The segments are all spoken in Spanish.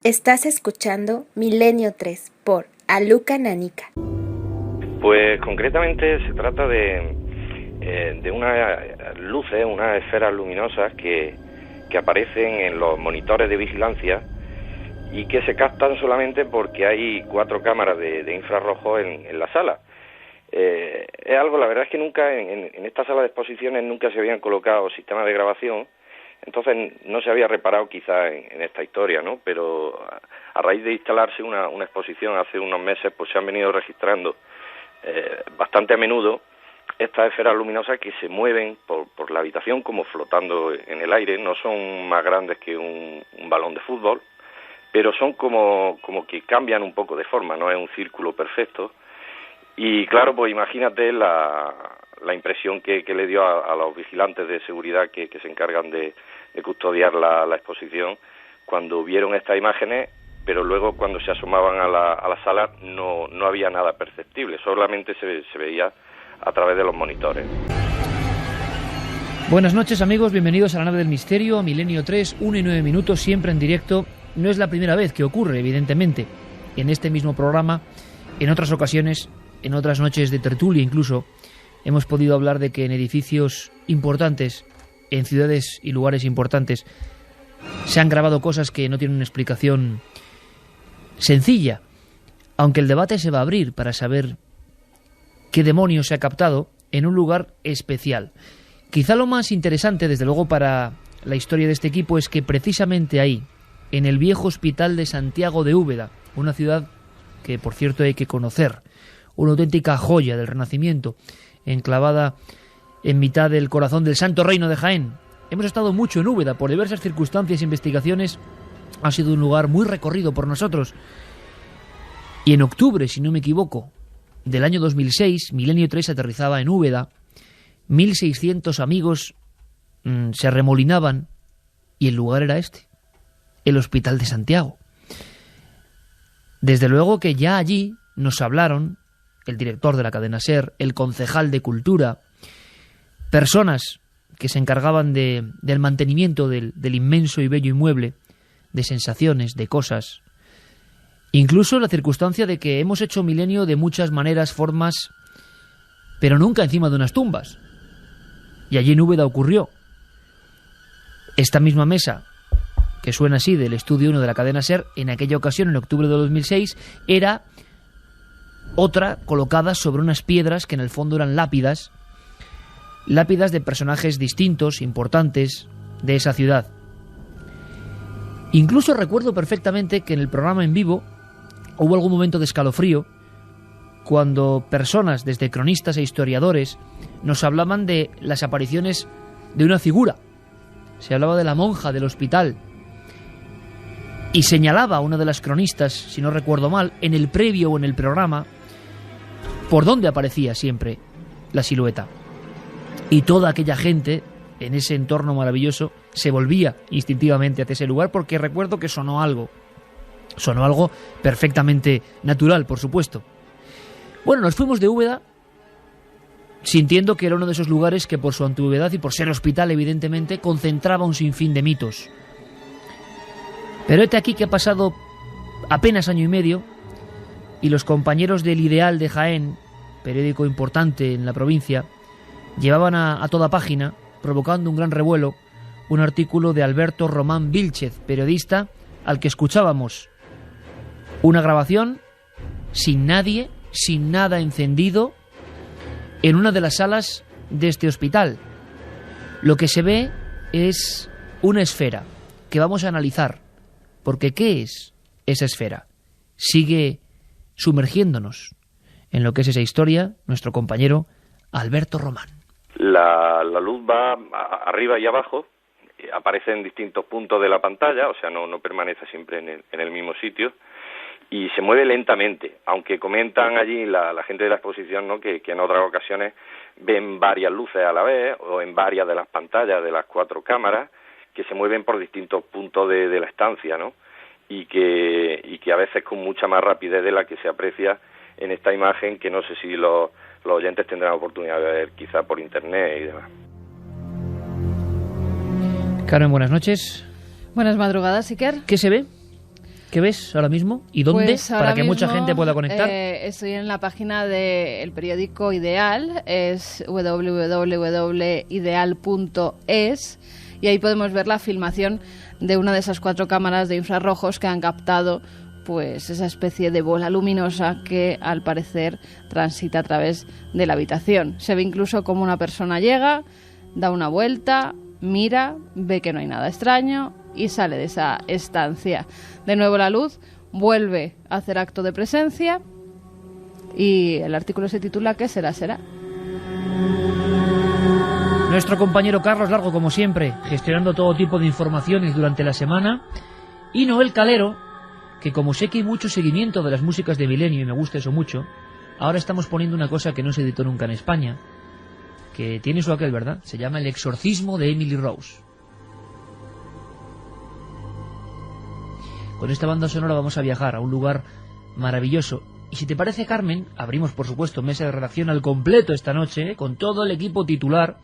Estás escuchando Milenio 3 por Aluca Nanica. Pues concretamente se trata de unas luces, unas esferas luminosas que aparecen en los monitores de vigilancia y que se captan solamente porque hay 4 cámaras de infrarrojo en la sala. Es algo, la verdad es que nunca en esta sala de exposiciones nunca se habían colocado sistemas de grabación. Entonces no se había reparado quizá en esta historia, ¿no? Pero a raíz de instalarse una exposición hace unos meses, pues se han venido registrando bastante a menudo estas esferas luminosas que se mueven por la habitación como flotando en el aire. No son más grandes que un balón de fútbol, pero son como que cambian un poco de forma, no es un círculo perfecto. Y claro, pues imagínate la impresión que le dio a los vigilantes de seguridad que se encargan de custodiar la exposición cuando vieron estas imágenes, pero luego cuando se asomaban a la sala no había nada perceptible, solamente se veía a través de los monitores. Buenas noches, amigos, bienvenidos a la nave del misterio, a Milenio 3, 1 y 9 minutos, siempre en directo. No es la primera vez que ocurre, evidentemente, en este mismo programa. En otras ocasiones, en otras noches de tertulia incluso, hemos podido hablar de que en edificios importantes, en ciudades y lugares importantes, se han grabado cosas que no tienen una explicación sencilla, aunque el debate se va a abrir para saber qué demonios se ha captado en un lugar especial. Quizá lo más interesante, desde luego, para la historia de este equipo es que precisamente ahí, en el viejo hospital de Santiago de Úbeda, una ciudad que, por cierto, hay que conocer, una auténtica joya del Renacimiento, enclavada en mitad del corazón del Santo Reino de Jaén. Hemos estado mucho en Úbeda, por diversas circunstancias e investigaciones. Ha sido un lugar muy recorrido por nosotros. Y en octubre, si no me equivoco, del año 2006, Milenio 3 aterrizaba en Úbeda. 1.600 amigos se arremolinaban y el lugar era este, el Hospital de Santiago. Desde luego que ya allí nos hablaron el director de la cadena SER, el concejal de Cultura, personas que se encargaban del mantenimiento del inmenso y bello inmueble, de sensaciones, de cosas. Incluso la circunstancia de que hemos hecho Milenio de muchas maneras, formas, pero nunca encima de unas tumbas. Y allí en Úbeda ocurrió. Esta misma mesa, que suena así, del estudio 1 de la cadena SER, en aquella ocasión, en octubre de 2006, era otra colocada sobre unas piedras que en el fondo eran lápidas de personajes distintos, importantes, de esa ciudad. Incluso recuerdo perfectamente que en el programa en vivo hubo algún momento de escalofrío cuando personas, desde cronistas e historiadores, nos hablaban de las apariciones de una figura. Se hablaba de la monja del hospital y señalaba a una de las cronistas, si no recuerdo mal, en el previo o en el programa, por dónde aparecía siempre la silueta. Y toda aquella gente, en ese entorno maravilloso, se volvía instintivamente hacia ese lugar, porque recuerdo que sonó algo perfectamente natural, por supuesto. Bueno, nos fuimos de Úbeda sintiendo que era uno de esos lugares que, por su antigüedad y por ser hospital, evidentemente, concentraba un sinfín de mitos. Pero hete aquí que ha pasado apenas año y medio y los compañeros del Ideal de Jaén, periódico importante en la provincia, llevaban a toda página, provocando un gran revuelo, un artículo de Alberto Román Vílchez, periodista al que escuchábamos. Una grabación sin nadie, sin nada encendido, en una de las salas de este hospital. Lo que se ve es una esfera que vamos a analizar, porque ¿qué es esa esfera? Sigue sumergiéndonos en lo que es esa historia nuestro compañero Alberto Román. La luz va arriba y abajo, aparece en distintos puntos de la pantalla, o sea, no permanece siempre en el mismo sitio, y se mueve lentamente, aunque comentan allí la gente de la exposición, ¿no?, que en otras ocasiones ven varias luces a la vez, o en varias de las pantallas de las 4 cámaras, que se mueven por distintos puntos de la estancia, ¿no?, y que a veces con mucha más rapidez de la que se aprecia en esta imagen, que no sé si los oyentes tendrán oportunidad de ver quizá por internet y demás. Carmen, buenas noches. Buenas madrugadas, Iker. ¿Qué se ve? ¿Qué ves ahora mismo? ¿Y dónde? Pues para que mucha mismo, gente pueda conectar. Estoy en la página del periódico Ideal, es www.ideal.es, y ahí podemos ver la filmación de una de esas 4 cámaras de infrarrojos que han captado pues esa especie de bola luminosa que al parecer transita a través de la habitación. Se ve incluso como una persona llega, da una vuelta, mira, ve que no hay nada extraño y sale de esa estancia. De nuevo la luz vuelve a hacer acto de presencia y el artículo se titula ¿Qué será? Será. Nuestro compañero Carlos Largo, como siempre, gestionando todo tipo de informaciones durante la semana, y Noel Calero, que como sé que hay mucho seguimiento de las músicas de Milenio y me gusta eso mucho, ahora estamos poniendo una cosa que no se editó nunca en España, que tiene su aquel, ¿verdad? Se llama El exorcismo de Emily Rose. Con esta banda sonora vamos a viajar a un lugar maravilloso. Y si te parece, Carmen, abrimos por supuesto mesa de redacción al completo esta noche, con todo el equipo titular.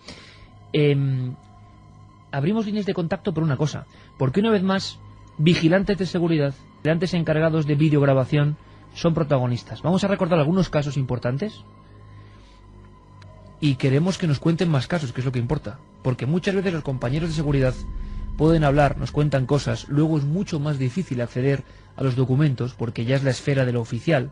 Abrimos líneas de contacto por una cosa, porque una vez más, vigilantes de seguridad, vigilantes encargados de videograbación, son protagonistas. Vamos a recordar algunos casos importantes y queremos que nos cuenten más casos, que es lo que importa, porque muchas veces los compañeros de seguridad pueden hablar, nos cuentan cosas, luego es mucho más difícil acceder a los documentos porque ya es la esfera de lo oficial.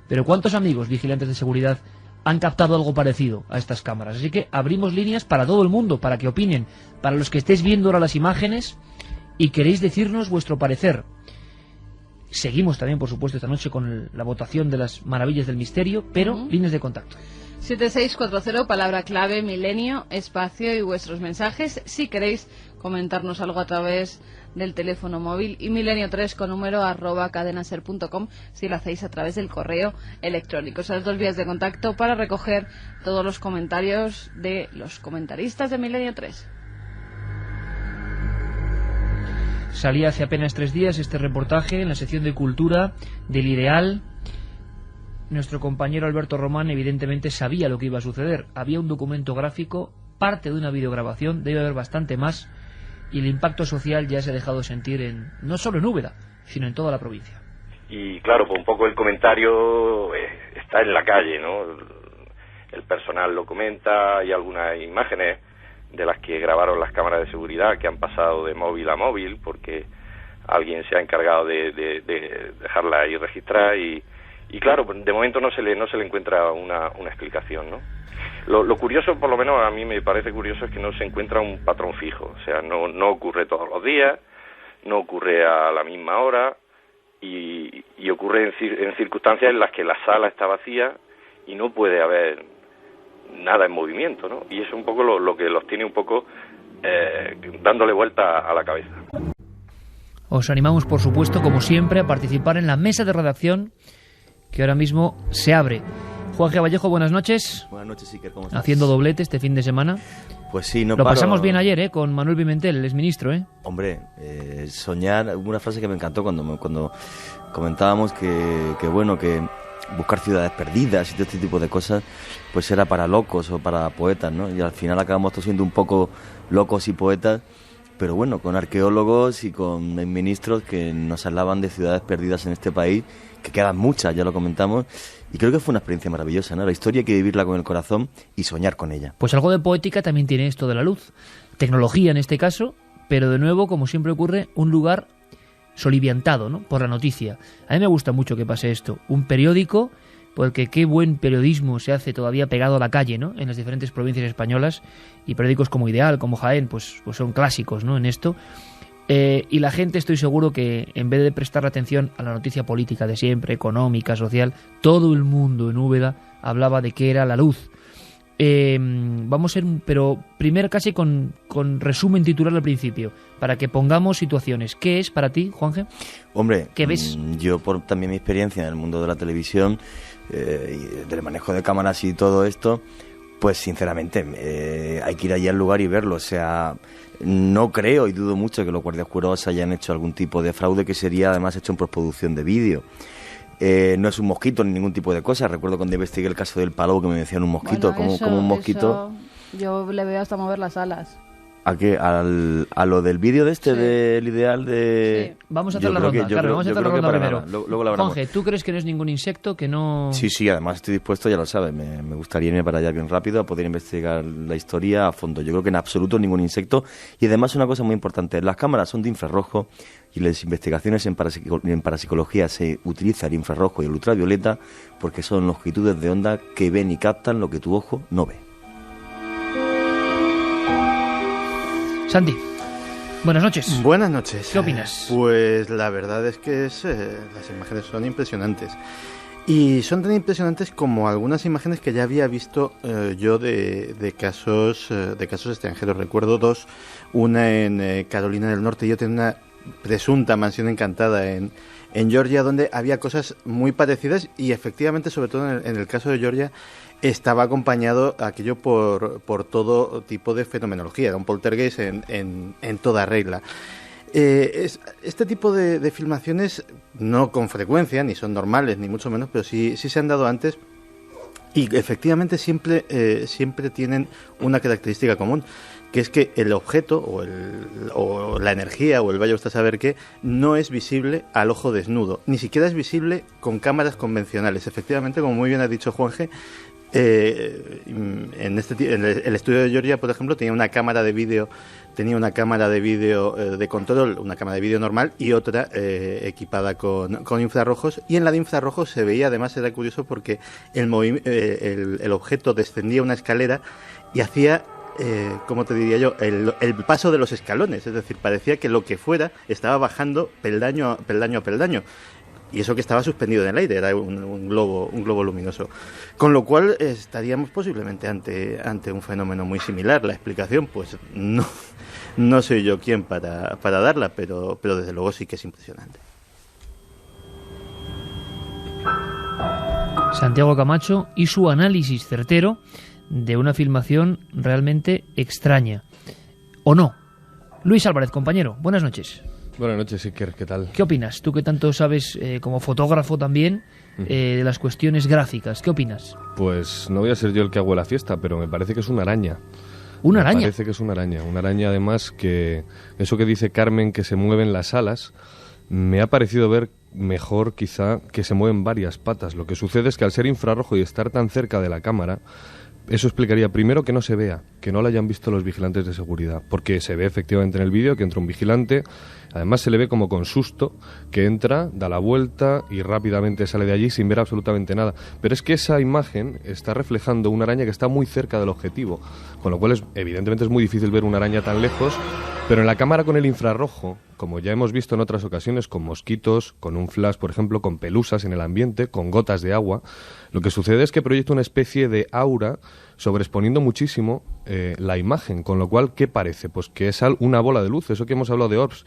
Pero ¿cuántos amigos vigilantes de seguridad han captado algo parecido a estas cámaras? Así que abrimos líneas para todo el mundo, para que opinen, para los que estéis viendo ahora las imágenes y queréis decirnos vuestro parecer. Seguimos también, por supuesto, esta noche con la votación de las maravillas del misterio, pero líneas de contacto. 7640, palabra clave, milenio, espacio y vuestros mensajes. Si queréis comentarnos algo a través del teléfono móvil, y milenio3 con número @cadenaser.com si lo hacéis a través del correo electrónico. Son las 2 vías de contacto para recoger todos los comentarios de los comentaristas de Milenio 3. Salía hace apenas 3 días este reportaje en la sección de Cultura del Ideal. Nuestro compañero Alberto Román evidentemente sabía lo que iba a suceder. Había un documento gráfico, parte de una videograbación, debe haber bastante más, y el impacto social ya se ha dejado sentir no solo en Úbeda, sino en toda la provincia. Y claro, pues un poco el comentario está en la calle, ¿no? El personal lo comenta, hay algunas imágenes de las que grabaron las cámaras de seguridad que han pasado de móvil a móvil porque alguien se ha encargado de dejarla ahí registrar y claro, de momento no se le encuentra una explicación, ¿no? Lo curioso, por lo menos a mí me parece curioso, es que no se encuentra un patrón fijo, o sea, no ocurre todos los días, no ocurre a la misma hora y ocurre en circunstancias en las que la sala está vacía y no puede haber nada en movimiento, ¿no? Y eso es un poco lo que los tiene un poco dándole vuelta a la cabeza. Os animamos, por supuesto, como siempre, a participar en la mesa de redacción que ahora mismo se abre. Juan G. Vallejo, buenas noches. Buenas noches, Iker, ¿cómo estás? Haciendo doblete este fin de semana. Pues sí, no Lo paro. pasamos bien ayer, con Manuel Pimentel, el exministro, Hombre, soñar, una frase que me encantó cuando comentábamos que bueno, que buscar ciudades perdidas y todo este tipo de cosas, pues era para locos o para poetas, ¿no? Y al final acabamos todos siendo un poco locos y poetas, pero bueno, con arqueólogos y con ministros que nos hablaban de ciudades perdidas en este país, que quedan muchas, ya lo comentamos, y creo que fue una experiencia maravillosa, ¿no? La historia hay que vivirla con el corazón y soñar con ella. Pues algo de poética también tiene esto de la luz. Tecnología en este caso, pero de nuevo, como siempre ocurre, un lugar soliviantado, ¿no?, por la noticia. A mí me gusta mucho que pase esto. Un periódico, porque qué buen periodismo se hace todavía pegado a la calle, ¿no?, en las diferentes provincias españolas, y periódicos como Ideal, como Jaén, pues son clásicos, ¿no?, en esto. Y la gente, estoy seguro que en vez de prestar atención a la noticia política de siempre, económica, social, todo el mundo en Úbeda hablaba de qué era la luz. Vamos a ir, pero primero casi con resumen titular al principio, para que pongamos situaciones. ¿Qué es para ti, Juanje? Hombre, ¿qué ves? Yo, por también mi experiencia en el mundo de la televisión, y del manejo de cámaras y todo esto, pues sinceramente hay que ir allí al lugar y verlo. O sea, no creo y dudo mucho que los guardias jurados hayan hecho algún tipo de fraude, que sería además hecho en postproducción de vídeo. No es un mosquito ni ningún tipo de cosa. Recuerdo cuando investigué el caso del Palau que me decían un mosquito, bueno, como un mosquito. Yo le veo hasta mover las alas. ¿A lo del vídeo de este, Sí. del ideal de...? Sí. Vamos a hacer Yo la creo ronda, que- yo Carmen, creo- vamos a yo hacer la creo que ronda para primero. nada. Luego la hablamos. Juanje, ¿tú crees que no es ningún insecto, que no...? Sí, además estoy dispuesto, ya lo sabes, me gustaría irme para allá bien rápido a poder investigar la historia a fondo. Yo creo que en absoluto ningún insecto. Y además una cosa muy importante, las cámaras son de infrarrojo y las investigaciones en parapsicología se utiliza el infrarrojo y el ultravioleta porque son longitudes de onda que ven y captan lo que tu ojo no ve. Santi, buenas noches. Buenas noches. ¿Qué opinas? Pues la verdad es que las imágenes son impresionantes. Y son tan impresionantes como algunas imágenes que ya había visto yo de casos extranjeros. Recuerdo dos, una en Carolina del Norte y otra en una presunta mansión encantada en Georgia, donde había cosas muy parecidas y efectivamente, sobre todo en el caso de Georgia, estaba acompañado aquello por todo tipo de fenomenología. Era un poltergeist en toda regla. Este tipo de filmaciones, no con frecuencia, ni son normales, ni mucho menos, pero sí se han dado antes. Y efectivamente siempre tienen una característica común, que es que el objeto o la energía o el vaya usted a saber qué no es visible al ojo desnudo, ni siquiera es visible con cámaras convencionales. Efectivamente, como muy bien ha dicho Juanje, en el estudio de Georgia, por ejemplo, tenía una cámara de vídeo de control, una cámara de vídeo normal y otra equipada con infrarrojos, y en la de infrarrojos se veía, además era curioso porque el objeto descendía una escalera y hacía, ¿cómo te diría yo?, el paso de los escalones, es decir, parecía que lo que fuera estaba bajando peldaño a peldaño. Y eso que estaba suspendido en el aire, era un globo luminoso. Con lo cual estaríamos posiblemente ante un fenómeno muy similar. La explicación, pues no soy yo quien para darla, pero desde luego sí que es impresionante. Santiago Camacho y su análisis certero de una filmación realmente extraña. ¿O no? Luis Álvarez, compañero, buenas noches. Buenas noches, Iker, ¿qué tal? ¿Qué opinas? Tú que tanto sabes como fotógrafo también de las cuestiones gráficas, ¿qué opinas? Pues no voy a ser yo el que hago la fiesta, pero me parece que es una araña. ¿Una araña? Me parece que es una araña además que eso que dice Carmen, que se mueven las alas, me ha parecido ver mejor quizá que se mueven varias patas. Lo que sucede es que al ser infrarrojo y estar tan cerca de la cámara, eso explicaría primero que no se vea, que no lo hayan visto los vigilantes de seguridad, porque se ve efectivamente en el vídeo que entra un vigilante, además se le ve como con susto, que entra, da la vuelta y rápidamente sale de allí sin ver absolutamente nada. Pero es que esa imagen está reflejando una araña que está muy cerca del objetivo, con lo cual evidentemente es muy difícil ver una araña tan lejos, pero en la cámara con el infrarrojo, como ya hemos visto en otras ocasiones, con mosquitos, con un flash, por ejemplo, con pelusas en el ambiente, con gotas de agua, lo que sucede es que proyecta una especie de aura sobreexponiendo muchísimo la imagen, con lo cual, ¿qué parece? Pues que es una bola de luz, eso que hemos hablado de orbs.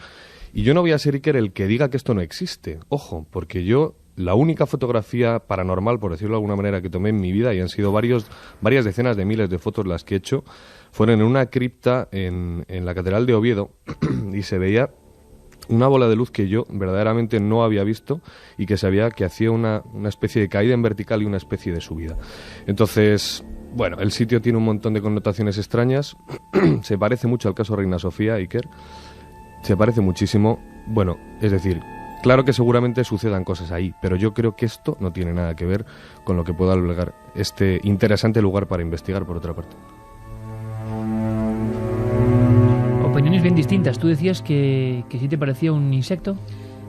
Y yo no voy a ser Iker el que diga que esto no existe, ojo, porque yo la única fotografía paranormal, por decirlo de alguna manera, que tomé en mi vida, y han sido varias decenas de miles de fotos las que he hecho, fueron en una cripta en la Catedral de Oviedo y se veía una bola de luz que yo verdaderamente no había visto y que sabía que hacía una especie de caída en vertical y una especie de subida. Entonces, bueno, el sitio tiene un montón de connotaciones extrañas, se parece mucho al caso Reina Sofía, Iker, se parece muchísimo, bueno, es decir, claro que seguramente sucedan cosas ahí, pero yo creo que esto no tiene nada que ver con lo que pueda albergar este interesante lugar para investigar, por otra parte. Opiniones bien distintas. Tú decías que sí te parecía un insecto.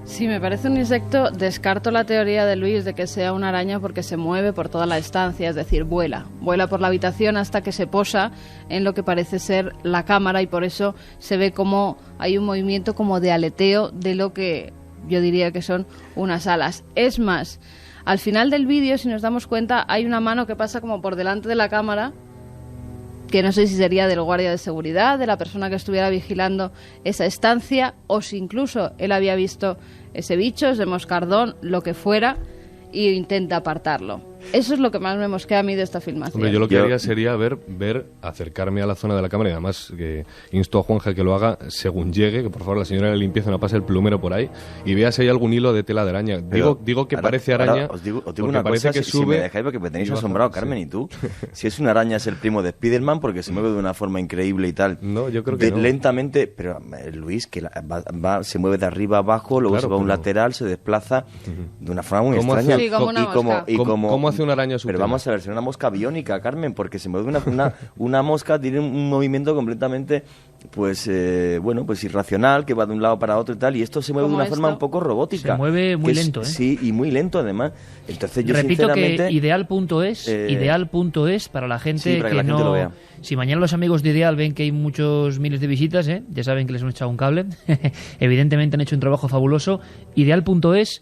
Sí, me parece un insecto. Descarto la teoría de Luis de que sea una araña porque se mueve por toda la estancia, es decir, vuela por la habitación hasta que se posa en lo que parece ser la cámara y por eso se ve como hay un movimiento como de aleteo de lo que yo diría que son unas alas. Es más, al final del vídeo, si nos damos cuenta, hay una mano que pasa como por delante de la cámara, que no sé si sería del guardia de seguridad, de la persona que estuviera vigilando esa estancia, o si incluso él había visto ese bicho, ese moscardón, lo que fuera, y intenta apartarlo. Eso es lo que más me mosquea a mí de esta filmación. Hombre, yo lo que haría sería acercarme a la zona de la cámara, y además que insto a Juanja que lo haga según llegue, que por favor la señora de limpieza no pase el plumero por ahí y vea si hay algún hilo de tela de araña. Digo que parece araña. Os digo una cosa, que si me dejáis, porque me tenéis asombrado, Carmen, y tú. Si es una araña, es el primo de Spiderman, porque se mueve de una forma increíble y tal. No, yo creo que no. Lentamente, pero Luis, que se mueve de arriba a abajo, luego se va a un lateral, se desplaza de una forma muy extraña. Sí, como una mosca. ¿Cómo hace una araña su Pero tema? vamos a ver, si una mosca biónica, Carmen, porque se mueve una mosca, tiene un movimiento completamente, pues irracional, que va de un lado para otro y tal, y esto se mueve de una forma un poco robótica. Se mueve muy lento, ¿eh? Sí, y muy lento además. Entonces yo repito sinceramente, que ideal.es para la gente para que la gente lo no... vea. Si mañana los amigos de Ideal ven que hay muchos miles de visitas, ya saben que les hemos echado un cable. Evidentemente han hecho un trabajo fabuloso. Ideal.es,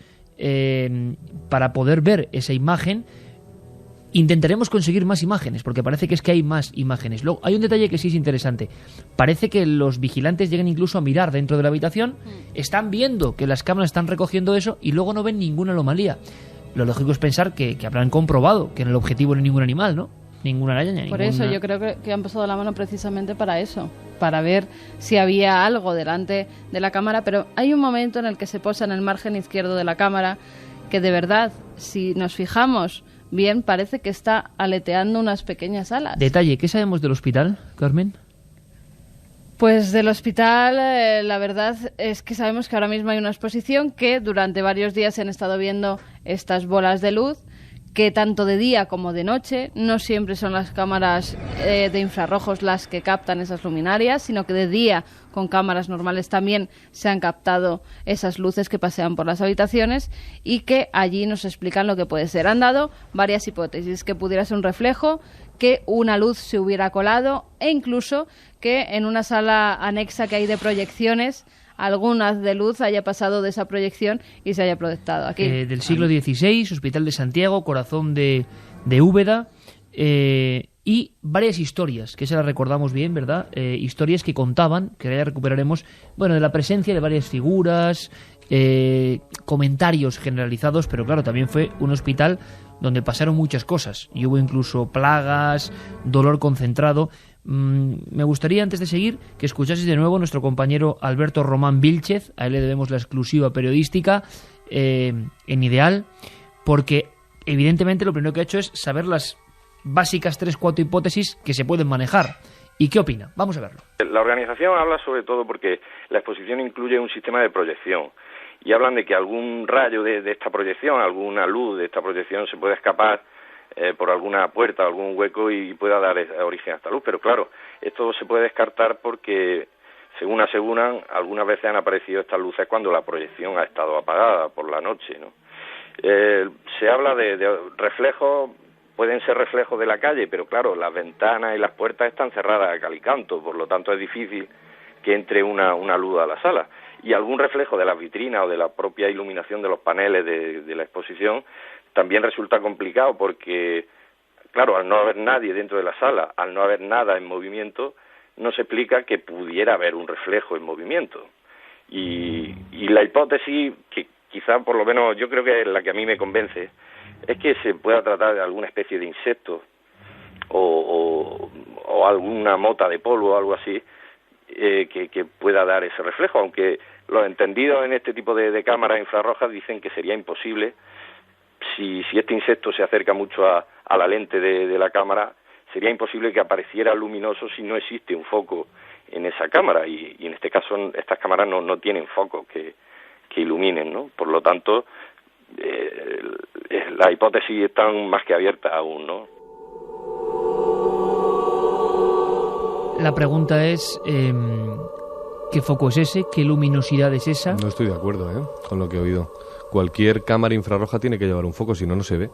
para poder ver esa imagen. Intentaremos conseguir más imágenes, porque parece que hay más imágenes. Luego, hay un detalle que sí es interesante. Parece que los vigilantes llegan incluso a mirar dentro de la habitación, están viendo que las cámaras están recogiendo eso y luego no ven ninguna anomalía. Lo lógico es pensar que habrán comprobado que en el objetivo no hay ningún animal, ¿no? Ninguna araña. Por eso yo creo que han pasado la mano precisamente para eso, para ver si había algo delante de la cámara, pero hay un momento en el que se posa en el margen izquierdo de la cámara que de verdad, si nos fijamos bien, parece que está aleteando unas pequeñas alas. Detalle, ¿qué sabemos del hospital, Carmen? Pues del hospital, la verdad es que sabemos que ahora mismo hay una exposición que durante varios días se han estado viendo estas bolas de luz, que tanto de día como de noche no siempre son las cámaras de infrarrojos las que captan esas luminarias, sino que de día con cámaras normales también se han captado esas luces que pasean por las habitaciones y que allí nos explican lo que puede ser. Han dado varias hipótesis, que pudiera ser un reflejo, que una luz se hubiera colado e incluso que en una sala anexa que hay de proyecciones alguna de luz haya pasado de esa proyección y se haya proyectado aquí. Del siglo XVI, Hospital de Santiago, corazón de Úbeda, y varias historias, que se las recordamos bien, ¿verdad? Historias que contaban, que ya recuperaremos, de la presencia de varias figuras, comentarios generalizados, pero claro, también fue un hospital donde pasaron muchas cosas y hubo incluso plagas, dolor concentrado. Me gustaría, antes de seguir, que escuchaseis de nuevo a nuestro compañero Alberto Román Vílchez. A él le debemos la exclusiva periodística en Ideal, porque evidentemente lo primero que ha hecho es saber las básicas 3-4 hipótesis que se pueden manejar. ¿Y qué opina? Vamos a verlo. La organización habla sobre todo porque la exposición incluye un sistema de proyección y hablan de que algún rayo de esta proyección, alguna luz de esta proyección se puede escapar por alguna puerta, algún hueco y pueda dar origen a esta luz. Pero claro, esto se puede descartar porque, según aseguran, algunas veces han aparecido estas luces cuando la proyección ha estado apagada por la noche, ¿no? Se habla de reflejos, pueden ser reflejos de la calle, pero claro, las ventanas y las puertas están cerradas a cal y canto, por lo tanto es difícil que entre una luz a la sala. Y algún reflejo de las vitrinas o de la propia iluminación de los paneles de la exposición también resulta complicado porque, claro, al no haber nadie dentro de la sala, al no haber nada en movimiento, no se explica que pudiera haber un reflejo en movimiento. Y la hipótesis, que quizá por lo menos yo creo que es la que a mí me convence, es que se pueda tratar de alguna especie de insecto o alguna mota de polvo o algo así que pueda dar ese reflejo, aunque los entendidos en este tipo de cámaras infrarrojas dicen que sería imposible. Si este insecto se acerca mucho a la lente de la cámara, sería imposible que apareciera luminoso si no existe un foco en esa cámara, y en este caso estas cámaras no tienen focos que iluminen, ¿no? Por lo tanto, las hipótesis están más que abiertas aún, ¿no? La pregunta es, ¿qué foco es ese? ¿Qué luminosidad es esa? No estoy de acuerdo con lo que he oído. Cualquier cámara infrarroja tiene que llevar un foco, si no, no se ve.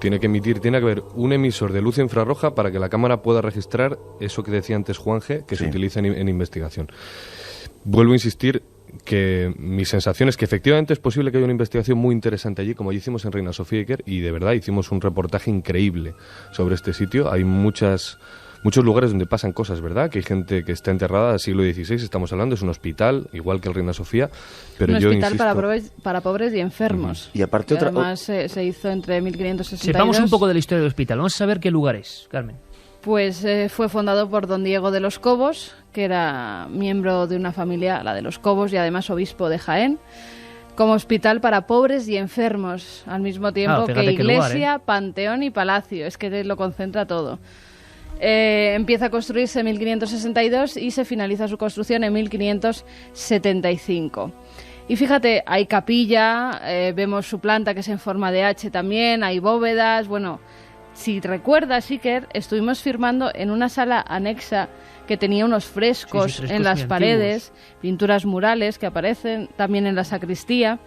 Tiene que haber un emisor de luz infrarroja para que la cámara pueda registrar eso que decía antes Juanje, que se utiliza en investigación. Vuelvo a insistir que mi sensación es que efectivamente es posible que haya una investigación muy interesante allí, como hicimos en Reina Sofía Iker, y de verdad hicimos un reportaje increíble sobre este sitio. Hay muchas muchos lugares donde pasan cosas, ¿verdad? Que hay gente que está enterrada del siglo XVI, estamos hablando, es un hospital, igual que el Reina Sofía, pero un yo hospital insisto... para pobres y enfermos. Y aparte otra... Además se hizo entre 1562... Sepamos un poco de la historia del hospital. Vamos a saber qué lugar es, Carmen. Pues fue fundado por don Diego de los Cobos, que era miembro de una familia, la de los Cobos, y además obispo de Jaén, como hospital para pobres y enfermos, al mismo tiempo que iglesia, lugar, panteón y palacio. Es que lo concentra todo. Empieza a construirse en 1562 y se finaliza su construcción en 1575. Y fíjate, hay capilla, vemos su planta que es en forma de H también, hay bóvedas, bueno... Si recuerdas, Iker, estuvimos firmando en una sala anexa que tenía unos frescos en las paredes, pinturas murales que aparecen también en la sacristía.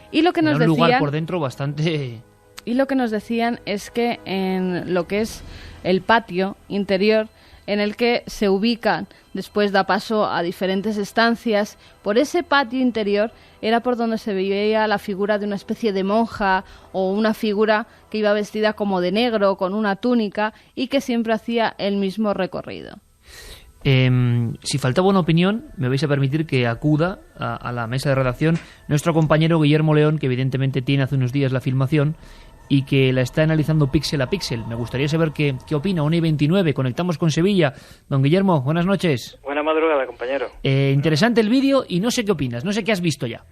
Y lo que nos decían, un lugar por dentro bastante... Y lo que nos decían es que en lo que es el patio interior, en el que se ubican, después da paso a diferentes estancias, por ese patio interior era por donde se veía la figura de una especie de monja o una figura que iba vestida como de negro, con una túnica, y que siempre hacía el mismo recorrido. Si faltaba una opinión, me vais a permitir que acuda a la mesa de redacción nuestro compañero Guillermo León, que evidentemente tiene hace unos días la filmación y que la está analizando píxel a píxel. Me gustaría saber qué opina. 1:29, conectamos con Sevilla. Don Guillermo, buenas noches. Buena madrugada, compañero. Interesante el vídeo y no sé qué opinas, no sé qué has visto ya.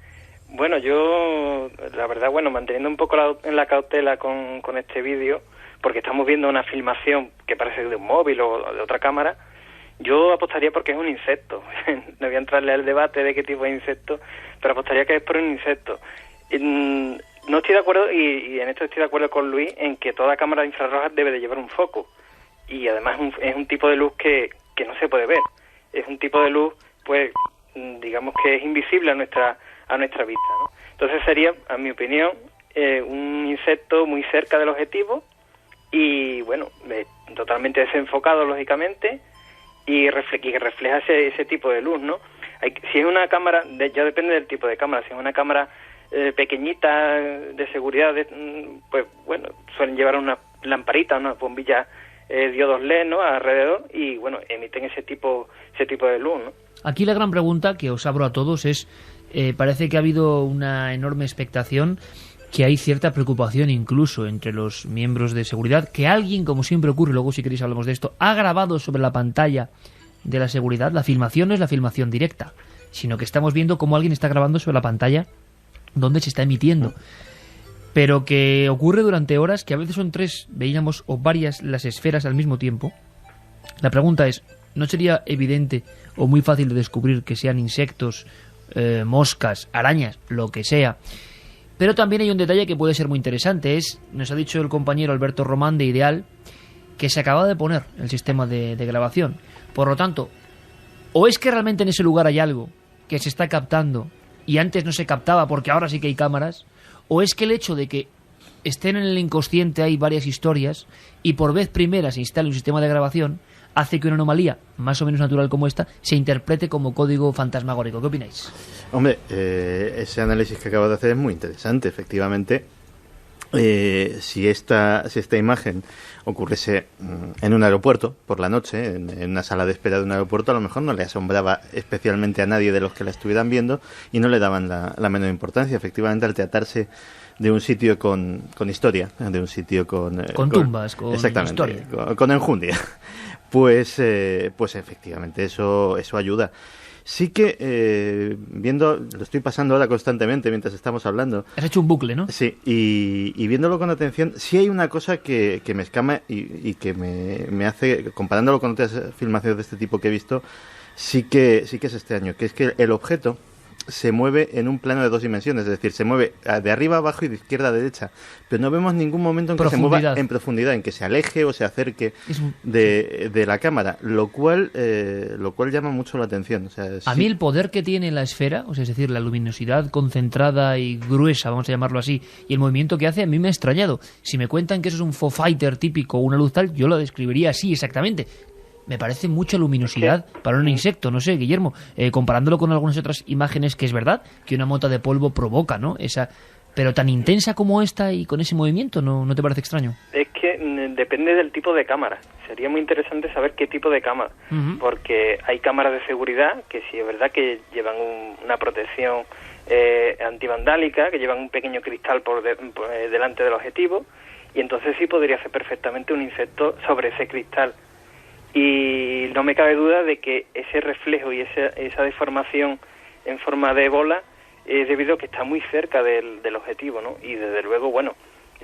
Bueno, yo, la verdad, manteniendo un poco la cautela con este vídeo, porque estamos viendo una filmación que parece de un móvil o de otra cámara, yo apostaría porque es un insecto. No voy a entrarle al debate de qué tipo de insecto, pero apostaría que es por un insecto. No estoy de acuerdo, y en esto estoy de acuerdo con Luis, en que toda cámara de infrarrojas debe de llevar un foco. Y además es un tipo de luz que no se puede ver. Es un tipo de luz, pues, digamos que es invisible a nuestra vista, ¿no? Entonces sería, a mi opinión, un insecto muy cerca del objetivo y, bueno, totalmente desenfocado, lógicamente, y que refleja ese tipo de luz, ¿no? Si es una cámara, ya depende del tipo de cámara. Si es una cámara pequeñita de seguridad, pues bueno, suelen llevar una lamparita, una bombilla diodos LED, ¿no?, alrededor, y bueno, emiten ese tipo de luz, ¿no? Aquí la gran pregunta que os abro a todos es, parece que ha habido una enorme expectación, que hay cierta preocupación incluso entre los miembros de seguridad, que alguien, como siempre ocurre, luego si queréis hablamos de esto, ha grabado sobre la pantalla de la seguridad. La filmación no es la filmación directa, sino que estamos viendo cómo alguien está grabando sobre la pantalla donde se está emitiendo, pero que ocurre durante horas, que a veces son 3, veíamos, o varias las esferas al mismo tiempo. La pregunta es, ¿no sería evidente o muy fácil de descubrir que sean insectos, moscas, arañas, lo que sea? Pero también hay un detalle que puede ser muy interesante, nos ha dicho el compañero Alberto Román de Ideal, que se acaba de poner el sistema de grabación. Por lo tanto, o es que realmente en ese lugar hay algo que se está captando y antes no se captaba porque ahora sí que hay cámaras, o es que el hecho de que estén en el inconsciente hay varias historias y por vez primera se instale un sistema de grabación hace que una anomalía más o menos natural como esta se interprete como código fantasmagórico. ¿Qué opináis? Hombre, ese análisis que acabas de hacer es muy interesante. Efectivamente, si esta imagen ocurriese en un aeropuerto por la noche, en una sala de espera de un aeropuerto, a lo mejor no le asombraba especialmente a nadie de los que la estuvieran viendo y no le daban la menor importancia. Efectivamente, al tratarse de un sitio con historia, de un sitio con tumbas, con exactamente, historia, con enjundia, pues efectivamente eso ayuda. Sí que, lo estoy pasando ahora constantemente mientras estamos hablando. Has hecho un bucle, ¿no? Sí, y viéndolo con atención, sí hay una cosa que me escama y que me hace, comparándolo con otras filmaciones de este tipo que he visto, sí que es extraño, que es que el objeto se mueve en un plano de 2 dimensiones, es decir, se mueve de arriba a abajo y de izquierda a derecha, pero no vemos ningún momento en que se mueva en profundidad, en que se aleje o se acerque de la cámara, lo cual llama mucho la atención. O sea, a mí el poder que tiene la esfera, o sea, es decir, la luminosidad concentrada y gruesa, vamos a llamarlo así, y el movimiento que hace, a mí me ha extrañado. Si me cuentan que eso es un Foo Fighter típico o una luz tal, yo lo describiría así exactamente. Me parece mucha luminosidad para un insecto, no sé, Guillermo, comparándolo con algunas otras imágenes, que es verdad que una mota de polvo provoca, ¿no? Pero tan intensa como esta y con ese movimiento, ¿no te parece extraño? Es que depende del tipo de cámara. sería muy interesante saber qué tipo de cámara, porque hay cámaras de seguridad que sí es verdad que llevan una protección antivandálica, que llevan un pequeño cristal por delante del objetivo, y entonces sí podría hacer perfectamente un insecto sobre ese cristal. Y no me cabe duda de que ese reflejo y esa deformación en forma de bola es debido a que está muy cerca del objetivo, ¿no? Y desde luego, bueno,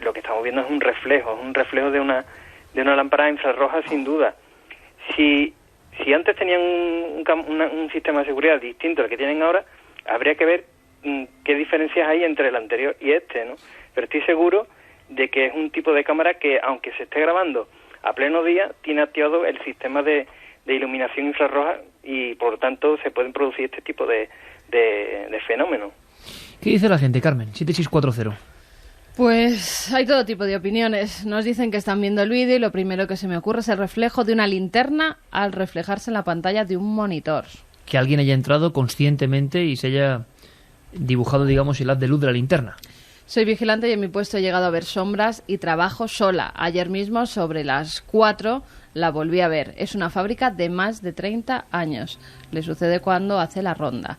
lo que estamos viendo es un reflejo de una lámpara infrarroja sin duda. Si antes tenían un sistema de seguridad distinto al que tienen ahora, habría que ver qué diferencias hay entre el anterior y este, ¿no? Pero estoy seguro de que es un tipo de cámara que, aunque se esté grabando a pleno día, tiene activado el sistema de iluminación infrarroja y, por lo tanto, se pueden producir este tipo de fenómenos. ¿Qué dice la gente, Carmen? 7640. Pues hay todo tipo de opiniones. Nos dicen que están viendo el vídeo y lo primero que se me ocurre es el reflejo de una linterna al reflejarse en la pantalla de un monitor. Que alguien haya entrado conscientemente y se haya dibujado, digamos, el haz de luz de la linterna. Soy vigilante y en mi puesto he llegado a ver sombras y trabajo sola. Ayer mismo, sobre las 4, la volví a ver. Es una fábrica de más de 30 años. Le sucede cuando hace la ronda.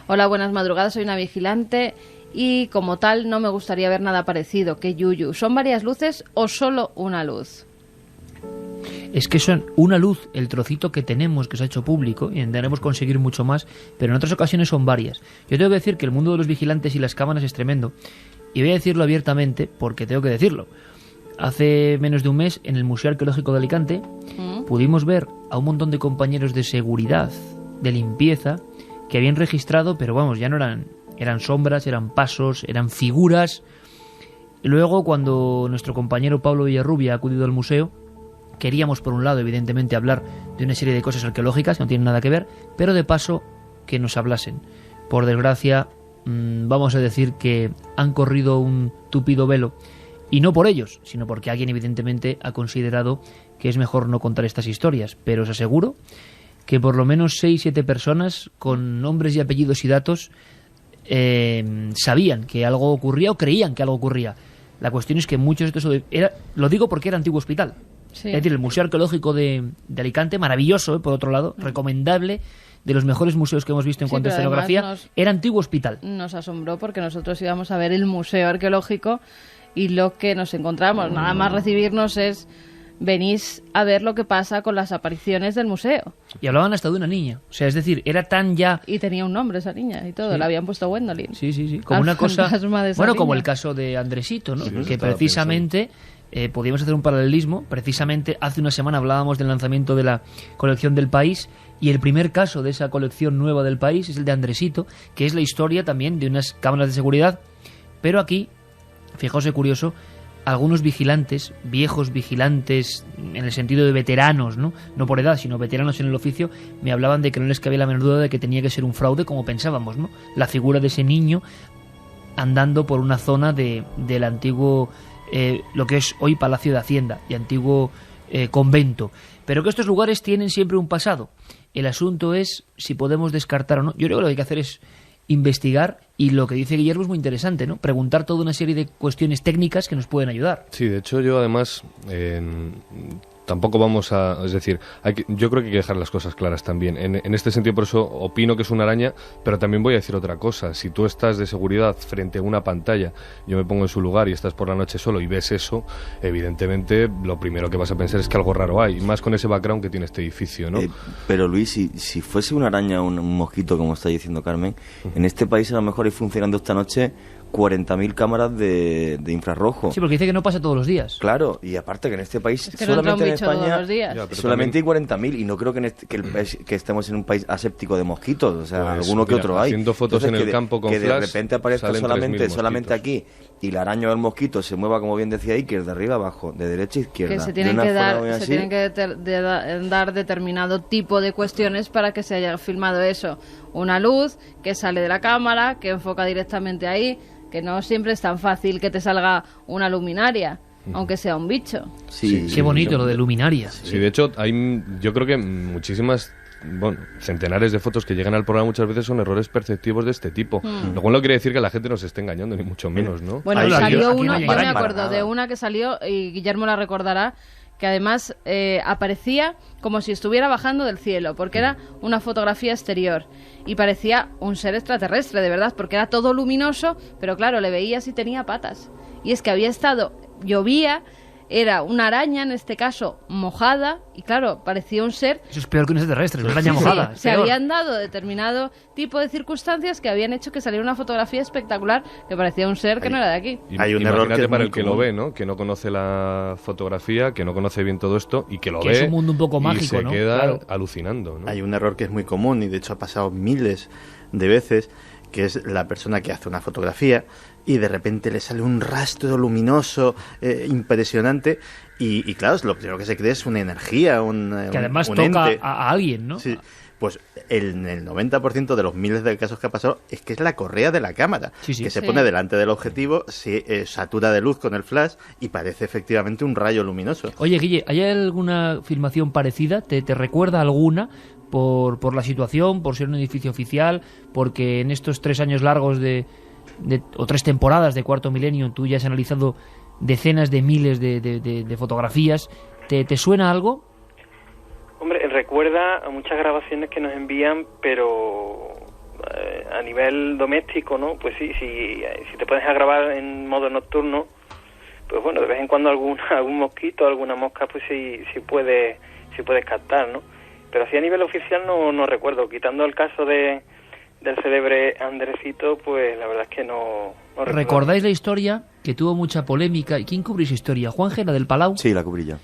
Hola, buenas madrugadas. Soy una vigilante y, como tal, no me gustaría ver nada parecido. ¿Qué yuyu? ¿Son varias luces o solo una luz? Es que son una luz, el trocito que tenemos, que se ha hecho público, y intentaremos conseguir mucho más, pero en otras ocasiones son varias. Yo tengo que decir que el mundo de los vigilantes y las cámaras es tremendo. Y voy a decirlo abiertamente porque tengo que decirlo. Hace menos de un mes, en el Museo Arqueológico de Alicante, pudimos ver a un montón de compañeros de seguridad, de limpieza, que habían registrado, pero vamos, ya no eran sombras, eran pasos, eran figuras. Luego, cuando nuestro compañero Pablo Villarrubia ha acudido al museo, queríamos, por un lado, evidentemente, hablar de una serie de cosas arqueológicas que no tienen nada que ver, pero de paso, que nos hablasen. Por desgracia, vamos a decir que han corrido un tupido velo, y no por ellos, sino porque alguien evidentemente ha considerado que es mejor no contar estas historias, pero os aseguro que por lo menos 6-7 personas con nombres y apellidos y datos sabían que algo ocurría o creían que algo ocurría. La cuestión es que muchos de estos... lo digo porque era antiguo hospital. Sí. Es decir, el Museo Arqueológico de Alicante, maravilloso, por otro lado, recomendable, de los mejores museos que hemos visto en cuanto a escenografía, era antiguo hospital. Nos asombró porque nosotros íbamos a ver el Museo Arqueológico y lo que nos encontramos, nada más recibirnos, es: venís a ver lo que pasa con las apariciones del museo. Y hablaban hasta de una niña. O sea, es decir, era tan ya... Y tenía un nombre esa niña y todo, sí. La habían puesto Gwendolyn. Sí. Como una cosa... Bueno, como el caso de Andresito, ¿no? Sí, que precisamente... podíamos hacer un paralelismo. Precisamente hace una semana hablábamos del lanzamiento de la colección del País, y el primer caso de esa colección nueva del País es el de Andresito, que es la historia también de unas cámaras de seguridad. Pero aquí, fijaos, es curioso, algunos vigilantes, viejos vigilantes en el sentido de veteranos, no por edad, sino veteranos en el oficio, me hablaban de que no les cabía la menor duda de que tenía que ser un fraude, como pensábamos, ¿no? La figura de ese niño andando por una zona del antiguo... lo que es hoy Palacio de Hacienda y antiguo convento, pero que estos lugares tienen siempre un pasado. El asunto es si podemos descartar o no. Yo creo que lo que hay que hacer es investigar, y lo que dice Guillermo es muy interesante, ¿no? Preguntar toda una serie de cuestiones técnicas que nos pueden ayudar. Sí, de hecho yo además tampoco vamos a... Es decir, yo creo que hay que dejar las cosas claras también. En este sentido, por eso opino que es una araña, pero también voy a decir otra cosa. Si tú estás de seguridad frente a una pantalla, yo me pongo en su lugar y estás por la noche solo y ves eso, evidentemente lo primero que vas a pensar es que algo raro hay, más con ese background que tiene este edificio, ¿no? Pero Luis, si fuese una araña o un mosquito, como está diciendo Carmen, en este país a lo mejor hay funcionando esta noche 40.000 cámaras de infrarrojo. Sí, porque dice que no pasa todos los días. Claro, y aparte que en este país, es que solamente no en España, todos los días. solamente hay 40.000, y no creo que estemos en un país aséptico de mosquitos, o sea, pues, alguno que otro hay. Haciendo fotos en el campo con que flash, de repente aparezca solamente aquí, y la araña o el mosquito se mueva, como bien decía Iker, de arriba a abajo, de derecha a izquierda. Que se tienen que dar determinado tipo de cuestiones para que se haya filmado eso. Una luz que sale de la cámara, que enfoca directamente ahí, que no siempre es tan fácil que te salga una luminaria, aunque sea un bicho. Sí, qué bonito lo de luminarias. Sí, de hecho, yo creo que muchísimas... centenares de fotos que llegan al programa muchas veces son errores perceptivos de este tipo. Lo cual no quiere decir que la gente nos esté engañando, ni mucho menos, ¿no? Bueno, salió una, yo me acuerdo de una que salió, y Guillermo la recordará, que además aparecía como si estuviera bajando del cielo, porque era una fotografía exterior y parecía un ser extraterrestre, de verdad, porque era todo luminoso, pero claro, le veías y tenía patas. Y es que llovía, era una araña, en este caso, mojada, y claro, parecía un ser... Eso es peor que un extraterrestre, una araña mojada. Sí, se habían dado determinado tipo de circunstancias que habían hecho que saliera una fotografía espectacular que parecía un ser que no era de aquí. Hay un error que es para muy el que común. lo ve, ¿no? Que no conoce la fotografía, que no conoce bien todo esto y que lo Que ve es un mundo un poco y mágico, se ¿no? queda Claro. alucinando, ¿no? Hay un error que es muy común y de hecho ha pasado miles de veces, que es la persona que hace una fotografía y de repente le sale un rastro luminoso impresionante y claro, lo primero que se cree es una energía, Que además un toca ente. a alguien, ¿no? Sí, pues en el 90% de los miles de casos que ha pasado es que es la correa de la cámara, Sí, sí. que se Sí. pone delante del objetivo, se satura de luz con el flash y parece efectivamente un rayo luminoso. Oye, Guille, ¿hay alguna filmación parecida? ¿Te recuerda alguna por la situación, por ser un edificio oficial, porque en estos 3 años largos o 3 temporadas de Cuarto Milenio tú ya has analizado decenas de miles de fotografías? ¿Te suena algo? Hombre, recuerda a muchas grabaciones que nos envían, pero a nivel doméstico, ¿no? Pues sí, si te pones a grabar en modo nocturno, pues bueno, de vez en cuando algún mosquito, alguna mosca, pues sí puedes captar, ¿no? Pero así a nivel oficial no recuerdo. Quitando el caso del célebre Andresito, pues la verdad es que no recuerdo. ¿Recordáis la historia que tuvo mucha polémica? ¿Quién cubrió esa historia? ¿Juanje, la del Palau? Sí, la cubrí yo.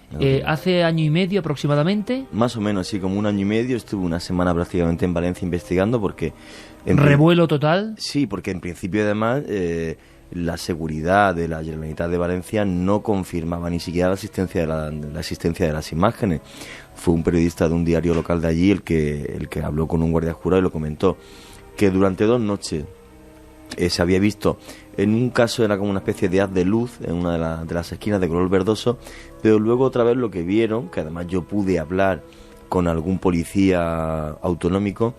Hace año y medio aproximadamente. Más o menos, sí, como un año y medio. Estuve una semana prácticamente en Valencia investigando porque... Revuelo total. Sí, porque en principio además la seguridad de la Generalitat de Valencia no confirmaba ni siquiera la existencia de las imágenes. Fue un periodista de un diario local de allí el que habló con un guardia jurado y lo comentó, que durante 2 noches se había visto, en un caso era como una especie de haz de luz en una de las esquinas de color verdoso, pero luego otra vez lo que vieron, que además yo pude hablar con algún policía autonómico,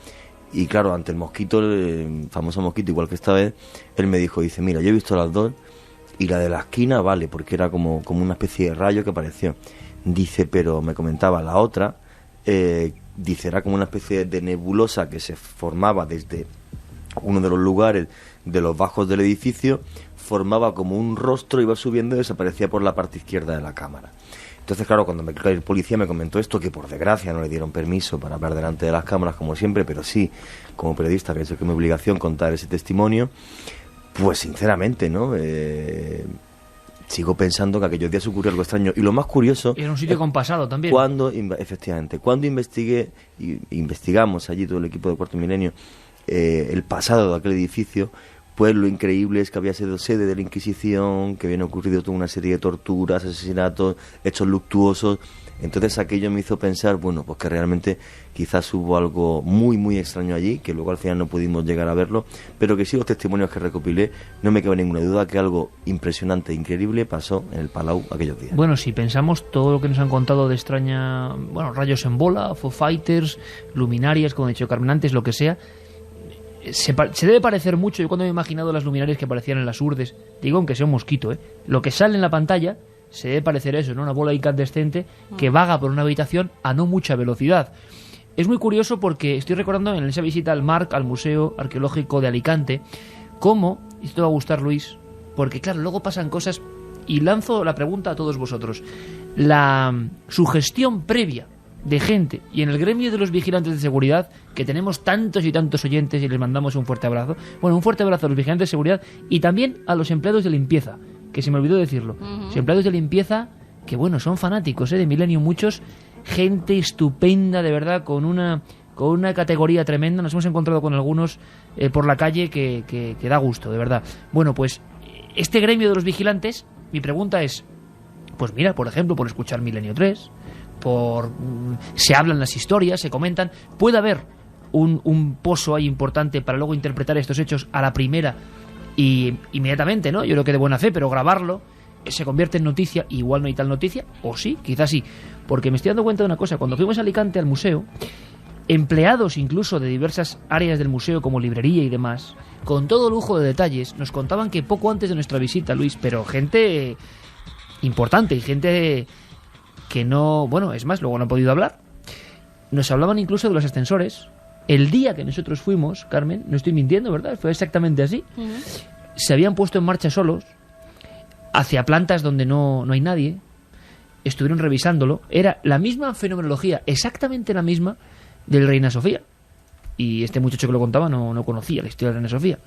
y claro, ante el mosquito, el famoso mosquito, igual que esta vez, él me dijo, dice, mira, yo he visto las dos y la de la esquina vale, porque era como una especie de rayo que apareció. Dice, pero me comentaba la otra, dice, era como una especie de nebulosa que se formaba desde uno de los lugares de los bajos del edificio, formaba como un rostro, iba subiendo y desaparecía por la parte izquierda de la cámara. Entonces, claro, cuando el policía me comentó esto, que por desgracia no le dieron permiso para hablar delante de las cámaras como siempre, pero sí, como periodista, que es mi obligación contar ese testimonio, pues sinceramente, ¿no? Sigo pensando que aquellos días ocurrió algo extraño. Y lo más curioso... Era un sitio con pasado también. Efectivamente, cuando investigamos allí todo el equipo de Cuarto Milenio el pasado de aquel edificio, pues lo increíble es que había sido sede de la Inquisición, que habían ocurrido toda una serie de torturas, asesinatos, hechos luctuosos. Entonces aquello me hizo pensar, bueno, pues que realmente quizás hubo algo muy, muy extraño allí, que luego al final no pudimos llegar a verlo, pero que sí, los testimonios que recopilé, no me cabe ninguna duda que algo impresionante e increíble pasó en el Palau aquellos días. Bueno, si pensamos todo lo que nos han contado de extraña, bueno, rayos en bola, Foo Fighters, luminarias, como he dicho Carmen antes, lo que sea, se debe parecer mucho. Yo cuando me he imaginado las luminarias que aparecían en las urdes, digo aunque sea un mosquito, lo que sale en la pantalla se debe parecer eso, ¿no? Una bola incandescente que vaga por una habitación a no mucha velocidad. Es muy curioso porque estoy recordando en esa visita al MARC, al Museo Arqueológico de Alicante, cómo, y esto te va a gustar, Luis, porque claro, luego pasan cosas, y lanzo la pregunta a todos vosotros. La sugestión previa de gente, y en el gremio de los vigilantes de seguridad, que tenemos tantos y tantos oyentes y les mandamos un fuerte abrazo, bueno, un fuerte abrazo a los vigilantes de seguridad y también a los empleados de limpieza, que se me olvidó decirlo. Los empleados de limpieza, que bueno, son fanáticos de Milenio, muchos, gente estupenda, de verdad, con una categoría tremenda. Nos hemos encontrado con algunos por la calle que da gusto, de verdad. Bueno, pues este gremio de los vigilantes, mi pregunta es, pues mira, por ejemplo, por escuchar Milenio 3, se hablan las historias, se comentan, puede haber un pozo ahí importante para luego interpretar estos hechos a la primera y inmediatamente, ¿no? Yo creo que de buena fe, pero grabarlo se convierte en noticia, igual no hay tal noticia, o sí, quizás sí, porque me estoy dando cuenta de una cosa. Cuando fuimos a Alicante al museo, empleados incluso de diversas áreas del museo como librería y demás, con todo lujo de detalles, nos contaban que poco antes de nuestra visita, Luis, pero gente importante y gente que no... Bueno, es más, luego no han podido hablar. Nos hablaban incluso de los ascensores. El día que nosotros fuimos, Carmen, no estoy mintiendo, ¿verdad? Fue exactamente así. Se habían puesto en marcha solos hacia plantas donde no hay nadie. Estuvieron revisándolo. Era la misma fenomenología, exactamente la misma del Reina Sofía. Y este muchacho que lo contaba no conocía la historia de Reina Sofía.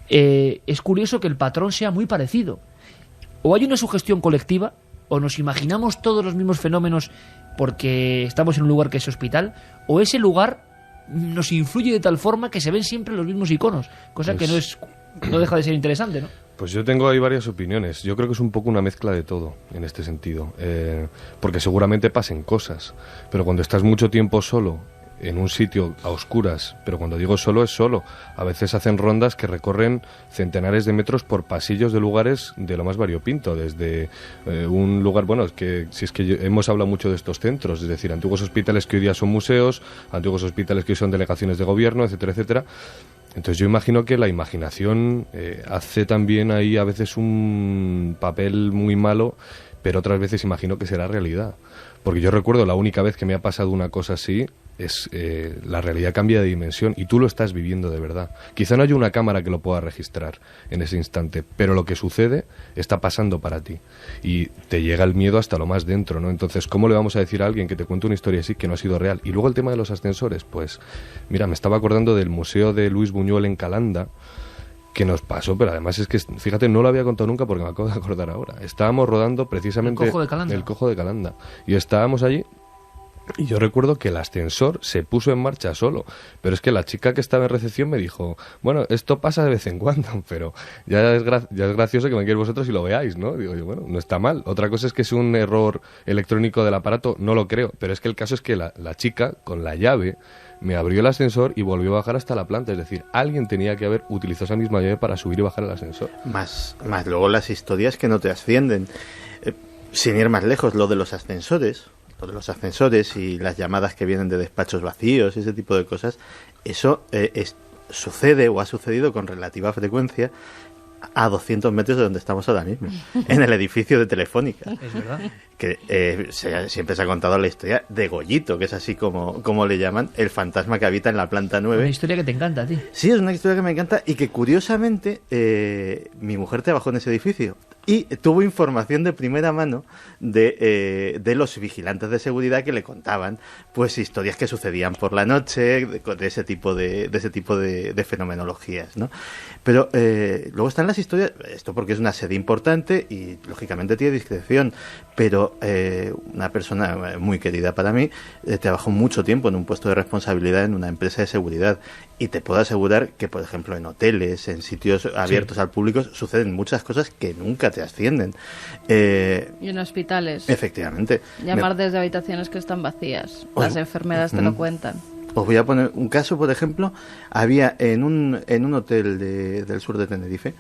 Es curioso que el patrón sea muy parecido. O hay una sugestión colectiva, o nos imaginamos todos los mismos fenómenos porque estamos en un lugar que es hospital, o ese lugar nos influye de tal forma que se ven siempre los mismos iconos, cosa que no deja de ser interesante, ¿no? Pues yo tengo ahí varias opiniones. Yo creo que es un poco una mezcla de todo en este sentido, porque seguramente pasen cosas, pero cuando estás mucho tiempo solo en un sitio a oscuras, pero cuando digo solo es solo, a veces hacen rondas que recorren centenares de metros por pasillos de lugares de lo más variopinto, desde un lugar, bueno, es que si es que hemos hablado mucho de estos centros, es decir, antiguos hospitales que hoy día son museos, antiguos hospitales que hoy son delegaciones de gobierno, etcétera, etcétera. Entonces yo imagino que la imaginación hace también ahí a veces un papel muy malo, pero otras veces imagino que será realidad. Porque yo recuerdo la única vez que me ha pasado una cosa así, es la realidad cambia de dimensión y tú lo estás viviendo de verdad. Quizá no haya una cámara que lo pueda registrar en ese instante, pero lo que sucede está pasando para ti y te llega el miedo hasta lo más dentro, ¿no? Entonces, ¿cómo le vamos a decir a alguien que te cuente una historia así que no ha sido real? Y luego el tema de los ascensores, pues mira, me estaba acordando del Museo de Luis Buñuel en Calanda, que nos pasó, pero además es que, fíjate, no lo había contado nunca porque me acabo de acordar ahora. Estábamos rodando precisamente El Cojo de Calanda y estábamos allí. Y yo recuerdo que el ascensor se puso en marcha solo, pero es que la chica que estaba en recepción me dijo, bueno, esto pasa de vez en cuando, pero ya es gracioso que vengáis vosotros y lo veáis, ¿no? Digo yo, bueno, no está mal. Otra cosa es que es un error electrónico del aparato, no lo creo, pero es que el caso es que la chica, con la llave, me abrió el ascensor y volvió a bajar hasta la planta, es decir, alguien tenía que haber utilizado esa misma llave para subir y bajar el ascensor. Más luego las historias que no te ascienden. Sin ir más lejos, lo de los ascensores y las llamadas que vienen de despachos vacíos, ese tipo de cosas, eso sucede o ha sucedido con relativa frecuencia a 200 metros de donde estamos ahora mismo, en el edificio de Telefónica. Es verdad. Que siempre se ha contado la historia de Goyito, que es así como le llaman, el fantasma que habita en la planta 9. Una historia que te encanta a ti. Sí, es una historia que me encanta y que curiosamente mi mujer trabajó en ese edificio y tuvo información de primera mano de los vigilantes de seguridad que le contaban pues historias que sucedían por la noche de ese tipo de fenomenologías, ¿no? Pero luego están las historias, esto porque es una sede importante y lógicamente tiene discreción, pero una persona muy querida para mí trabajó mucho tiempo en un puesto de responsabilidad en una empresa de seguridad y te puedo asegurar que, por ejemplo, en hoteles, en sitios abiertos al público, suceden muchas cosas que nunca te ascienden. Y en hospitales. Efectivamente. Llamar desde habitaciones que están vacías. Las enfermeras te lo cuentan. Os voy a poner un caso, por ejemplo, había en un hotel del sur de Tenerife,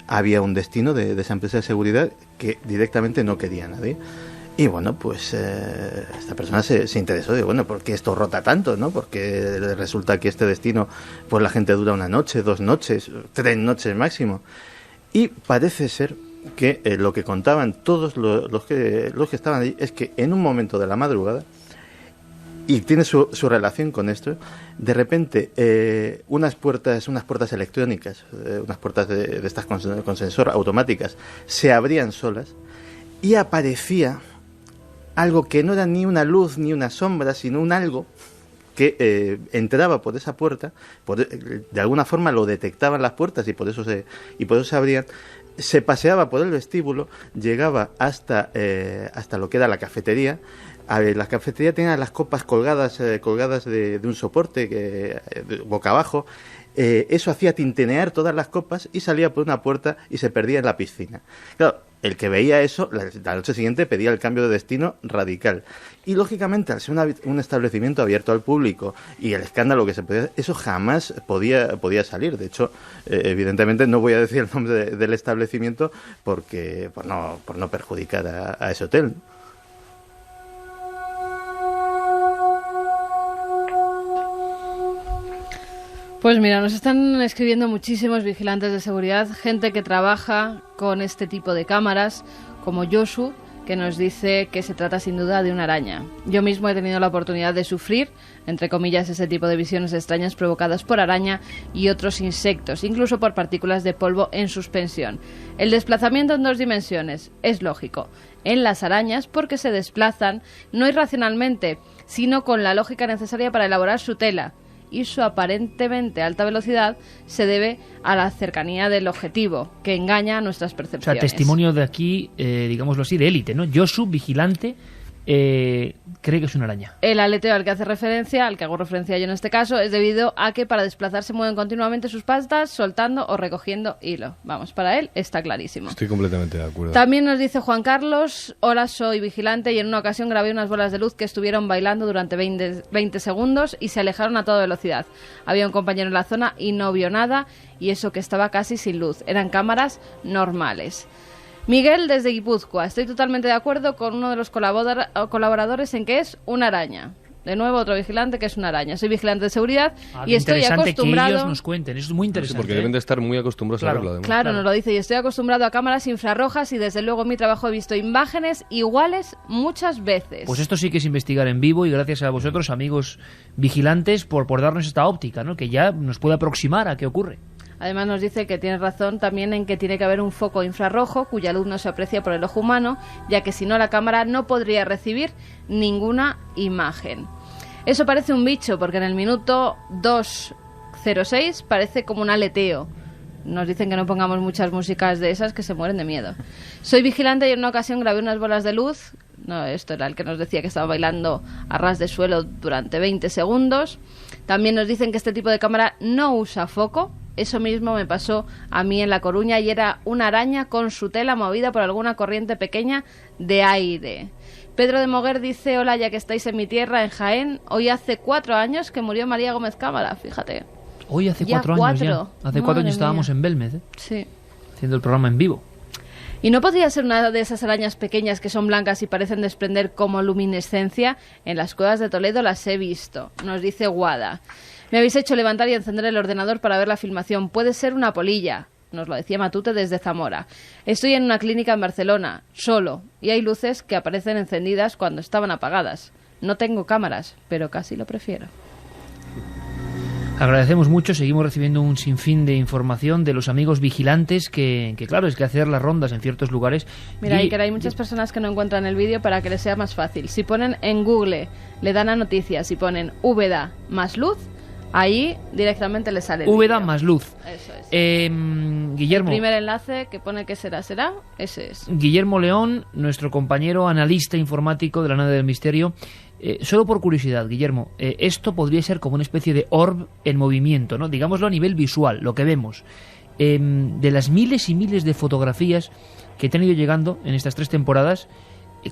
había un destino de esa empresa de seguridad que directamente no quería a nadie. Y bueno, pues esta persona se interesó de, bueno, ¿por qué esto rota tanto, no? Porque resulta que este destino, pues la gente dura una noche, 2 noches, 3 noches máximo. Y parece ser que lo que contaban todos los que estaban allí es que en un momento de la madrugada, y tiene su relación con esto, de repente unas puertas electrónicas, unas puertas de estas con sensor automáticas, se abrían solas y aparecía algo que no era ni una luz ni una sombra, sino un algo que entraba por esa puerta, de alguna forma lo detectaban las puertas y por eso se abrían, se paseaba por el vestíbulo, llegaba hasta lo que era la cafetería. A ver, la cafetería tenía las copas colgadas de un soporte boca abajo. Eso hacía tintinear todas las copas y salía por una puerta y se perdía en la piscina. Claro, el que veía eso, la noche siguiente pedía el cambio de destino radical. Y lógicamente, al ser un establecimiento abierto al público y el escándalo que se podía hacer, eso jamás podía salir. De hecho, evidentemente no voy a decir el nombre del establecimiento por no perjudicar a ese hotel. Pues mira, nos están escribiendo muchísimos vigilantes de seguridad, gente que trabaja con este tipo de cámaras, como Josu, que nos dice que se trata sin duda de una araña. Yo mismo he tenido la oportunidad de sufrir, entre comillas, ese tipo de visiones extrañas provocadas por araña y otros insectos, incluso por partículas de polvo en suspensión. El desplazamiento en 2 dimensiones es lógico en las arañas porque se desplazan no irracionalmente, sino con la lógica necesaria para elaborar su tela. Y su aparentemente alta velocidad se debe a la cercanía del objetivo, que engaña a nuestras percepciones. O sea, testimonio de aquí, digámoslo así, de élite, ¿no? Josu, vigilante, cree que es una araña. El aleteo al que hace referencia, al que hago referencia yo en este caso, es debido a que para desplazarse mueven continuamente sus patas, soltando o recogiendo hilo. Vamos, para él está clarísimo. Estoy completamente de acuerdo. También nos dice Juan Carlos: hola, soy vigilante y en una ocasión grabé unas bolas de luz que estuvieron bailando durante 20 segundos y se alejaron a toda velocidad. Había un compañero en la zona y no vio nada, y eso que estaba casi sin luz. Eran cámaras normales. Miguel, desde Guipúzcoa: estoy totalmente de acuerdo con uno de los colaboradores en que es una araña. De nuevo, otro vigilante que es una araña. Soy vigilante de seguridad y estoy acostumbrado... que ellos nos cuenten, eso es muy interesante. Sí, porque deben de estar muy acostumbrados a verlo, además. Claro, nos lo dice, y estoy acostumbrado a cámaras infrarrojas y desde luego en mi trabajo he visto imágenes iguales muchas veces. Pues esto sí que es investigar en vivo, y gracias a vosotros, amigos vigilantes, por darnos esta óptica, ¿no? Que ya nos puede aproximar a qué ocurre. Además nos dice que tiene razón también en que tiene que haber un foco infrarrojo cuya luz no se aprecia por el ojo humano, ya que si no la cámara no podría recibir ninguna imagen. Eso parece un bicho, porque en el minuto 2:06 parece como un aleteo. Nos dicen que no pongamos muchas músicas de esas, que se mueren de miedo. Soy vigilante y en una ocasión grabé unas bolas de luz. No, esto era el que nos decía que estaba bailando a ras de suelo durante 20 segundos. También nos dicen que este tipo de cámara no usa foco. Eso mismo me pasó a mí en La Coruña y era una araña con su tela movida por alguna corriente pequeña de aire. Pedro de Moguer dice: hola, ya que estáis en mi tierra, en Jaén, hoy hace 4 años que murió María Gómez Cámara, fíjate. Hoy hace 4 años ya. Hace 4 años estábamos en Belmez, ¿eh? Sí. Haciendo el programa en vivo. ¿Y no podría ser una de esas arañas pequeñas que son blancas y parecen desprender como luminescencia? En las cuevas de Toledo las he visto, nos dice Guada. Me habéis hecho levantar y encender el ordenador para ver la filmación. Puede ser una polilla, nos lo decía Matute desde Zamora. Estoy en una clínica en Barcelona, solo, y hay luces que aparecen encendidas cuando estaban apagadas. No tengo cámaras, pero casi lo prefiero. Agradecemos mucho, seguimos recibiendo un sinfín de información de los amigos vigilantes que claro, es que hacer las rondas en ciertos lugares... Mira, y que hay muchas personas que no encuentran el vídeo para que les sea más fácil. Si ponen en Google, le dan a noticias y ponen Úbeda más luz, ahí directamente les sale el Úbeda vídeo. más luz. Eso es. Guillermo. El primer enlace que pone que será, ese es. Guillermo León, nuestro compañero analista informático de la nave del misterio. Solo por curiosidad, Guillermo, esto podría ser como una especie de orb en movimiento, ¿no? Digámoslo a nivel visual, lo que vemos. De las miles y miles de fotografías que han ido llegando en estas 3 temporadas,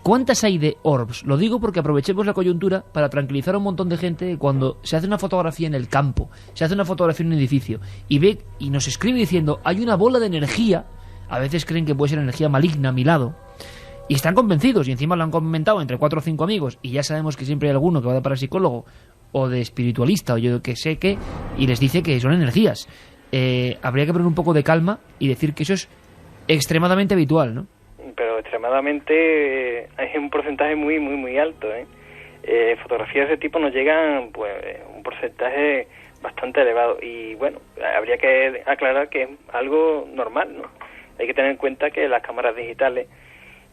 ¿cuántas hay de orbs? Lo digo porque aprovechemos la coyuntura para tranquilizar a un montón de gente cuando se hace una fotografía en el campo, se hace una fotografía en un edificio y ve y nos escribe diciendo: hay una bola de energía. A veces creen que puede ser energía maligna a mi lado. Y están convencidos, y encima lo han comentado entre 4 o 5 amigos, y ya sabemos que siempre hay alguno que va de parapsicólogo o de espiritualista o yo que sé qué, y les dice que son energías. Habría que poner un poco de calma y decir que eso es extremadamente habitual, ¿no? Pero extremadamente hay un porcentaje muy, muy, muy alto, ¿eh? Fotografías de ese tipo nos llegan, pues, un porcentaje bastante elevado. Y bueno, habría que aclarar que es algo normal, ¿no? Hay que tener en cuenta que las cámaras digitales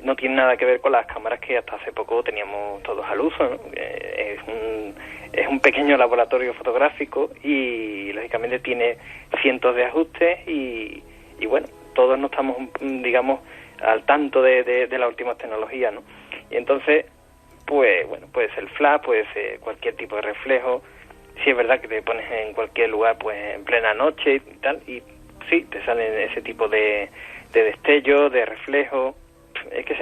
no tiene nada que ver con las cámaras que hasta hace poco teníamos todos al uso, ¿no? Es un pequeño laboratorio fotográfico y lógicamente tiene cientos de ajustes y bueno, todos no estamos, digamos, al tanto de las últimas tecnologías, ¿no? Y entonces, pues bueno, puede ser el flash, puede ser cualquier tipo de reflejo. Sí, es verdad que te pones en cualquier lugar, pues en plena noche y tal, y sí, te salen ese tipo de destellos, de reflejos. Es que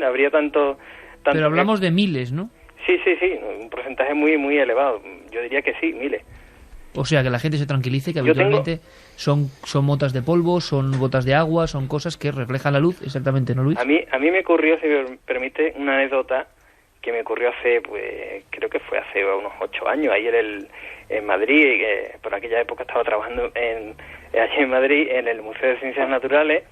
habría tanto pero hablamos de miles, ¿no? Sí, un porcentaje muy, muy elevado. Yo diría que sí, miles. O sea, que la gente se tranquilice, que habitualmente son motas de polvo, son gotas de agua, son cosas que reflejan la luz, exactamente, ¿no, Luis? A mí me ocurrió, si me permite, una anécdota que me ocurrió hace, pues, creo que fue hace unos 8 años, ahí en Madrid, por aquella época estaba trabajando allí en Madrid, en el Museo de Ciencias Naturales,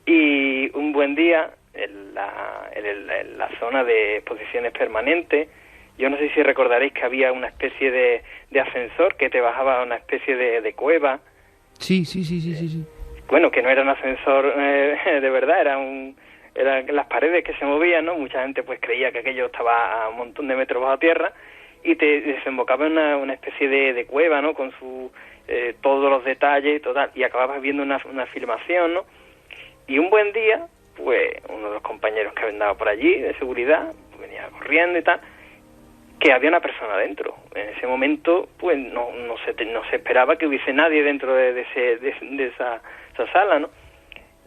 y un buen día en la zona de exposiciones permanentes. Yo no sé si recordaréis que había una especie de ascensor que te bajaba a una especie de cueva. Sí. Bueno, que no era un ascensor de verdad, eran las paredes que se movían, ¿no? Mucha gente pues creía que aquello estaba a un montón de metros bajo tierra y te desembocaba en una especie de cueva, ¿no? Con todos los detalles, total, y acababas viendo una filmación, ¿no? Y un buen día, pues uno de los compañeros que andaba por allí de seguridad venía corriendo y tal, que había una persona dentro. En ese momento, pues no se esperaba que hubiese nadie dentro de esa sala, ¿no?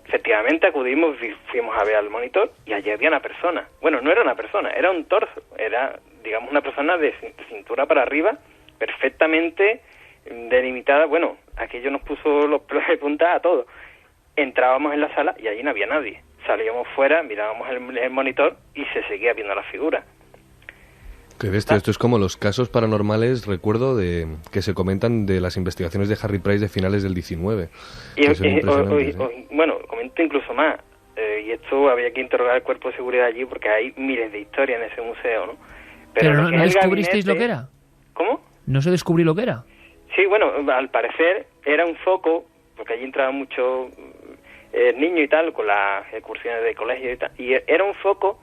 Efectivamente acudimos, fuimos a ver al monitor y allí había una persona. Bueno, no era una persona, era un torso, era, digamos, una persona de cintura para arriba, perfectamente delimitada. Bueno, aquello nos puso los pelos de punta a todos. Entrábamos en la sala y allí no había nadie. Salíamos fuera, mirábamos el monitor y se seguía viendo la figura. Qué bestia, esto es como los casos paranormales, recuerdo, que se comentan de las investigaciones de Harry Price de finales del 19. Bueno, comento incluso más, y esto había que interrogar al cuerpo de seguridad allí porque hay miles de historias en ese museo, ¿no? Pero ¿no descubristeis lo que era? ¿Cómo? ¿No se descubrió lo que era? Sí, bueno, al parecer era un foco, porque allí entraban muchos niños y tal, con las excursiones de colegio y tal, y era un foco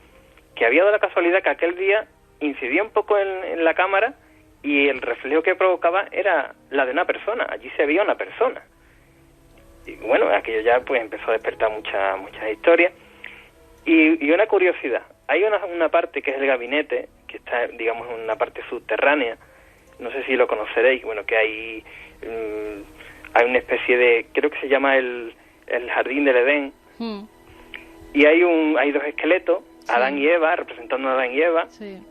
que había dado la casualidad que aquel día incidía un poco en la cámara y el reflejo que provocaba era la de una persona. Allí se veía una persona. Y bueno, aquello ya pues empezó a despertar muchas historias. Y una curiosidad. Hay una parte que es el gabinete, que está, digamos, en una parte subterránea. No sé si lo conoceréis. Bueno, que hay una especie de, creo que se llama el Jardín del Edén. Y hay dos esqueletos, sí. Adán y Eva, representando a Adán y Eva. Sí.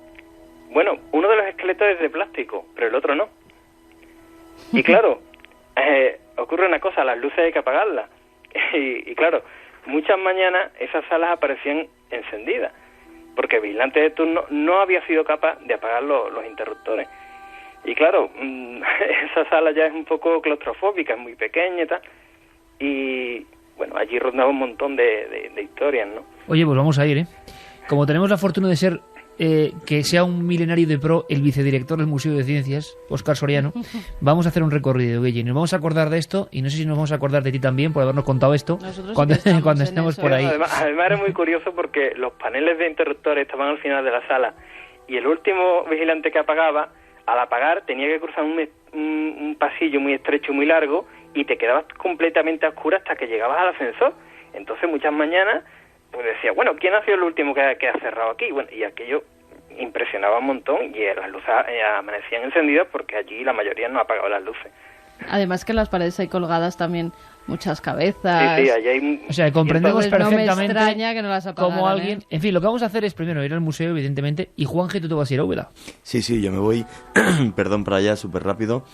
Bueno, uno de los esqueletos es de plástico, pero el otro no. Y claro, ocurre una cosa, las luces hay que apagarlas. Y claro, muchas mañanas esas salas aparecían encendidas, porque el vigilante de turno no había sido capaz de apagar los interruptores. Y claro, esa sala ya es un poco claustrofóbica, es muy pequeña y tal. Y bueno, allí rondaba un montón de historias, ¿no? Oye, pues vamos a ir, ¿eh? Como tenemos la fortuna de ser... que sea un milenario de pro el vicedirector del Museo de Ciencias, Óscar Soriano, vamos a hacer un recorrido, Guille. Nos vamos a acordar de esto y no sé si nos vamos a acordar de ti también por habernos contado esto cuando estemos por ahí. Además era muy curioso porque los paneles de interruptores estaban al final de la sala y el último vigilante que apagaba, al apagar tenía que cruzar un pasillo muy estrecho, muy largo, y te quedabas completamente a oscuras hasta que llegabas al ascensor. Entonces muchas mañanas pues decía, bueno, ¿quién ha sido el último que ha cerrado aquí? Bueno, y aquello impresionaba un montón y las luces amanecían encendidas porque allí la mayoría no apagaba las luces. Además que en las paredes hay colgadas también muchas cabezas. Sí, allí hay... O sea, comprendemos perfectamente no me extraña que no las apagaran, como alguien... En fin, lo que vamos a hacer es primero ir al museo, evidentemente, y Juanje, tú te vas a ir a Úbeda. Sí, yo me voy, perdón, para allá súper rápido.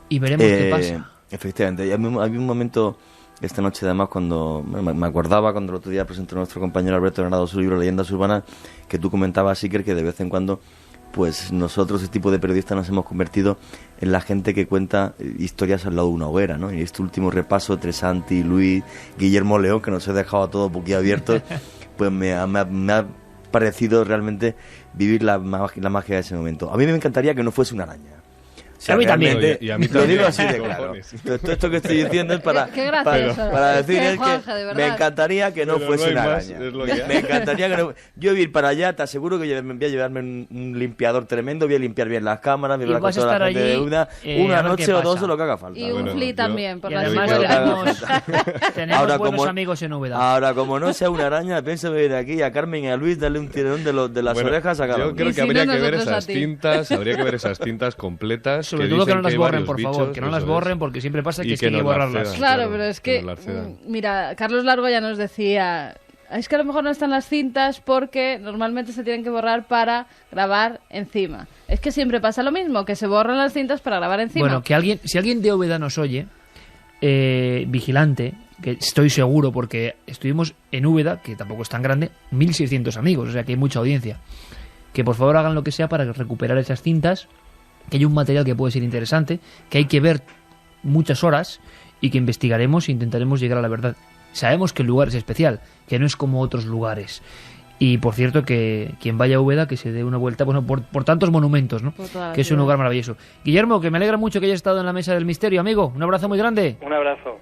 Y veremos qué pasa. Efectivamente, había un momento... Esta noche, además, cuando me acordaba, cuando el otro día presentó nuestro compañero Alberto Granado su libro Leyendas Urbanas, que tú comentabas, Iker, que de vez en cuando, pues nosotros, ese tipo de periodistas, nos hemos convertido en la gente que cuenta historias al lado de una hoguera, ¿no? Y este último repaso, Tresanti, Luis, Guillermo León, que nos he dejado a todos boquiabiertos, pues me ha parecido realmente vivir la magia de ese momento. A mí me encantaría que no fuese una araña. O sea, a mí también. Y a mí también. Lo digo así de claro. Todo esto que estoy diciendo es para decir es Juanje, que me encantaría que no fuese una araña. Me encantaría que no... Yo voy a ir para allá, te aseguro que voy a llevarme un limpiador tremendo, voy a limpiar bien las cámaras, voy a hablar con toda la gente de una noche o dos o lo que haga falta. Y un fli también, por y la además tenemos buenos amigos en Úbeda. Ahora, como no sea una araña, pienso venir aquí a Carmen y a Luis, darle un tirón de las orejas a cada uno. Yo creo que habría que ver esas cintas completas. Sobre todo que no las borren, por favor, que no las borren, porque siempre pasa que hay que borrarlas. Claro, pero es que, mira, Carlos Largo ya nos decía, es que a lo mejor no están las cintas porque normalmente se tienen que borrar para grabar encima. Es que siempre pasa lo mismo, que se borran las cintas para grabar encima. Bueno, si alguien de Úbeda nos oye, vigilante, que estoy seguro porque estuvimos en Úbeda, que tampoco es tan grande, 1.600 amigos, o sea que hay mucha audiencia, que por favor hagan lo que sea para recuperar esas cintas, que hay un material que puede ser interesante, que hay que ver muchas horas y que investigaremos e intentaremos llegar a la verdad. sabemos que el lugar es especial, que no es como otros lugares. Y por cierto, que quien vaya a Úbeda, que se dé una vuelta por tantos monumentos, ¿no? Que es un lugar maravilloso. Guillermo, que me alegra mucho que hayas estado en la Mesa del Misterio, amigo. Un abrazo muy grande. Un abrazo.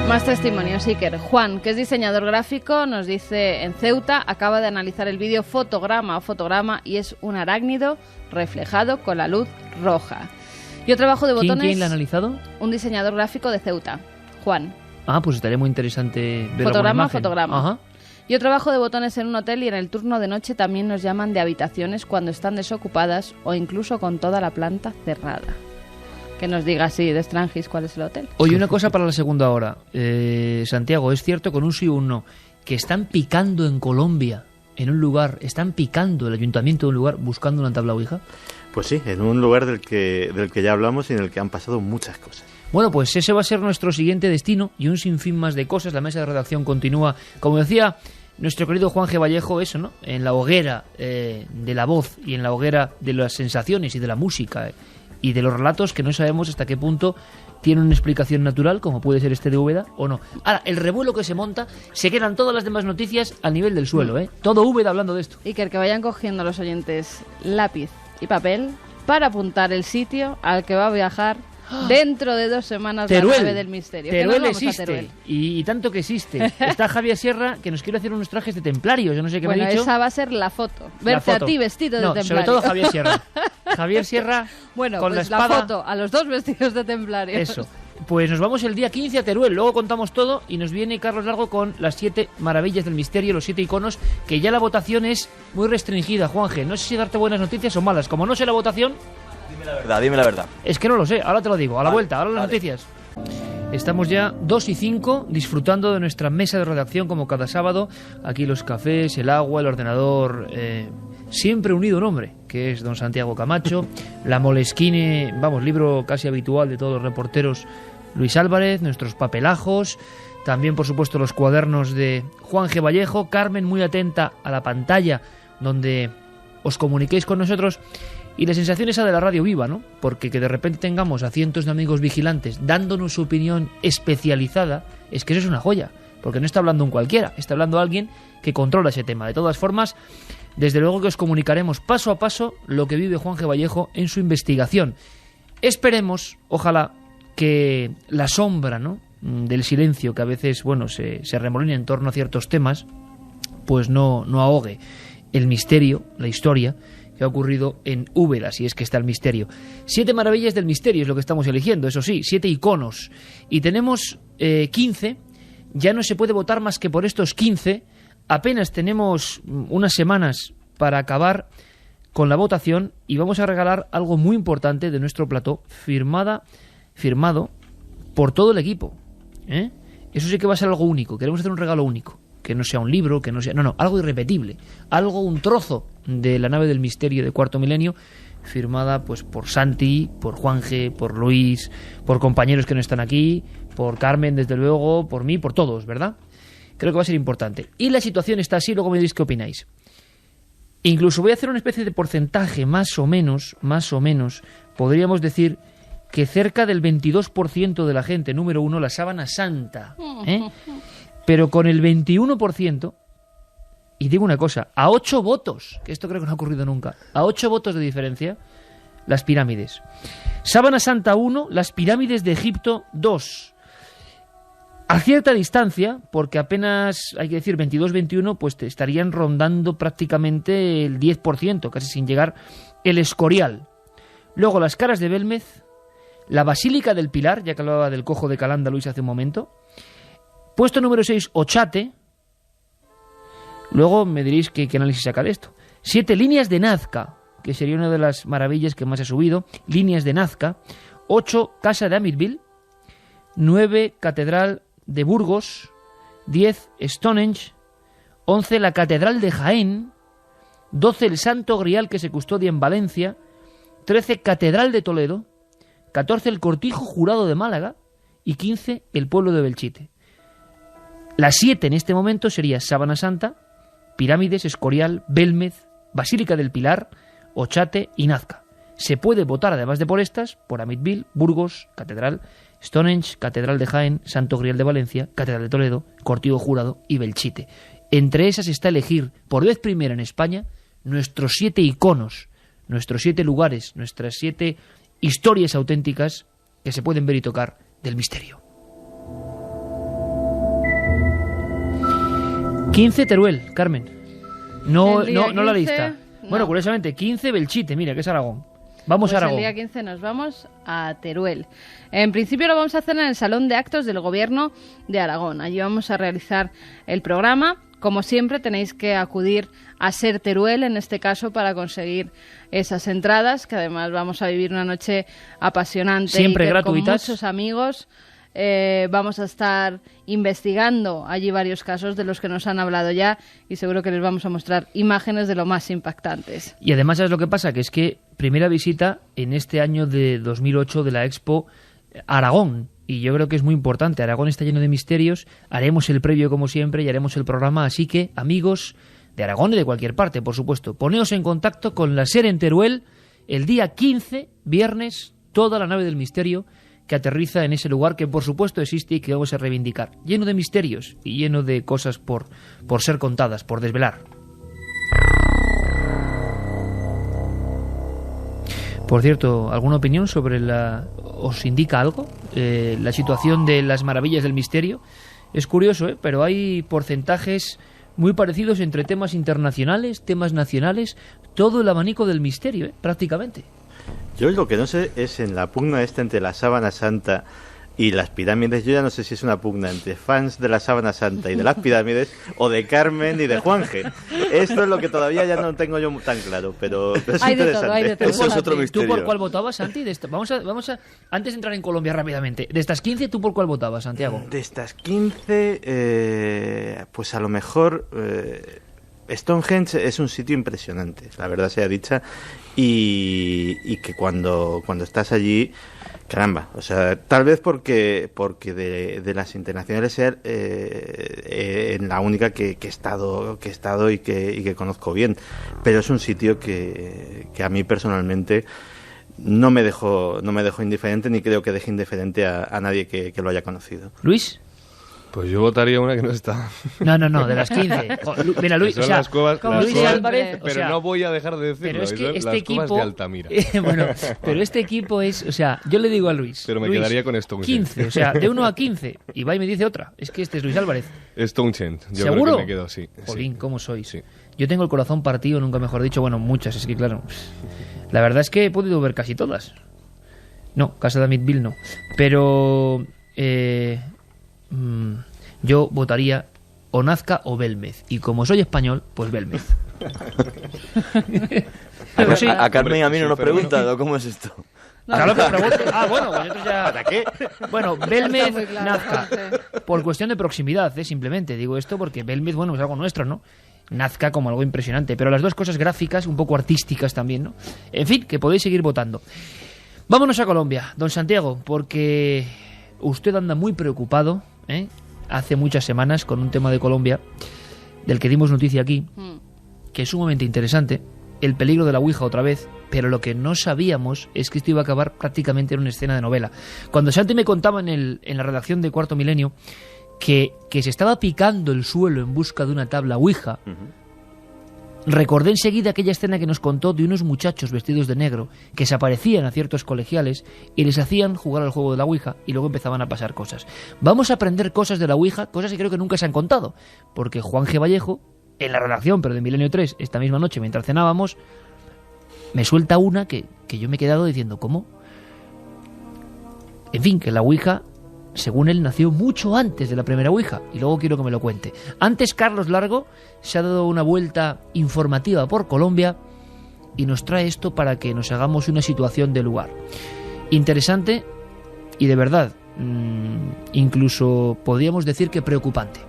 Más testimonios, Iker. Juan, que es diseñador gráfico, nos dice: en Ceuta acaba de analizar el vídeo fotograma y es un arácnido reflejado con la luz roja. Yo trabajo de botones... ¿Quién lo ha analizado? Un diseñador gráfico de Ceuta, Juan. Ah, pues estaría muy interesante ver alguna imagen. Fotograma. Ajá. Yo trabajo de botones en un hotel y en el turno de noche también nos llaman de habitaciones cuando están desocupadas o incluso con toda la planta cerrada. Que nos diga así de Strangis cuál es el hotel. Oye, una cosa para la segunda hora. Santiago, es cierto, con un sí o un no, que están picando en Colombia, en un lugar, están picando el ayuntamiento de un lugar buscando una tabla ouija. Pues sí, en un lugar del que ya hablamos y en el que han pasado muchas cosas. Bueno, pues ese va a ser nuestro siguiente destino y un sinfín más de cosas. La mesa de redacción continúa, como decía nuestro querido Juan G. Vallejo, eso, ¿no? En la hoguera de la voz y en la hoguera de las sensaciones y de la música y de los relatos que no sabemos hasta qué punto tienen una explicación natural, como puede ser este de Úbeda, o no. Ahora, el revuelo que se monta, se quedan todas las demás noticias al nivel del suelo, ¿eh? Todo Úbeda hablando de esto. Iker, que vayan cogiendo los oyentes lápiz y papel para apuntar el sitio al que va a viajar dentro de 2 semanas Teruel. la nave del misterio. Teruel existe, y tanto que existe. Está Javier Sierra, que nos quiere hacer unos trajes de templarios, yo no sé qué me ha dicho. Esa va a ser la foto. Verte a ti vestido de templario. Sobre todo Javier Sierra. Javier Sierra con pues la espada. La foto, a los 2 vestidos de templario. Eso. Pues nos vamos el día 15 a Teruel, luego contamos todo y nos viene Carlos Largo con las 7 maravillas del misterio, los 7 iconos, que ya la votación es muy restringida, Juanje. No sé si darte buenas noticias o malas. Como no sé la votación... Dime la verdad. Es que no lo sé, ahora te lo digo, a la vuelta, ahora las noticias. Estamos ya 2:05 disfrutando de nuestra mesa de redacción como cada sábado. Aquí los cafés, el agua, el ordenador, siempre unido un hombre, que es don Santiago Camacho. La Moleskine, libro casi habitual de todos los reporteros, Luis Álvarez, nuestros papelajos. También, por supuesto, los cuadernos de Juan G. Vallejo. Carmen, muy atenta a la pantalla donde os comuniquéis con nosotros. Y la sensación esa de la radio viva, ¿no? Porque que de repente tengamos a cientos de amigos vigilantes dándonos su opinión especializada, es que eso es una joya. Porque no está hablando un cualquiera, está hablando alguien que controla ese tema. De todas formas, desde luego que os comunicaremos paso a paso lo que vive Juan G. Vallejo en su investigación. Esperemos, ojalá, que la sombra, ¿no?, del silencio que a veces, se remolina en torno a ciertos temas, pues no ahogue el misterio, la historia que ha ocurrido en Úbeda, si es que está el misterio. 7 maravillas del misterio es lo que estamos eligiendo, eso sí, 7 iconos. Y tenemos 15, ya no se puede votar más que por estos 15, apenas tenemos unas semanas para acabar con la votación y vamos a regalar algo muy importante de nuestro plató, firmado por todo el equipo. Eso sí que va a ser algo único, queremos hacer un regalo único. Que no sea un libro, que no sea... No, algo irrepetible. Un trozo de la nave del misterio de Cuarto Milenio, firmada pues por Santi, por Juanje, por Luis, por compañeros que no están aquí, por Carmen, desde luego, por mí, por todos, ¿verdad? Creo que va a ser importante. Y la situación está así, luego me diréis qué opináis. Incluso voy a hacer una especie de porcentaje, más o menos, podríamos decir que cerca del 22% de la gente, número 1, la sábana santa, pero con el 21%, y digo una cosa, a 8 votos, que esto creo que no ha ocurrido nunca, a 8 votos de diferencia, las pirámides. Sábana Santa 1, las pirámides de Egipto 2. A cierta distancia, porque apenas, hay que decir, 22-21, pues te estarían rondando prácticamente el 10%, casi sin llegar, el Escorial. Luego las Caras de Belmez, la Basílica del Pilar, ya que hablaba del cojo de Calanda Luis hace un momento. Puesto número 6, Ochate. Luego me diréis qué análisis saca de esto. 7, Líneas de Nazca, que sería una de las maravillas que más ha subido. Líneas de Nazca. 8, Casa de Amityville. 9, Catedral de Burgos. 10, Stonehenge. 11, la Catedral de Jaén. 12, el Santo Grial que se custodia en Valencia. 13, Catedral de Toledo. 14, el Cortijo Jurado de Málaga. Y 15, el pueblo de Belchite. Las 7 en este momento sería Sábana Santa, Pirámides, Escorial, Belmez, Basílica del Pilar, Ochate y Nazca. Se puede votar, además de por estas, por Amityville, Burgos, Catedral, Stonehenge, Catedral de Jaén, Santo Grial de Valencia, Catedral de Toledo, Cortijo Jurado y Belchite. Entre esas está elegir, por vez primera en España, nuestros 7 iconos, nuestros 7 lugares, nuestras 7 historias auténticas que se pueden ver y tocar del misterio. 15 Teruel, Carmen. No la lista. No. Bueno, curiosamente, 15 Belchite, mira, que es Aragón. Vamos a Aragón. El día 15 nos vamos a Teruel. En principio lo vamos a hacer en el Salón de Actos del Gobierno de Aragón. Allí vamos a realizar el programa. Como siempre, tenéis que acudir a Ser Teruel, en este caso, para conseguir esas entradas, que además vamos a vivir una noche apasionante. Siempre y gratuitas. Con muchos amigos. Vamos a estar investigando allí varios casos de los que nos han hablado ya y seguro que les vamos a mostrar imágenes de lo más impactantes. Y además, ¿sabes lo que pasa? Que es que primera visita en este año de 2008 de la Expo Aragón. Y yo creo que es muy importante. Aragón está lleno de misterios. Haremos el previo como siempre y haremos el programa. Así que, amigos de Aragón y de cualquier parte, por supuesto, poneos en contacto con la SER en Teruel el día 15, viernes, toda la nave del misterio que aterriza en ese lugar que por supuesto existe y que vamos a reivindicar. Lleno de misterios y lleno de cosas por ser contadas, por desvelar. Por cierto, ¿alguna opinión sobre os indica algo? La situación de las maravillas del misterio. Es curioso, pero hay porcentajes muy parecidos entre temas internacionales, temas nacionales, todo el abanico del misterio, prácticamente. Yo lo que no sé es en la pugna esta entre la Sábana Santa y las pirámides. Yo ya no sé si es una pugna entre fans de la Sábana Santa y de las pirámides o de Carmen y de Juanje. Esto es lo que todavía ya no tengo yo tan claro, pero es hay interesante. de todo, hay de todo. Eso es otro misterio. ¿Tú por cuál votabas, Santi? Vamos a, antes de entrar en Colombia rápidamente, de estas 15, ¿tú por cuál votabas, Santiago? De estas 15, pues a lo mejor Stonehenge es un sitio impresionante, la verdad sea dicha, y que cuando estás allí, caramba, o sea, tal vez porque de las internacionales sea en la única que he estado y que conozco bien, pero es un sitio que a mí personalmente no me dejó indiferente, ni creo que deje indiferente a nadie que lo haya conocido. ¿Luis? Pues yo votaría una que no está. No, de las 15. Mira, Luis, son o sea, las cuevas, como las Luis cuevas, Álvarez, pero no voy a dejar de decirlo. Pero es que son este las cuevas equipo de Altamira. Bueno, pero este equipo es, o sea, yo le digo a Luis, Pero me Luis, quedaría con Stonehenge. 15, o sea, de 1 a 15, y va y me dice otra. Es que este es Luis Álvarez. Stonehenge, yo ¿Seguro? creo que me quedo, sí. Jolín, Sí. ¿cómo sois? Sí. Yo tengo el corazón partido, nunca mejor dicho, bueno, muchas, es que claro. La verdad es que he podido ver casi todas. No, Casa de Amityville no. Pero yo votaría o Nazca o Belmez. Y como soy español, pues Belmez. A Carmen y a mí no nos preguntan, ¿o cómo es esto? Claro que pregunto. Bueno, vosotros ya. ¿Para qué? Bueno, Belmez, Está muy claro, Nazca. sí. Por cuestión de proximidad, simplemente. Digo esto porque Belmez, bueno, es algo nuestro, ¿no? Nazca como algo impresionante. Pero las dos cosas gráficas, un poco artísticas también, ¿no? En fin, que podéis seguir votando. Vámonos a Colombia, don Santiago, porque usted anda muy preocupado, hace muchas semanas con un tema de Colombia, del que dimos noticia aquí, que es sumamente interesante, el peligro de la Ouija otra vez, pero lo que no sabíamos es que esto iba a acabar prácticamente en una escena de novela. Cuando Santi me contaba en la redacción de Cuarto Milenio que se estaba picando el suelo en busca de una tabla Ouija, recordé enseguida aquella escena que nos contó de unos muchachos vestidos de negro que se aparecían a ciertos colegiales y les hacían jugar al juego de la Ouija y luego empezaban a pasar cosas. Vamos a aprender cosas de la Ouija, cosas que creo que nunca se han contado, porque Juan G. Vallejo, en la redacción, pero de Milenio 3, esta misma noche mientras cenábamos, me suelta una que yo me he quedado diciendo, ¿cómo? En fin, que la Ouija, según él, nació mucho antes de la primera Ouija, y luego quiero que me lo cuente. Antes, Carlos Largo se ha dado una vuelta informativa por Colombia y nos trae esto para que nos hagamos una situación de lugar. Interesante y de verdad, incluso podríamos decir que preocupante.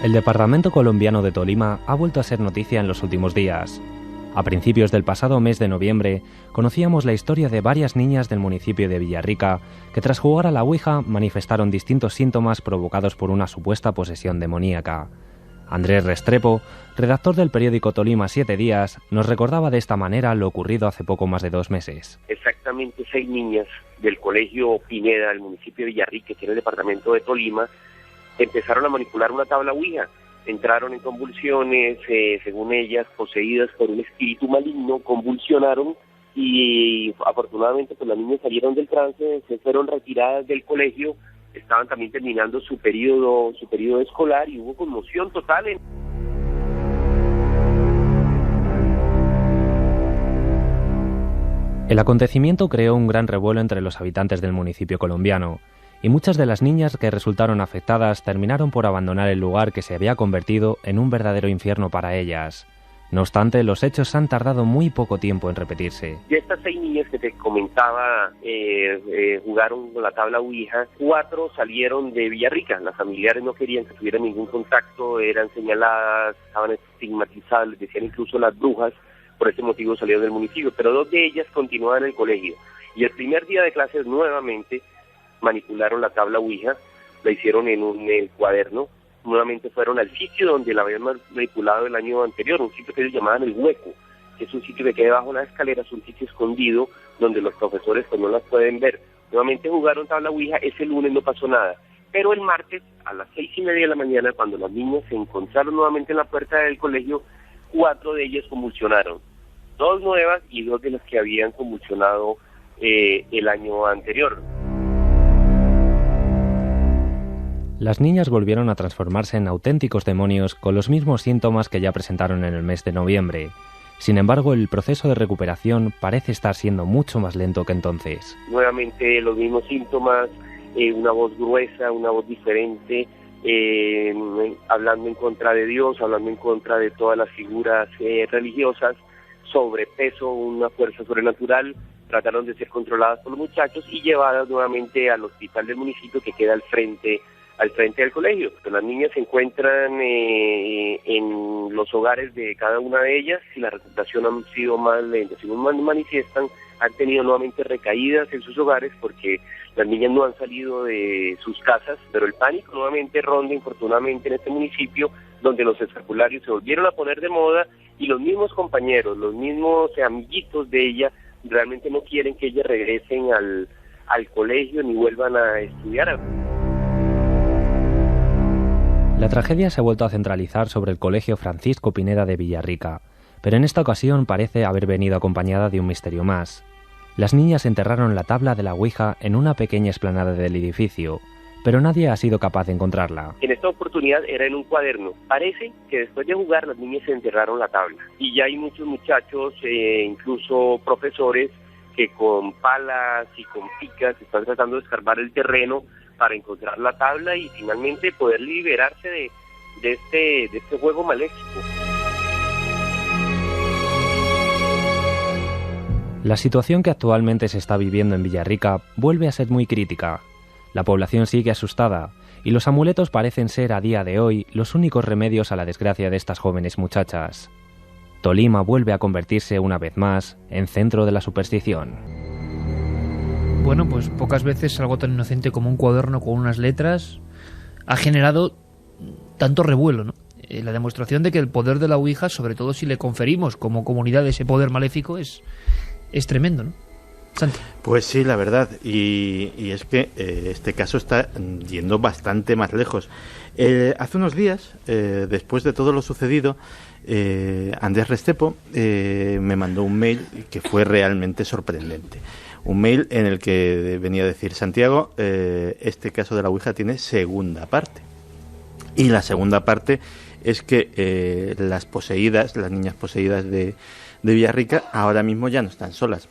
El departamento colombiano de Tolima ha vuelto a ser noticia en los últimos días. A principios del pasado mes de noviembre, conocíamos la historia de varias niñas del municipio de Villarrica que tras jugar a la Ouija manifestaron distintos síntomas provocados por una supuesta posesión demoníaca. Andrés Restrepo, redactor del periódico Tolima 7 Días, nos recordaba de esta manera lo ocurrido hace poco más de 2 meses. Exactamente 6 niñas del colegio Pineda, del municipio de Villarrica, que tiene el departamento de Tolima, empezaron a manipular una tabla Ouija. Entraron en convulsiones, según ellas, poseídas por un espíritu maligno, convulsionaron y afortunadamente pues las niñas salieron del trance, se fueron retiradas del colegio, estaban también terminando su periodo escolar y hubo conmoción total. El acontecimiento creó un gran revuelo entre los habitantes del municipio colombiano, y muchas de las niñas que resultaron afectadas terminaron por abandonar el lugar que se había convertido en un verdadero infierno para ellas. No obstante, los hechos han tardado muy poco tiempo en repetirse. De estas 6 niñas que te comentaba, jugaron con la tabla Ouija, 4 salieron de Villarrica. Las familiares no querían que tuvieran ningún contacto, eran señaladas, estaban estigmatizadas, les decían incluso las brujas, por ese motivo salieron del municipio, pero 2 de ellas continuaban en el colegio. Y el primer día de clases nuevamente manipularon la tabla Ouija, la hicieron en un cuaderno, nuevamente fueron al sitio donde la habían manipulado el año anterior, un sitio que ellos llamaban El Hueco, que es un sitio que queda debajo de las escaleras, un sitio escondido donde los profesores pues no las pueden ver. Nuevamente jugaron tabla Ouija, ese lunes no pasó nada, pero el martes a las 6:30 de la mañana, cuando las niñas se encontraron nuevamente en la puerta del colegio, 4 de ellas convulsionaron, 2 nuevas y 2 de las que habían convulsionado el año anterior. Las niñas volvieron a transformarse en auténticos demonios con los mismos síntomas que ya presentaron en el mes de noviembre. Sin embargo, el proceso de recuperación parece estar siendo mucho más lento que entonces. Nuevamente los mismos síntomas, una voz gruesa, una voz diferente, hablando en contra de Dios, hablando en contra de todas las figuras religiosas, sobrepeso, una fuerza sobrenatural. Trataron de ser controladas por los muchachos y llevadas nuevamente al hospital del municipio que queda al frente del colegio. Las niñas se encuentran en los hogares de cada una de ellas y la recuperación ha sido más lenta. Si no manifiestan, han tenido nuevamente recaídas en sus hogares porque las niñas no han salido de sus casas, pero el pánico nuevamente ronda infortunadamente en este municipio, donde los escapularios se volvieron a poner de moda y los mismos compañeros, los mismos amiguitos de ella realmente no quieren que ellas regresen al colegio ni vuelvan a estudiar. La tragedia se ha vuelto a centralizar sobre el colegio Francisco Pineda de Villarrica, pero en esta ocasión parece haber venido acompañada de un misterio más. Las niñas enterraron la tabla de la Ouija en una pequeña explanada del edificio, pero nadie ha sido capaz de encontrarla. En esta oportunidad era en un cuaderno. Parece que después de jugar las niñas se enterraron la tabla. Y ya hay muchos muchachos, incluso profesores, que con palas y con picas están tratando de escarbar el terreno para encontrar la tabla y finalmente poder liberarse de este juego maléfico. La situación que actualmente se está viviendo en Villarrica vuelve a ser muy crítica. La población sigue asustada y los amuletos parecen ser a día de hoy los únicos remedios a la desgracia de estas jóvenes muchachas. Tolima vuelve a convertirse una vez más en centro de la superstición. Bueno, pues pocas veces algo tan inocente como un cuaderno con unas letras ha generado tanto revuelo, ¿no? La demostración de que el poder de la Ouija, sobre todo si le conferimos como comunidad ese poder maléfico, es tremendo, ¿no? Santi. Pues sí, la verdad, y es que este caso está yendo bastante más lejos. Hace unos días, después de todo lo sucedido, Andrés Restrepo me mandó un mail que fue realmente sorprendente. Un mail en el que venía a decir: Santiago, este caso de la Ouija tiene segunda parte. Y la segunda parte es que las niñas poseídas de Villarrica, ahora mismo ya no están solas.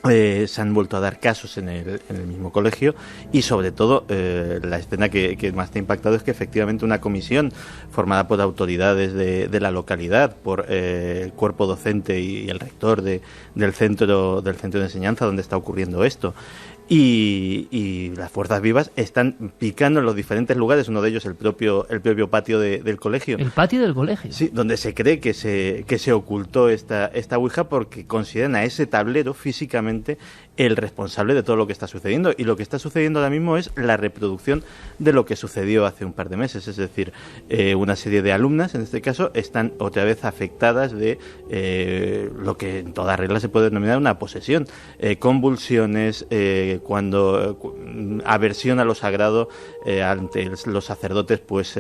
Se han vuelto a dar casos en el mismo colegio y sobre todo la escena que más te ha impactado es que efectivamente una comisión formada por autoridades de la localidad, por el cuerpo docente y el rector del centro de enseñanza donde está ocurriendo esto, y las fuerzas vivas están picando en los diferentes lugares, uno de ellos el propio patio del colegio. ¿El patio del colegio? Sí, donde se cree que se ocultó esta ouija porque consideran a ese tablero físicamente el responsable de todo lo que está sucediendo. Y lo que está sucediendo ahora mismo es la reproducción de lo que sucedió hace un par de meses. Es decir, una serie de alumnas, en este caso, están otra vez afectadas de lo que en toda regla se puede denominar una posesión. Convulsiones, aversión a lo sagrado, ante los sacerdotes pues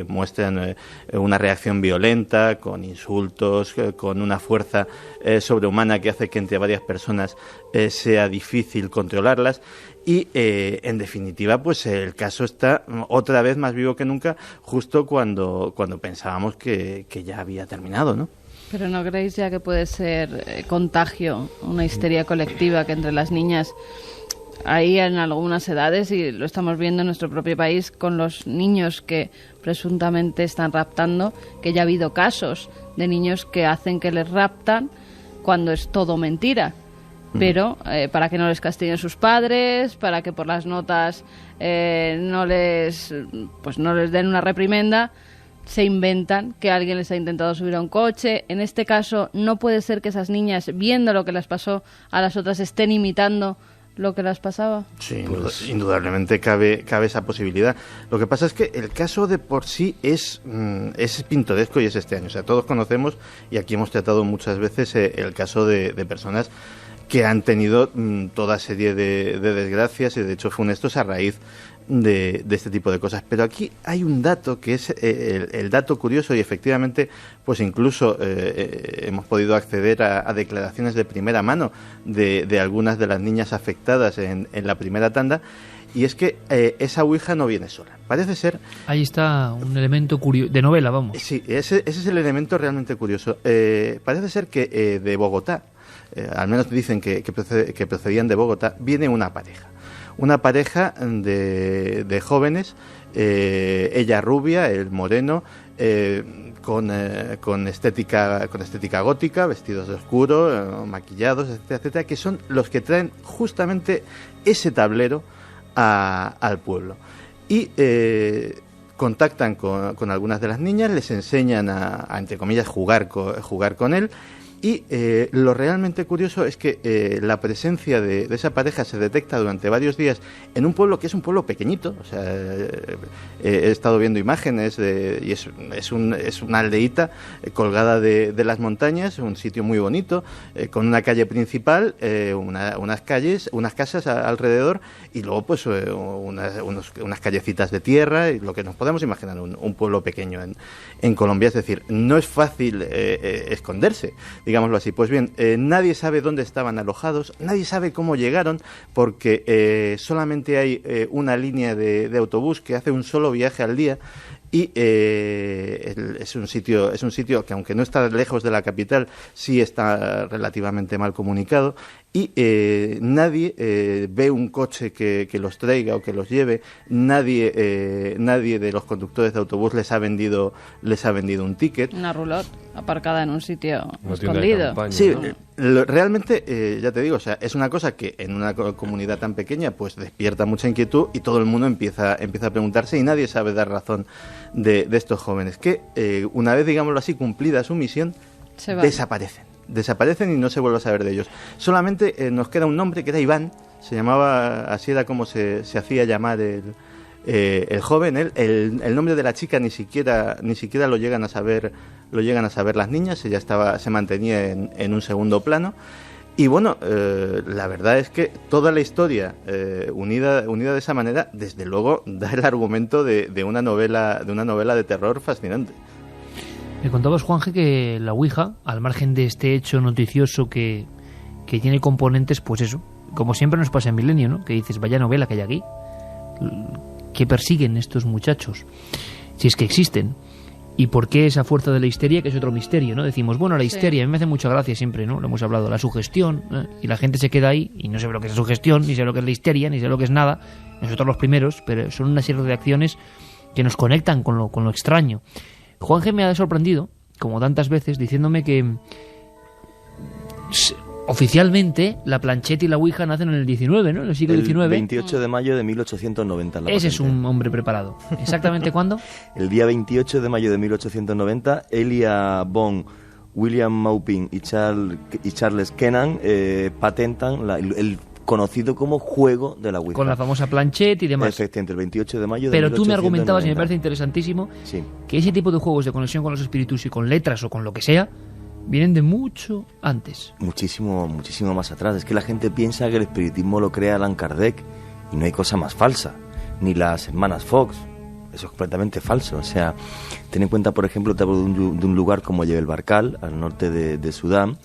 muestran una reacción violenta, con insultos, con una fuerza sobrehumana que hace que entre varias personas sea difícil controlarlas. Y en definitiva pues el caso está otra vez más vivo que nunca, justo cuando pensábamos que ya había terminado, ¿no? Pero ¿no creéis ya que puede ser contagio, una histeria colectiva, que entre las niñas hay en algunas edades, y lo estamos viendo en nuestro propio país con los niños que presuntamente están raptando, que ya ha habido casos de niños que hacen que les raptan cuando es todo mentira? Pero para que no les castiguen sus padres, para que por las notas no les den una reprimenda, se inventan que alguien les ha intentado subir a un coche. En este caso, no puede ser que esas niñas, viendo lo que les pasó a las otras, estén imitando lo que les pasaba. Sí, indudablemente cabe esa posibilidad. Lo que pasa es que el caso de por sí es pintoresco y es extraño. O sea, todos conocemos, y aquí hemos tratado muchas veces el caso de personas que han tenido toda serie de desgracias, y de hecho funestos a raíz de este tipo de cosas. Pero aquí hay un dato que es el dato curioso, y efectivamente pues incluso hemos podido acceder a declaraciones de primera mano de algunas de las niñas afectadas en la primera tanda, y es que esa ouija no viene sola. Parece ser... Ahí está un elemento curioso, de novela, vamos. Sí, ese es el elemento realmente curioso. Parece ser que de Bogotá, al menos dicen que procedían de Bogotá, viene una pareja de jóvenes, ella rubia, el moreno, con estética gótica, vestidos de oscuro, maquillados, etcétera, etcétera, que son los que traen justamente ese tablero al pueblo. Y contactan con algunas de las niñas, les enseñan a entre comillas, jugar con él. Y lo realmente curioso es que la presencia de esa pareja se detecta durante varios días en un pueblo que es un pueblo pequeñito. O sea, he estado viendo imágenes y es una aldeíta colgada de las montañas, un sitio muy bonito, con una calle principal, unas casas alrededor, y luego pues unas callecitas de tierra, y lo que nos podemos imaginar un pueblo pequeño en Colombia. Es decir, no es fácil esconderse, digámoslo así. Pues bien, nadie sabe dónde estaban alojados, nadie sabe cómo llegaron, porque solamente hay una línea de autobús que hace un solo viaje al día, y es un sitio que, aunque no está lejos de la capital, sí está relativamente mal comunicado, y nadie ve un coche que los traiga o que los lleve. Nadie de los conductores de autobús les ha vendido un ticket. Una roulotte aparcada en un sitio escondido. Campaña, sí, ¿no? Realmente, ya te digo, o sea, es una cosa que en una comunidad tan pequeña pues despierta mucha inquietud, y todo el mundo empieza a preguntarse, y nadie sabe dar razón de estos jóvenes que, una vez, digámoslo así, cumplida su misión, desaparecen y no se vuelve a saber de ellos. Solamente nos queda un nombre, que era Iván, se llamaba, así era como se hacía llamar el joven. El nombre de la chica ni siquiera lo llegan a saber las niñas. Ella se mantenía en un segundo plano. Y bueno, la verdad es que toda la historia unida de esa manera, desde luego da el argumento de una novela de terror fascinante. Me contabas, Juanje, que la ouija, al margen de este hecho noticioso que tiene componentes, pues eso, como siempre nos pasa en Milenio, ¿no? Que dices, vaya novela que hay aquí, que persiguen estos muchachos, si es que existen. ¿Y por qué esa fuerza de la histeria, que es otro misterio, ¿no? Decimos, bueno, la histeria, a mí me hace mucha gracia siempre, ¿no? Lo hemos hablado, la sugestión, y la gente se queda ahí y no sabe lo que es la sugestión, ni sabe lo que es la histeria, ni sabe lo que es nada. Nosotros los primeros, pero son una serie de acciones que nos conectan con lo extraño. Juanje me ha sorprendido, como tantas veces, diciéndome que oficialmente la plancheta y la ouija nacen en el 19, ¿no? En el siglo XIX. El 28 de mayo de 1890. Ese es un hombre preparado. ¿Exactamente cuándo? El día 28 de mayo de 1890, Elia von William Maupin y Charles Kennan patentan el conocido como juego de la ouija. Con la famosa plancheta y demás. Efectivamente, el 28 de mayo de Pero 1890. tú me argumentabas, y me parece interesantísimo, sí, que ese tipo de juegos de conexión con los espíritus y con letras o con lo que sea, vienen de mucho antes. Muchísimo más atrás. Es que la gente piensa que el espiritismo lo crea Allan Kardec y no hay cosa más falsa. Ni las hermanas Fox. Eso es completamente falso. O sea, ten en cuenta, por ejemplo, te hablo de un lugar como Jebel Barkal, al norte de Sudán,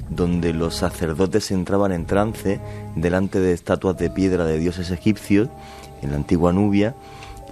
donde los sacerdotes entraban en trance delante de estatuas de piedra de dioses egipcios en la antigua Nubia,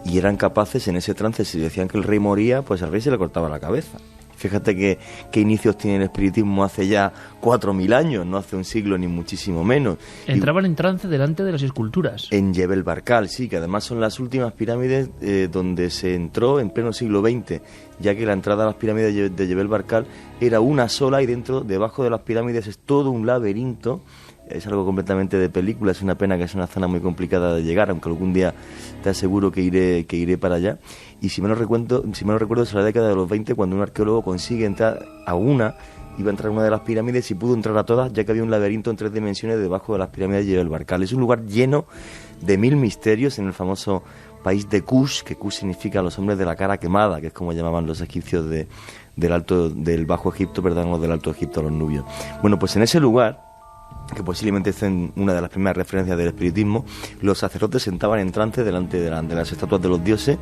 y eran capaces, en ese trance, si decían que el rey moría, pues al rey se le cortaba la cabeza. Fíjate qué inicios tiene el espiritismo hace ya 4.000 años, no hace un siglo ni muchísimo menos. Entraban en trance delante de las esculturas. En Jebel Barkal, sí, que además son las últimas pirámides donde se entró en pleno siglo XX, ya que la entrada a las pirámides de Jebel Barkal era una sola y debajo de las pirámides es todo un laberinto. Es algo completamente de película, es una pena que es una zona muy complicada de llegar, aunque algún día te aseguro que iré para allá. Y si me lo recuerdo es la década de los 20, cuando un arqueólogo consigue entrar iba a entrar a una de las pirámides y pudo entrar a todas, ya que había un laberinto en 3 dimensiones debajo de las pirámides de Jebel Barkal. Es un lugar lleno de 1000 misterios en el famoso país de Kush, que Kush significa los hombres de la cara quemada, que es como llamaban los egipcios del Bajo Egipto, perdón, o del Alto Egipto, los nubios. Bueno, pues en ese lugar, que posiblemente es una de las primeras referencias del espiritismo, los sacerdotes sentaban en trance delante de las estatuas de los dioses,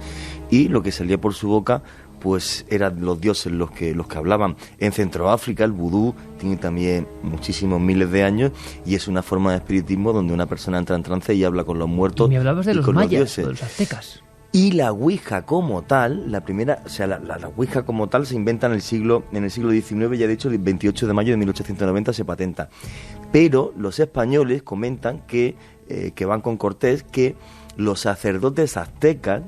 y lo que salía por su boca pues eran los dioses los que hablaban. En Centroáfrica el vudú tiene también muchísimos miles de años, y es una forma de espiritismo donde una persona entra en trance y habla con los muertos. Y me hablabas de y los con mayas, los dioses. de los aztecas. Y la ouija como tal, la ouija como tal se inventa en el siglo XIX, ya he dicho, el 28 de mayo de 1890 se patenta. Pero los españoles comentan que van con Cortés, que los sacerdotes aztecas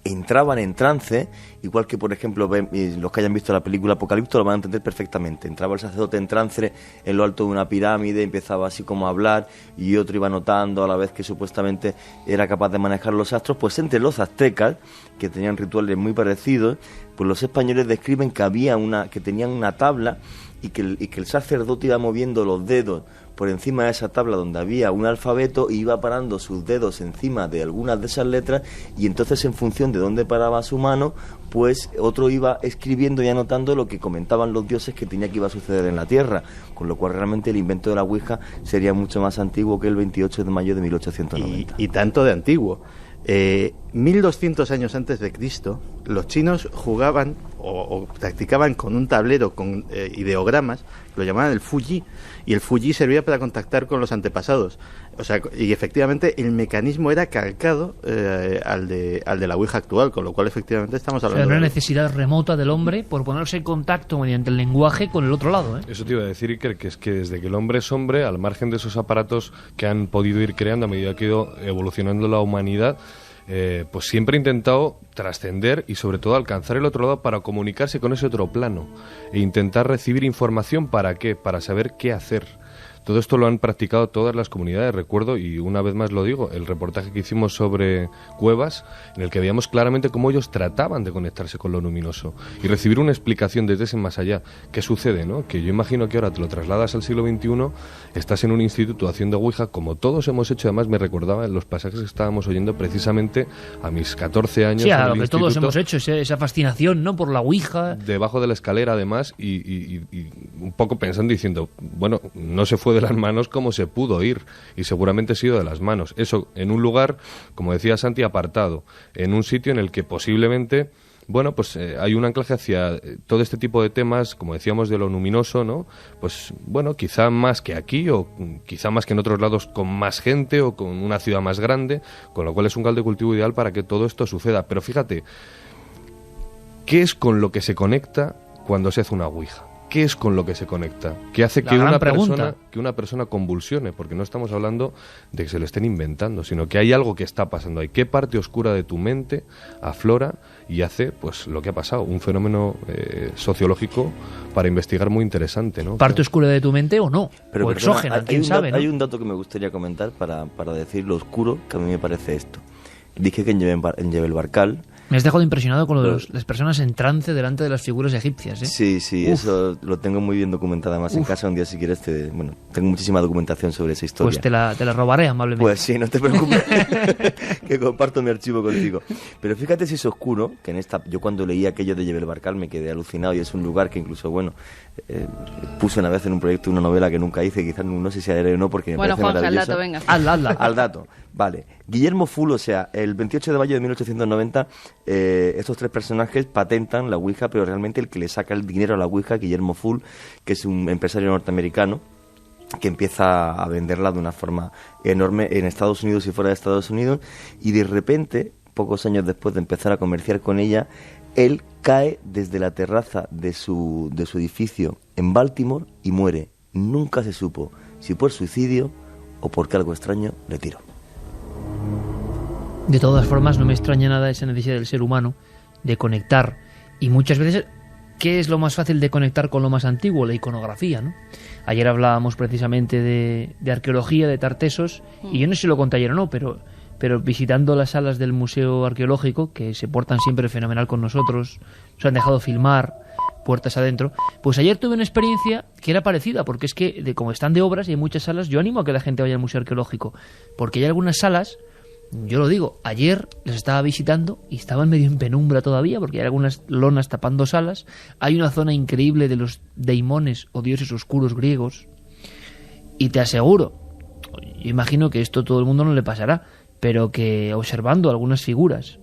entraban en trance, igual que, por ejemplo, los que hayan visto la película Apocalipto lo van a entender perfectamente. Entraba el sacerdote en trance en lo alto de una pirámide, empezaba así como a hablar, y otro iba notando a la vez que supuestamente era capaz de manejar los astros. Pues entre los aztecas, que tenían rituales muy parecidos, pues los españoles describen que tenían una tabla, y que el sacerdote iba moviendo los dedos por encima de esa tabla donde había un alfabeto, y iba parando sus dedos encima de algunas de esas letras, y entonces en función de dónde paraba su mano, pues otro iba escribiendo y anotando lo que comentaban los dioses que tenía que iba a suceder en la tierra, con lo cual realmente el invento de la ouija sería mucho más antiguo que el 28 de mayo de 1890. Y tanto de antiguo. 1200 años antes de Cristo, los chinos jugaban o practicaban con un tablero con ideogramas, lo llamaban el Fuji, y el Fuji servía para contactar con los antepasados. O sea, y efectivamente el mecanismo era calcado al de la ouija actual, con lo cual efectivamente estamos hablando de una necesidad remota del hombre por ponerse en contacto mediante el lenguaje con el otro lado, ¿eh? Eso te iba a decir, Iker, que es que desde que el hombre es hombre, al margen de esos aparatos que han podido ir creando a medida que ha ido evolucionando la humanidad, pues siempre ha intentado trascender y sobre todo alcanzar el otro lado para comunicarse con ese otro plano e intentar recibir información. ¿Para qué? Para saber qué hacer. Todo esto lo han practicado todas las comunidades. Recuerdo, y una vez más lo digo, el reportaje que hicimos sobre cuevas, en el que veíamos claramente cómo ellos trataban de conectarse con lo luminoso y recibir una explicación desde ese más allá. ¿Qué sucede, no? Que yo imagino que ahora te lo trasladas al siglo XXI, estás en un instituto haciendo ouija, como todos hemos hecho. Además me recordaba en los pasajes que estábamos oyendo precisamente a mis 14 años. Sí, a lo que todos hemos hecho, esa fascinación, ¿no?, por la ouija. Debajo de la escalera, además, y un poco pensando y diciendo, bueno, no se fue de las manos como se pudo ir, y seguramente ha sido de las manos. Eso en un lugar, como decía Santi, apartado, en un sitio en el que posiblemente, bueno, pues hay un anclaje hacia todo este tipo de temas, como decíamos, de lo luminoso, ¿no? Pues bueno, quizá más que aquí, o quizá más que en otros lados, con más gente o con una ciudad más grande, con lo cual es un caldo de cultivo ideal para que todo esto suceda. Pero fíjate, ¿qué es con lo que se conecta cuando se hace una ouija? ¿qué es con lo que se conecta? ¿Qué hace La que gran una pregunta. persona convulsione? Porque no estamos hablando de que se lo estén inventando, sino que hay algo que está pasando ahí. ¿Qué parte oscura de tu mente aflora y hace pues lo que ha pasado? Un fenómeno sociológico para investigar muy interesante, ¿no? ¿Parte oscura de tu mente o no? O perdona, exógena, quién sabe, ¿no? Hay un dato que me gustaría comentar para decir lo oscuro que a mí me parece esto. Dije que en Jebel Barkal... Me has dejado impresionado con las personas en trance delante de las figuras egipcias, ¿eh? Sí, sí, eso lo tengo muy bien documentado además en casa. Un día, si quieres, tengo muchísima documentación sobre esa historia. Pues te la robaré amablemente. Pues sí, no te preocupes, que comparto mi archivo contigo. Pero fíjate si es oscuro, que yo cuando leí aquello de Jebel Barkal me quedé alucinado, y es un lugar que incluso, puse una vez en un proyecto una novela que nunca hice, quizás no sé si haré o no, porque me parece Juanja, maravillosa. al dato, venga. Al dato, vale. Guillermo Full, o sea, el 28 de mayo de 1890, estos tres personajes patentan la Ouija, pero realmente el que le saca el dinero a la Ouija, Guillermo Full, que es un empresario norteamericano, que empieza a venderla de una forma enorme en Estados Unidos y fuera de Estados Unidos, y de repente, pocos años después de empezar a comerciar con ella, él cae desde la terraza de su edificio en Baltimore y muere. Nunca se supo si por suicidio o porque algo extraño le tiró. De todas formas, no me extraña nada esa necesidad del ser humano de conectar. Y muchas veces, ¿qué es lo más fácil de conectar con lo más antiguo? La iconografía, ¿no? Ayer hablábamos precisamente de arqueología, de Tartesos, y yo no sé si lo conté ayer o no, pero visitando las salas del Museo Arqueológico, que se portan siempre fenomenal con nosotros, nos han dejado filmar puertas adentro, pues ayer tuve una experiencia que era parecida, porque es que como están de obras y hay muchas salas, yo animo a que la gente vaya al Museo Arqueológico, porque hay algunas salas, yo lo digo, ayer las estaba visitando y estaban medio en penumbra todavía, porque hay algunas lonas tapando salas, hay una zona increíble de los daimones o dioses oscuros griegos, y te aseguro, yo imagino que esto todo el mundo no le pasará, pero que observando algunas figuras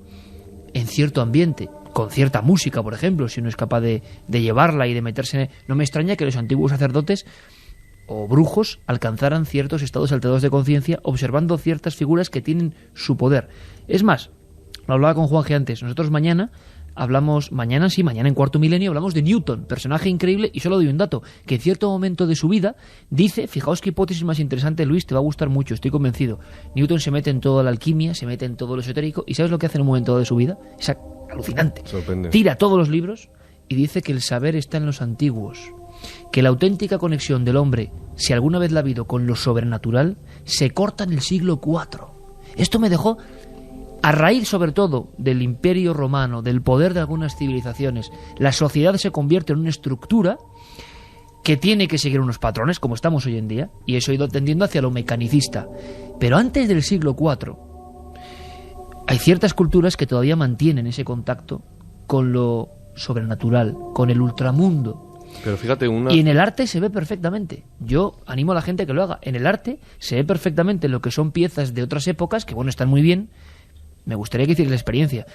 en cierto ambiente, con cierta música, por ejemplo, si uno es capaz de llevarla y de meterse... No me extraña que los antiguos sacerdotes o brujos alcanzaran ciertos estados alterados de conciencia observando ciertas figuras que tienen su poder. Es más, lo hablaba con Juanje antes, nosotros mañana en Cuarto Milenio hablamos de Newton, personaje increíble, y solo doy un dato, que en cierto momento de su vida dice, fijaos qué hipótesis más interesante, Luis, te va a gustar mucho, estoy convencido. Newton se mete en toda la alquimia, se mete en todo lo esotérico, y ¿sabes lo que hace en un momento de su vida? Es alucinante. Sorprende. Tira todos los libros y dice que el saber está en los antiguos, que la auténtica conexión del hombre, si alguna vez la ha habido con lo sobrenatural, se corta en el siglo IV. Esto me dejó... A raíz, sobre todo, del Imperio Romano, del poder de algunas civilizaciones, la sociedad se convierte en una estructura que tiene que seguir unos patrones, como estamos hoy en día, y eso ha ido tendiendo hacia lo mecanicista. Pero antes del siglo IV, hay ciertas culturas que todavía mantienen ese contacto con lo sobrenatural, con el ultramundo. Pero fíjate, Y en el arte se ve perfectamente. Yo animo a la gente a que lo haga. En el arte se ve perfectamente lo que son piezas de otras épocas, que bueno, están muy bien. Me gustaría que hicierais la experiencia.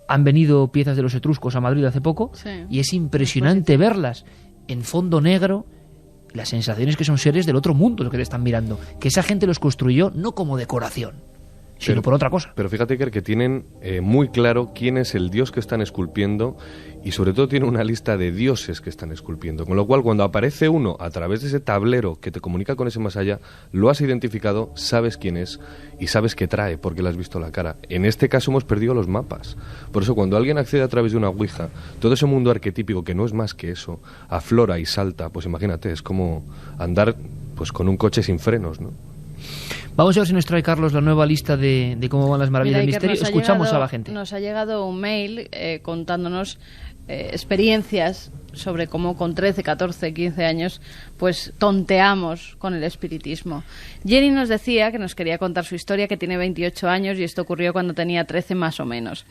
Han venido piezas de los etruscos a Madrid hace poco, sí, y es impresionante verlas en fondo negro. La sensación es que son seres del otro mundo los que te están mirando. Que esa gente los construyó no como decoración, sino por otra cosa. Pero fíjate que tienen muy claro quién es el dios que están esculpiendo, y sobre todo tiene una lista de dioses que están esculpiendo, con lo cual cuando aparece uno a través de ese tablero que te comunica con ese más allá, lo has identificado, sabes quién es y sabes qué trae porque le has visto la cara. En este caso hemos perdido los mapas. Por eso cuando alguien accede a través de una ouija, todo ese mundo arquetípico que no es más que eso, aflora y salta. Pues imagínate, es como andar pues con un coche sin frenos, ¿no? Vamos a ver si nos trae Carlos la nueva lista de cómo van las maravillas del misterio. Escuchamos a la gente. Nos ha llegado un mail contándonos experiencias sobre cómo con 13, 14, 15 años pues tonteamos con el espiritismo. Jenny nos decía que nos quería contar su historia, que tiene 28 años y esto ocurrió cuando tenía 13 más o menos.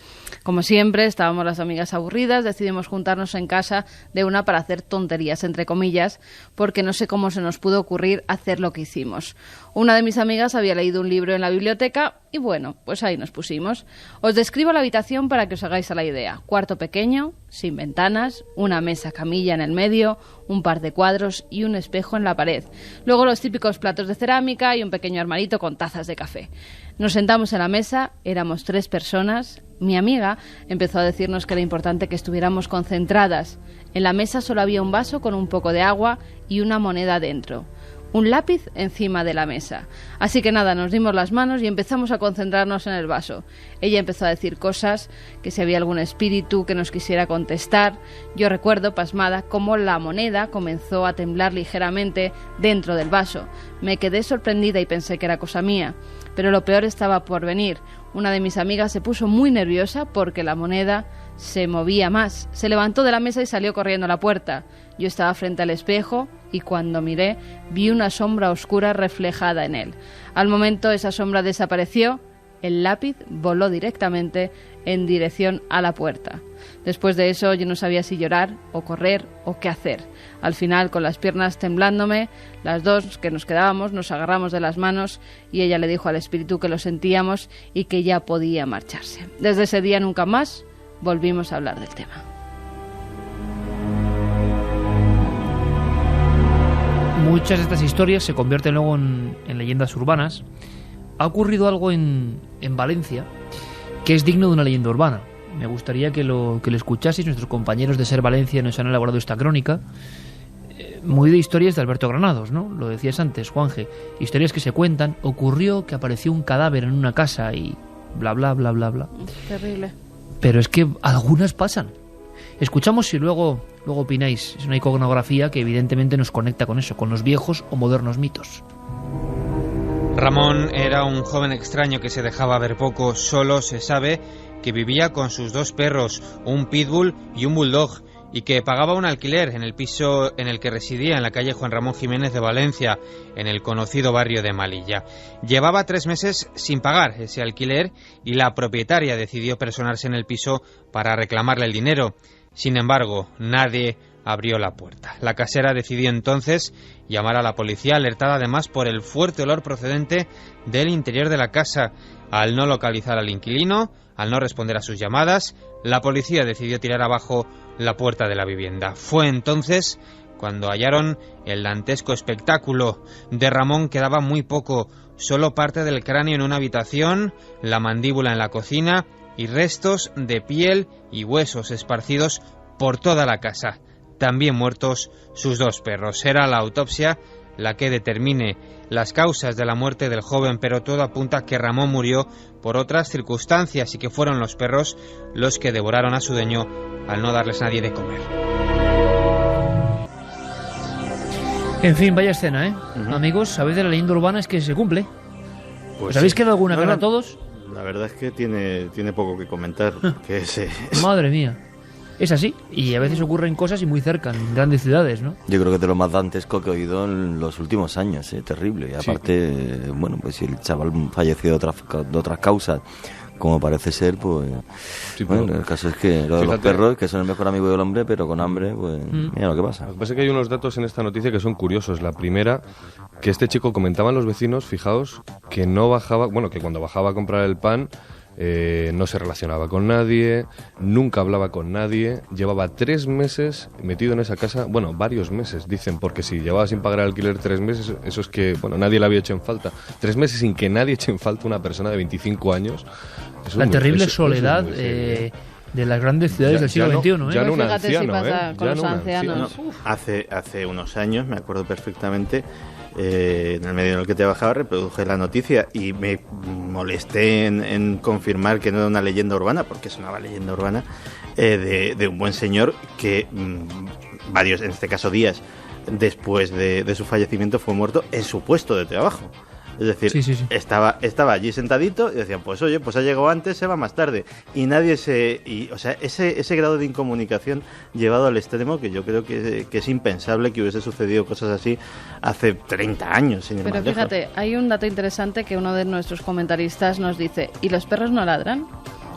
Como siempre, estábamos las amigas aburridas, decidimos juntarnos en casa de una para hacer tonterías, entre comillas, porque no sé cómo se nos pudo ocurrir hacer lo que hicimos. Una de mis amigas había leído un libro en la biblioteca Y bueno, pues ahí nos pusimos. Os describo la habitación para que os hagáis a la idea. Cuarto pequeño, sin ventanas, una mesa camilla en el medio, un par de cuadros y un espejo en la pared. Luego los típicos platos de cerámica y un pequeño armarito con tazas de café. Nos sentamos en la mesa, éramos 3 personas. Mi amiga empezó a decirnos que era importante que estuviéramos concentradas. En la mesa solo había un vaso con un poco de agua y una moneda dentro. Un lápiz encima de la mesa. Así que nada, nos dimos las manos y empezamos a concentrarnos en el vaso. Ella empezó a decir cosas, que si había algún espíritu que nos quisiera contestar. Yo recuerdo, pasmada, cómo la moneda comenzó a temblar ligeramente dentro del vaso. Me quedé sorprendida y pensé que era cosa mía. Pero lo peor estaba por venir. Una de mis amigas se puso muy nerviosa porque la moneda se movía más. Se levantó de la mesa y salió corriendo a la puerta. Yo estaba frente al espejo y cuando miré vi una sombra oscura reflejada en él. Al momento esa sombra desapareció, el lápiz voló directamente en dirección a la puerta. Después de eso yo no sabía si llorar o correr o qué hacer. Al final, con las piernas temblándome, las dos que nos quedábamos nos agarramos de las manos y ella le dijo al espíritu que lo sentíamos y que ya podía marcharse. Desde ese día nunca más volvimos a hablar del tema. Muchas de estas historias se convierten luego en leyendas urbanas. Ha ocurrido algo en Valencia que es digno de una leyenda urbana. Me gustaría que lo escuchaseis. Nuestros compañeros de Ser Valencia nos han elaborado esta crónica. Muy de historias de Alberto Granados, ¿no? Lo decías antes, Juanje. Historias que se cuentan. Ocurrió que apareció un cadáver en una casa y bla, bla, bla, bla, bla. Terrible. Pero es que algunas pasan. Escuchamos y luego opináis. Es una iconografía que evidentemente nos conecta con eso, con los viejos o modernos mitos. Ramón era un joven extraño que se dejaba ver poco. Solo se sabe que vivía con sus 2 perros, un pitbull y un bulldog, y que pagaba un alquiler en el piso en el que residía en la calle Juan Ramón Jiménez de Valencia, en el conocido barrio de Malilla. Llevaba 3 meses sin pagar ese alquiler y la propietaria decidió personarse en el piso para reclamarle el dinero. Sin embargo, nadie abrió la puerta. La casera decidió entonces llamar a la policía, alertada además por el fuerte olor procedente del interior de la casa. Al no localizar al inquilino, al no responder a sus llamadas, la policía decidió tirar abajo la puerta de la vivienda. Fue entonces cuando hallaron el dantesco espectáculo. De Ramón quedaba muy poco, solo parte del cráneo en una habitación, la mandíbula en la cocina y restos de piel y huesos esparcidos por toda la casa. También muertos sus 2 perros. Será la autopsia la que determine las causas de la muerte del joven, pero todo apunta a que Ramón murió por otras circunstancias y que fueron los perros los que devoraron a su dueño al no darles nadie de comer. En fin, vaya escena, ¿eh? Uh-huh. Amigos, a veces la leyenda urbana es que se cumple. Pues ¿Os habéis sí. quedado alguna cara a todos? La verdad es que tiene poco que comentar. Que Madre mía. Es así, y a veces ocurren cosas y muy cerca, en grandes ciudades, ¿no? Yo creo que es de lo más dantesco que he oído en los últimos años, terrible. Y aparte, bueno, pues si el chaval falleció de otras causas, como parece ser, pues... Sí, bueno, el caso es que lo de los perros, que son el mejor amigo del hombre, pero con hambre, pues mira lo que pasa. Lo que pasa es que hay unos datos en esta noticia que son curiosos. La primera, que este chico, comentaban los vecinos, fijaos, que no bajaba, bueno, que cuando bajaba a comprar el pan... no se relacionaba con nadie, nunca hablaba con nadie, llevaba 3 meses metido en esa casa, bueno, varios meses, dicen, porque si llevaba sin pagar el alquiler 3 meses, eso es que, bueno, nadie le había hecho en falta. 3 meses sin que nadie eche en falta una persona de 25 años. La terrible soledad de las grandes ciudades del siglo XXI, ¿eh? Ya no un Fíjate anciano, si pasa con los ancianos. No, hace unos años, me acuerdo perfectamente, en el medio en el que trabajaba reproduje la noticia y me molesté en confirmar que no era una leyenda urbana, porque sonaba leyenda urbana, de un buen señor que varios, en este caso días después de su fallecimiento, fue muerto en su puesto de trabajo. Es decir, sí. Estaba allí sentadito y decían, pues oye, pues ha llegado antes, se va más tarde. Y nadie o sea, ese grado de incomunicación llevado al extremo, que yo creo que es impensable que hubiese sucedido cosas así hace 30 años. Sin Pero fíjate, hay un dato interesante que uno de nuestros comentaristas nos dice, ¿y los perros no ladran?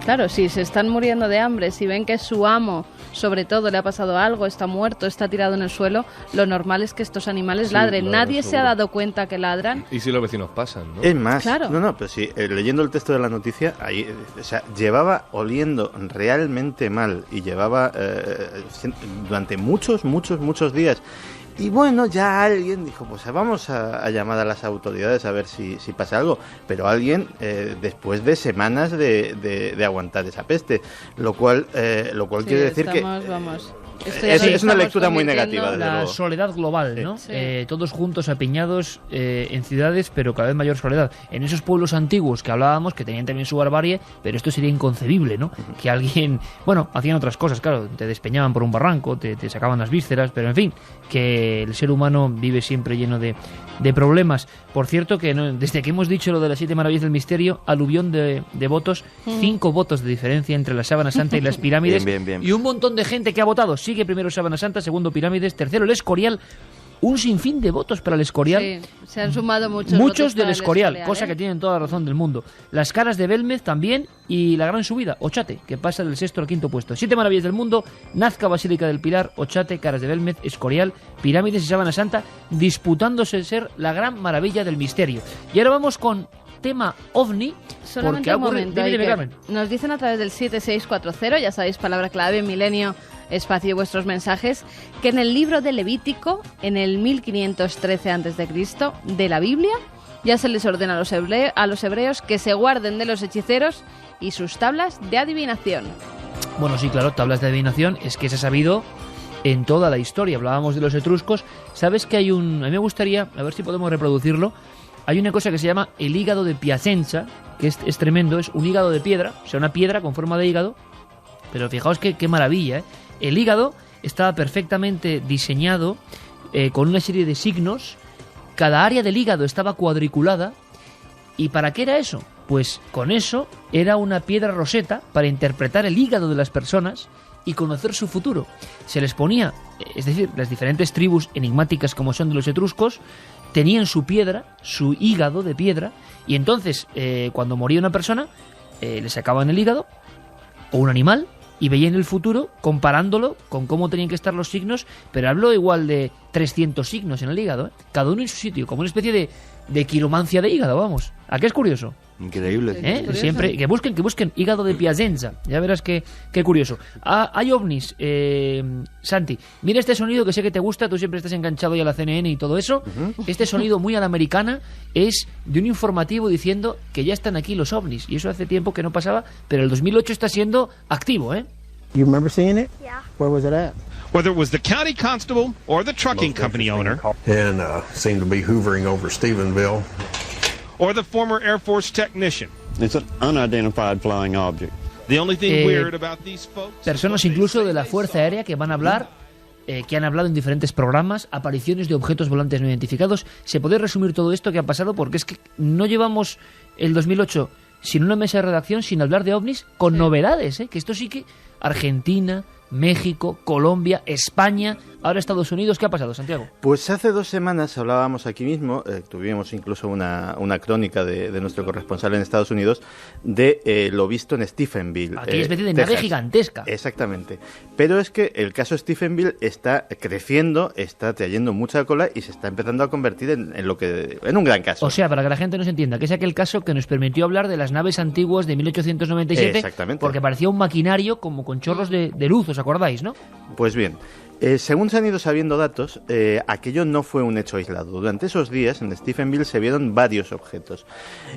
Claro, si se están muriendo de hambre, si ven que su amo, sobre todo, le ha pasado algo, está muerto, está tirado en el suelo, lo normal es que estos animales ladren. Claro, Nadie seguro. se ha dado cuenta que ladran. Y si los vecinos pasan, ¿no? Es más, Claro. no, pero sí, leyendo el texto de la noticia, ahí, o sea, llevaba oliendo realmente mal y llevaba durante muchos días. Y bueno, ya alguien dijo, pues vamos a llamar a las autoridades a ver si pasa algo. Pero alguien, después de semanas de aguantar esa peste, lo cual Sí, quiere decir vamos. Esto Es ya lo una estamos lectura muy convirtiendo- negativa, desde La luego. soledad global, ¿no? Sí. Todos juntos, apiñados en ciudades, pero cada vez mayor soledad. En esos pueblos antiguos que hablábamos, que tenían también su barbarie, pero esto sería inconcebible, ¿no? Que alguien... Bueno, hacían otras cosas, claro, te despeñaban por un barranco, te sacaban las vísceras, pero en fin, que el ser humano vive siempre lleno de problemas. Por cierto, que desde que hemos dicho lo de las 7 maravillas del misterio, aluvión de votos, 5 votos de diferencia entre la Sábana Santa y las pirámides, Bien. y un montón de gente que ha votado. Sigue primero Sábana Santa, segundo pirámides, tercero el Escorial. Un sinfín de votos para el Escorial. Sí, se han sumado muchos Muchos del para el Escorial, cosa ¿eh? que tienen toda la razón del mundo. Las caras de Belmez también, y la gran subida, Ochate, que pasa del 6º al 5º puesto. 7 maravillas del mundo, Nazca, Basílica del Pilar, Ochate, caras de Belmez, Escorial, pirámides y Sábana Santa, disputándose el ser la gran maravilla del misterio. Y ahora vamos con tema OVNI, Solamente porque ha un ocurrido... momento, Dime, Iker. Carmen. Nos dicen a través del 7640, ya sabéis, palabra clave, milenio, espacio y vuestros mensajes, que en el libro de Levítico, en el 1513 a.C. de la Biblia, ya se les ordena a los hebreos que se guarden de los hechiceros y sus tablas de adivinación. Bueno, sí, claro, tablas de adivinación, es que se ha sabido en toda la historia. Hablábamos de los etruscos. ¿Sabes que hay un... A mí me gustaría, a ver si podemos reproducirlo. Hay una cosa que se llama el hígado de Piacenza, que es tremendo, es un hígado de piedra, o sea, una piedra con forma de hígado. Pero fijaos qué maravilla, ¿eh? El hígado estaba perfectamente diseñado con una serie de signos. Cada área del hígado estaba cuadriculada. ¿Y para qué era eso? Pues con eso era una piedra roseta para interpretar el hígado de las personas y conocer su futuro. Se les ponía, es decir, las diferentes tribus enigmáticas como son de los etruscos, tenían su piedra, su hígado de piedra, y entonces cuando moría una persona, le sacaban el hígado o un animal y veían el futuro comparándolo con cómo tenían que estar los signos, pero hablo igual de 300 signos en el hígado, ¿eh? Cada uno en su sitio, como una especie de quiromancia de hígado, vamos. ¿A qué es curioso? Increíble. Siempre que busquen hígado de Piacenza, ya verás qué curioso. Hay ovnis, Santi, mira este sonido que sé que te gusta, tú siempre estás enganchado ya a la CNN y todo eso. Este sonido muy a la americana es de un informativo diciendo que ya están aquí los ovnis, y eso hace tiempo que no pasaba, pero el 2008 está siendo activo, ¿eh? You remember seeing it? Yeah. Where was it at? Whether it was the county constable or the trucking company owner, and seemed to be hoovering over Stephenville, or the former Air Force technician. It's an unidentified flying object. The only thing weird about these folks... Personas incluso de la Fuerza Aérea que van a hablar, que han hablado en diferentes programas, apariciones de objetos volantes no identificados. Se puede resumir todo esto que ha pasado porque es que no llevamos el 2008 sin una mesa de redacción, sin hablar de ovnis, con novedades, que esto sí que... Argentina, México, Colombia, España, ahora Estados Unidos. ¿Qué ha pasado, Santiago? Pues hace 2 semanas hablábamos aquí mismo, tuvimos incluso una crónica de nuestro corresponsal en Estados Unidos de lo visto en Stephenville. Aquella especie de nave Texas. gigantesca. Exactamente. Pero es que el caso Stephenville está creciendo, está trayendo mucha cola y se está empezando a convertir en un gran caso. O sea, para que la gente nos entienda, que es aquel caso que nos permitió hablar de las naves antiguas de 1897. Exactamente. Porque parecía un maquinario como con chorros de luz, ¿os acordáis, no? Pues bien, según se han ido sabiendo datos, aquello no fue un hecho aislado. Durante esos días en Stephenville se vieron varios objetos.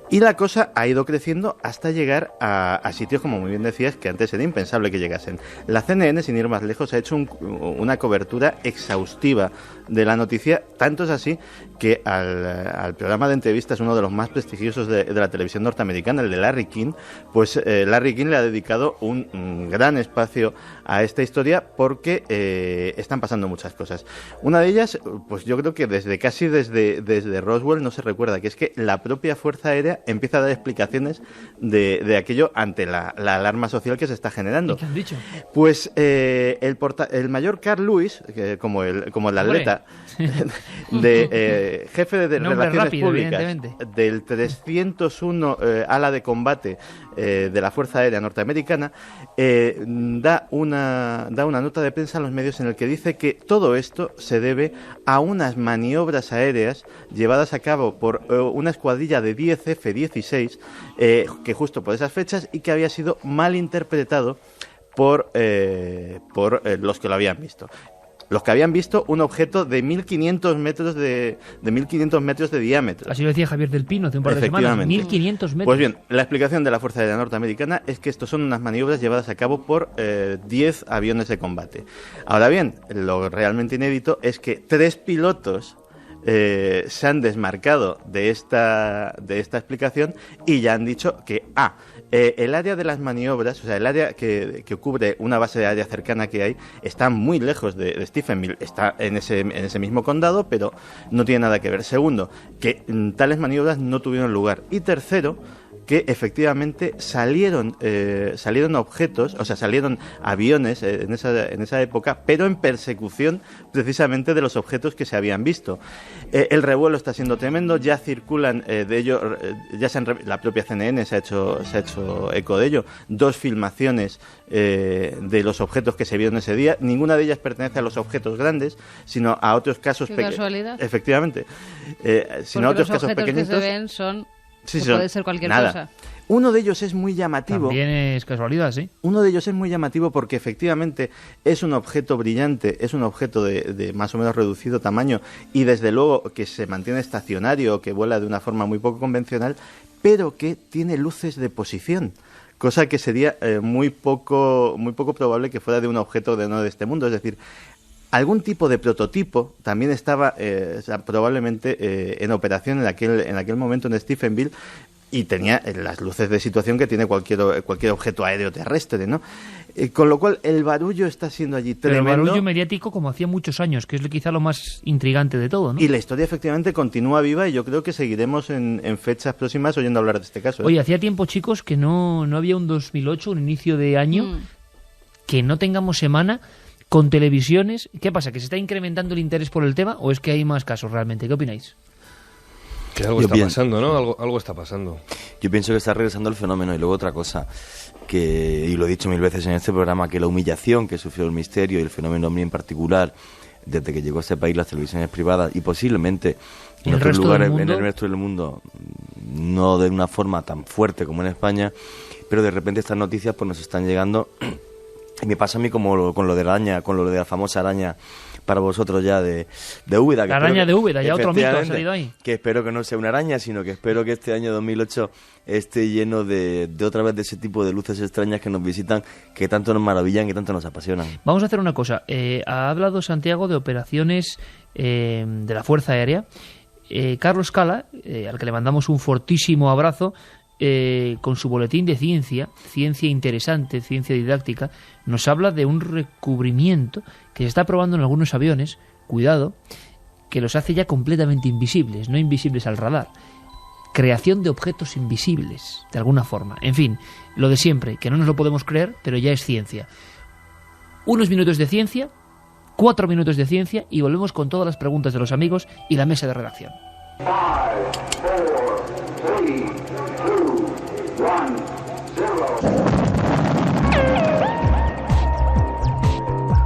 Y la cosa ha ido creciendo hasta llegar a sitios, como muy bien decías, que antes era impensable que llegasen. La CNN, sin ir más lejos, ha hecho una cobertura exhaustiva de la noticia. Tanto es así que al programa de entrevistas, uno de los más prestigiosos de la televisión norteamericana, el de Larry King, pues Larry King le ha dedicado un gran espacio a esta historia porque están pasando muchas cosas. Una de ellas, pues yo creo que desde Roswell no se recuerda, que es que la propia Fuerza Aérea empieza a dar explicaciones de aquello ante la alarma social que se está generando. ¿Y qué han dicho? Pues el mayor Carl Lewis, como el atleta, jefe de Relaciones rápido, Públicas del 301 ala de combate de la Fuerza Aérea Norteamericana, da una nota de prensa a los medios en el que dice que todo esto se debe a unas maniobras aéreas llevadas a cabo por una escuadrilla de 10 F-16 que justo por esas fechas, y que había sido mal interpretado por los que lo habían visto. Los que habían visto un objeto de 1.500 metros de 1.500 metros de diámetro. Así lo decía Javier del Pino hace un par de semanas. 1.500 metros. Pues bien, la explicación de la Fuerza Aérea Norteamericana es que estos son unas maniobras llevadas a cabo por 10 aviones de combate. Ahora bien, lo realmente inédito es que 3 pilotos se han desmarcado de esta explicación y ya han dicho que el área de las maniobras, o sea, el área que cubre una base aérea cercana que hay, está muy lejos de Stephenville, está en ese mismo condado, pero no tiene nada que ver. Segundo, que tales maniobras no tuvieron lugar. Y tercero, que efectivamente salieron objetos, o sea, salieron aviones en esa época, pero en persecución precisamente de los objetos que se habían visto. El revuelo está siendo tremendo, ya circulan de ello, la propia CNN se ha hecho eco de ello, 2 filmaciones de los objetos que se vieron ese día. Ninguna de ellas pertenece a los objetos grandes, sino a otros casos pequeños. ¿Qué casualidad? Efectivamente. Sino a otros casos pequeñitos. Los objetos que se ven son... Sí, puede ser cualquier cosa. Uno de ellos es muy llamativo. También es casualidad, sí. Uno de ellos es muy llamativo porque efectivamente es un objeto brillante, es un objeto de más o menos reducido tamaño y desde luego que se mantiene estacionario, que vuela de una forma muy poco convencional, pero que tiene luces de posición. Cosa que sería muy poco probable que fuera de un objeto de este mundo. Es decir, algún tipo de prototipo también estaba probablemente en operación en aquel momento en Stephenville, y tenía las luces de situación que tiene cualquier objeto aéreo terrestre, ¿no? Con lo cual el barullo está siendo allí tremendo. Pero el barullo mediático como hacía muchos años, que es quizá lo más intrigante de todo, ¿no? Y la historia efectivamente continúa viva, y yo creo que seguiremos en fechas próximas oyendo hablar de este caso. Oye, hacía tiempo, chicos, que no había un 2008, un inicio de año, que no tengamos semana con televisiones. ¿Qué pasa? ¿Que se está incrementando el interés por el tema o es que hay más casos realmente? ¿Qué opináis? Que algo está pasando, ¿no? Algo está pasando. Yo pienso que está regresando el fenómeno. Y luego otra cosa, y lo he dicho 1000 veces en este programa, que la humillación que sufrió el misterio y el fenómeno OVNI en particular, desde que llegó a este país las televisiones privadas y posiblemente en otros lugares, en el resto del mundo, no de una forma tan fuerte como en España, pero de repente estas noticias pues nos están llegando. Y me pasa a mí como con lo de la araña, con lo de la famosa araña para vosotros ya de Úbeda. La araña de Úbeda, ya otro mito ha salido ahí. Que espero que no sea una araña, sino que espero que este año 2008 esté lleno de otra vez de ese tipo de luces extrañas que nos visitan, que tanto nos maravillan y tanto nos apasionan. Vamos a hacer una cosa. Ha hablado Santiago de operaciones de la Fuerza Aérea. Carlos Cala, al que le mandamos un fortísimo abrazo, con su boletín de ciencia interesante, ciencia didáctica, nos habla de un recubrimiento que se está probando en algunos aviones, cuidado, que los hace ya completamente invisibles, no invisibles al radar. Creación de objetos invisibles, de alguna forma. En fin, lo de siempre, que no nos lo podemos creer, pero ya es ciencia. Unos minutos de ciencia, 4 minutos de ciencia, y volvemos con todas las preguntas de los amigos y la mesa de redacción. 5, 4, 3, 2, 1, 0.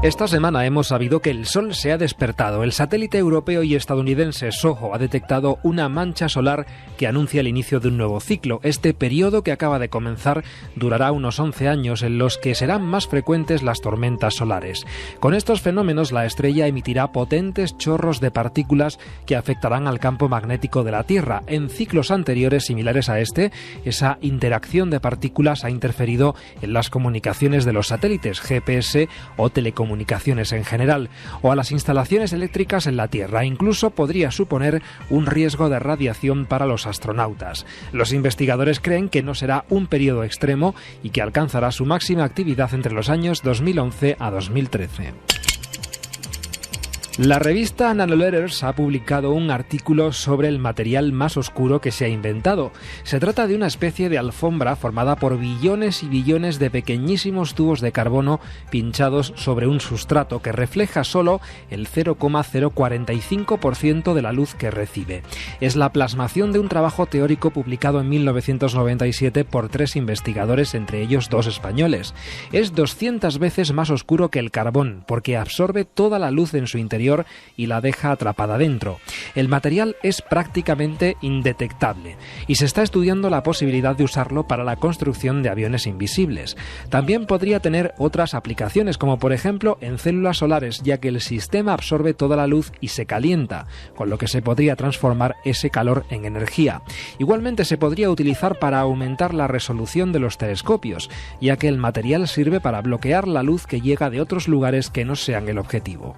Esta semana hemos sabido que el Sol se ha despertado. El satélite europeo y estadounidense SOHO ha detectado una mancha solar que anuncia el inicio de un nuevo ciclo. Este periodo que acaba de comenzar durará unos 11 años, en los que serán más frecuentes las tormentas solares. Con estos fenómenos, la estrella emitirá potentes chorros de partículas que afectarán al campo magnético de la Tierra. En ciclos anteriores similares a este, esa interacción de partículas ha interferido en las comunicaciones de los satélites, GPS o telecomunicaciones en general, o a las instalaciones eléctricas en la Tierra. Incluso podría suponer un riesgo de radiación para los astronautas. Los investigadores creen que no será un periodo extremo y que alcanzará su máxima actividad entre los años 2011 a 2013. La revista Nanoletters ha publicado un artículo sobre el material más oscuro que se ha inventado. Se trata de una especie de alfombra formada por billones y billones de pequeñísimos tubos de carbono pinchados sobre un sustrato que refleja solo el 0,045% de la luz que recibe. Es la plasmación de un trabajo teórico publicado en 1997 por 3 investigadores, entre ellos 2 españoles. Es 200 veces más oscuro que el carbón, porque absorbe toda la luz en su interior y la deja atrapada dentro. El material es prácticamente indetectable y se está estudiando la posibilidad de usarlo para la construcción de aviones invisibles. También podría tener otras aplicaciones, como por ejemplo en células solares, ya que el sistema absorbe toda la luz y se calienta, con lo que se podría transformar ese calor en energía. Igualmente se podría utilizar para aumentar la resolución de los telescopios, ya que el material sirve para bloquear la luz que llega de otros lugares que no sean el objetivo.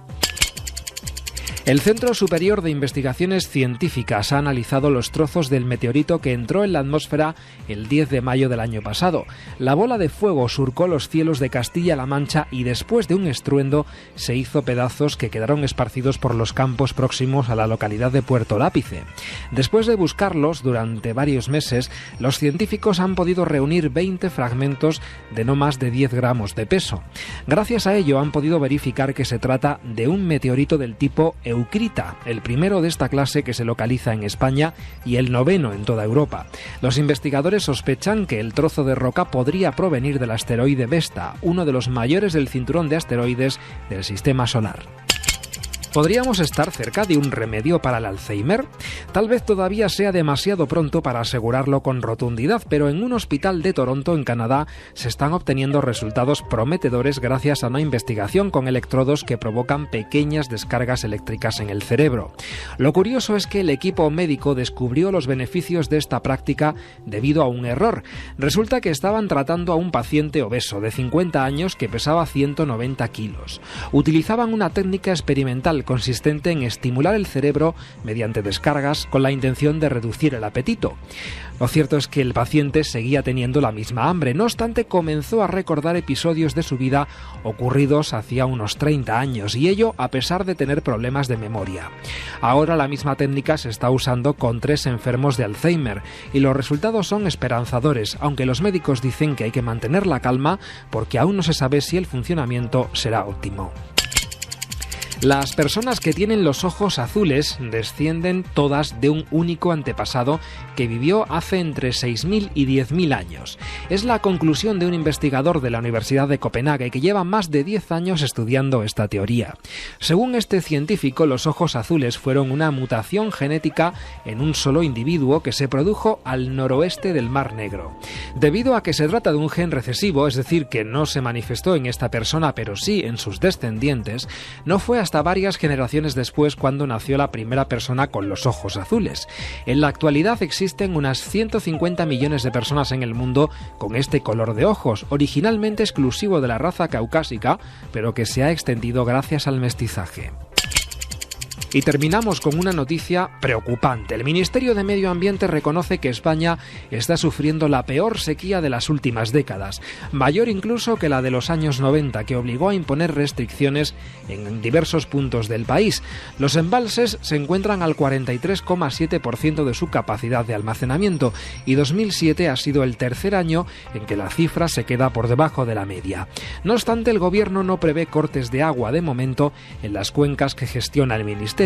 El Centro Superior de Investigaciones Científicas ha analizado los trozos del meteorito que entró en la atmósfera el 10 de mayo del año pasado. La bola de fuego surcó los cielos de Castilla-La Mancha y después de un estruendo se hizo pedazos que quedaron esparcidos por los campos próximos a la localidad de Puerto Lápice. Después de buscarlos durante varios meses, los científicos han podido reunir 20 fragmentos de no más de 10 gramos de peso. Gracias a ello han podido verificar que se trata de un meteorito del tipo Eucrita, el primero de esta clase que se localiza en España y el 9º en toda Europa. Los investigadores sospechan que el trozo de roca podría provenir del asteroide Vesta, uno de los mayores del cinturón de asteroides del sistema solar. ¿Podríamos estar cerca de un remedio para el Alzheimer? Tal vez todavía sea demasiado pronto para asegurarlo con rotundidad, pero en un hospital de Toronto, en Canadá, se están obteniendo resultados prometedores gracias a una investigación con electrodos que provocan pequeñas descargas eléctricas en el cerebro. Lo curioso es que el equipo médico descubrió los beneficios de esta práctica debido a un error. Resulta que estaban tratando a un paciente obeso de 50 años que pesaba 190 kilos. Utilizaban una técnica experimental consistente en estimular el cerebro mediante descargas con la intención de reducir el apetito. Lo cierto es que el paciente seguía teniendo la misma hambre, no obstante comenzó a recordar episodios de su vida ocurridos hacía unos 30 años, y ello a pesar de tener problemas de memoria. Ahora la misma técnica se está usando con 3 enfermos de Alzheimer y los resultados son esperanzadores, aunque los médicos dicen que hay que mantener la calma porque aún no se sabe si el funcionamiento será óptimo. Las personas que tienen los ojos azules descienden todas de un único antepasado que vivió hace entre 6.000 y 10.000 años. Es la conclusión de un investigador de la Universidad de Copenhague que lleva más de 10 años estudiando esta teoría. Según este científico, los ojos azules fueron una mutación genética en un solo individuo que se produjo al noroeste del Mar Negro. Debido a que se trata de un gen recesivo, es decir, que no se manifestó en esta persona pero sí en sus descendientes, no fue hasta varias generaciones después cuando nació la primera persona con los ojos azules. En la actualidad existen unas 150 millones de personas en el mundo con este color de ojos, originalmente exclusivo de la raza caucásica, pero que se ha extendido gracias al mestizaje. Y terminamos con una noticia preocupante. El Ministerio de Medio Ambiente reconoce que España está sufriendo la peor sequía de las últimas décadas, mayor incluso que la de los años 90, que obligó a imponer restricciones en diversos puntos del país. Los embalses se encuentran al 43,7% de su capacidad de almacenamiento y 2007 ha sido el tercer año en que la cifra se queda por debajo de la media. No obstante, el Gobierno no prevé cortes de agua de momento en las cuencas que gestiona el Ministerio.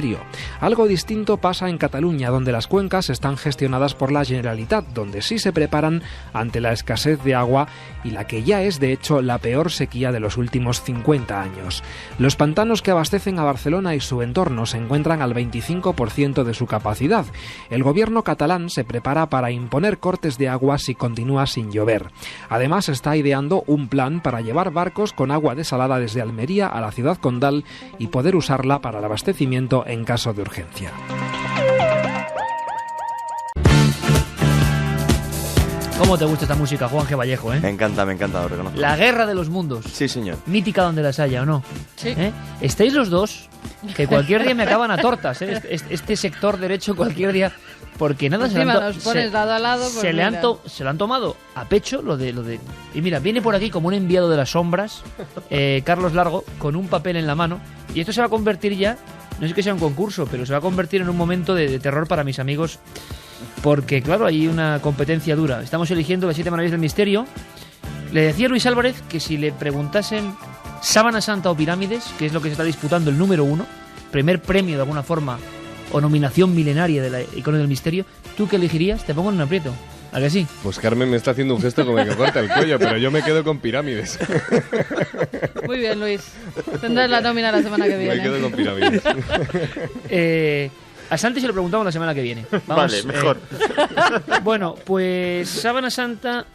Algo distinto pasa en Cataluña, donde las cuencas están gestionadas por la Generalitat, donde sí se preparan ante la escasez de agua y la que ya es de hecho la peor sequía de los últimos 50 años. Los pantanos que abastecen a Barcelona y su entorno se encuentran al 25% de su capacidad. El gobierno catalán se prepara para imponer cortes de agua si continúa sin llover. Además está ideando un plan para llevar barcos con agua desalada desde Almería a la ciudad condal y poder usarla para el abastecimiento en caso de urgencia. ¿Cómo te gusta esta música, Juan G. Vallejo, eh? Me encanta, lo reconozco. La guerra de los mundos. Sí, señor. Mítica donde las haya, ¿o no? Sí. Estáis los dos, que cualquier día me acaban a tortas, ¿eh? Este sector derecho cualquier día, porque nada, encima nos pones lado a lado, pues se lo han tomado a pecho lo de. Y mira, viene por aquí como un enviado de las sombras, Carlos Largo, con un papel en la mano, y esto se va a convertir ya no es que sea un concurso, pero se va a convertir en un momento de terror para mis amigos, porque claro, hay una competencia dura. Estamos eligiendo las 7 maravillas del misterio. Le decía Luis Álvarez que si le preguntasen Sábana Santa o Pirámides, que es lo que se está disputando el número 1, primer premio de alguna forma, o nominación milenaria de la Icono del Misterio, ¿tú qué elegirías? Te pongo en un aprieto. ¿A que sí? Pues Carmen me está haciendo un gesto como que corta el cuello, pero yo me quedo con Pirámides. Muy bien, Luis. Tendrás la nómina la semana que viene. Me quedo con Pirámides. A Santi se lo preguntamos la semana que viene. Vamos, vale, mejor. Bueno, pues Sábana Santa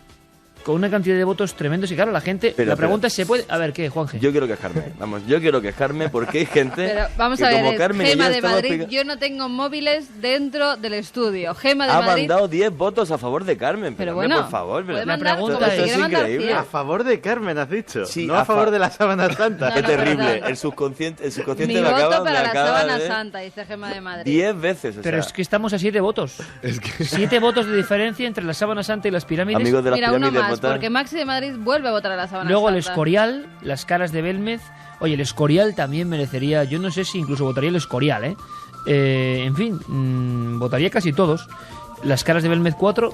con una cantidad de votos tremendos y claro, la gente... la pregunta es, ¿se puede...? A ver, ¿qué, Juanje? Yo quiero quejarme. Vamos, yo quiero quejarme porque hay gente Pero vamos que a ver, como Carmen Gema y yo de estamos Madrid, yo no tengo móviles dentro del estudio. Gema de ha Madrid... mandado 10 votos a favor de Carmen. Pero hombre, bueno, por favor. puede Pero mandar pregunta como es, si esto quiere es mandar increíble. 100. A favor de Carmen, has dicho. Sí, no a favor de la Sábana Santa. Qué No, terrible. perdón. El subconsciente Mi me acaba, voto para me la acaba Sábana de... Santa, dice Gema de Madrid. 10 veces. O Pero sea, es que estamos a 7 votos. Es que... 7 votos de diferencia entre la Sábana Santa y las pirámides. amigos de las Mira, uno pirámides más, votan. porque Maxi de Madrid vuelve a votar a la Sábana Luego Santa. el Escorial, las caras de Belmez. Oye, el Escorial también merecería... Yo no sé si incluso votaría el Escorial, ¿eh? En fin, votaría casi todos. Las caras de Belmez 4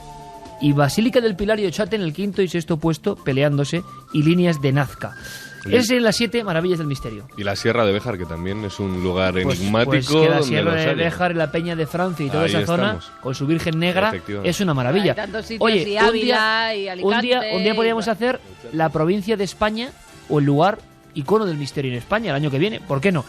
y Basílica del Pilar y Ochate en el 5º y 6º puesto peleándose y líneas de Nazca. Sí. Es en las 7 maravillas del misterio. Y la Sierra de Béjar, que también es un lugar enigmático. Pues que la donde Sierra los de haya. Béjar, la Peña de Francia y toda Ahí esa zona, estamos. con su Virgen Negra, Efectivamente. es una maravilla. Hay tantos sitios, Oye, y Ávila, y Alicante, un día podríamos y- hacer la provincia de España o el lugar icono del misterio en España el año que viene. ¿Por qué no?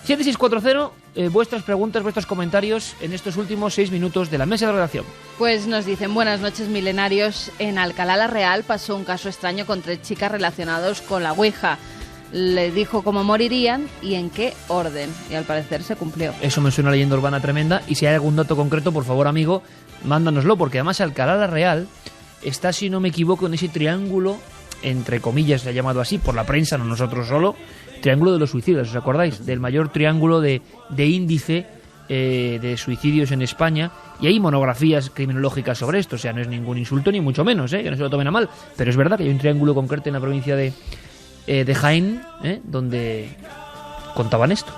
7640, vuestras preguntas, vuestros comentarios en estos últimos 6 minutos de la mesa de redacción. Pues nos dicen, buenas noches milenarios. En Alcalá la Real pasó un caso extraño con 3 chicas relacionados con la Ouija. Le dijo cómo morirían y en qué orden. Y al parecer se cumplió. Eso me suena a leyenda urbana tremenda. Y si hay algún dato concreto, por favor, amigo, mándanoslo. Porque además Alcalá la Real está, si no me equivoco, en ese triángulo, entre comillas, se ha llamado así, por la prensa, no nosotros solo, triángulo de los suicidas, ¿os acordáis? Del mayor triángulo de índice de suicidios en España. Y hay monografías criminológicas sobre esto. O sea, no es ningún insulto, ni mucho menos, que no se lo tomen a mal. Pero es verdad que hay un triángulo concreto en la provincia de Jaén, donde contaban esto.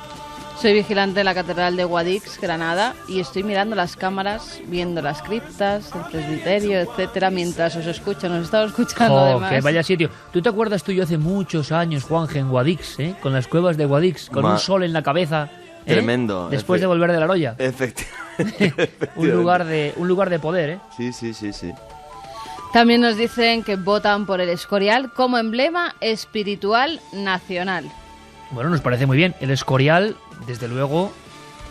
Soy vigilante de la Catedral de Guadix, Granada, y estoy mirando las cámaras, viendo las criptas, el presbiterio, etcétera, mientras os escucho. Nos estaba escuchando, además. Que vaya sitio. ¿Tú te acuerdas tú y yo hace muchos años, Juanje, en Guadix, con las cuevas de Guadix, con un sol en la cabeza? Tremendo. Después de volver de la Roya. Efectivamente. un lugar de poder, Sí. También nos dicen que votan por el Escorial como emblema espiritual nacional. Bueno, nos parece muy bien. El Escorial, desde luego,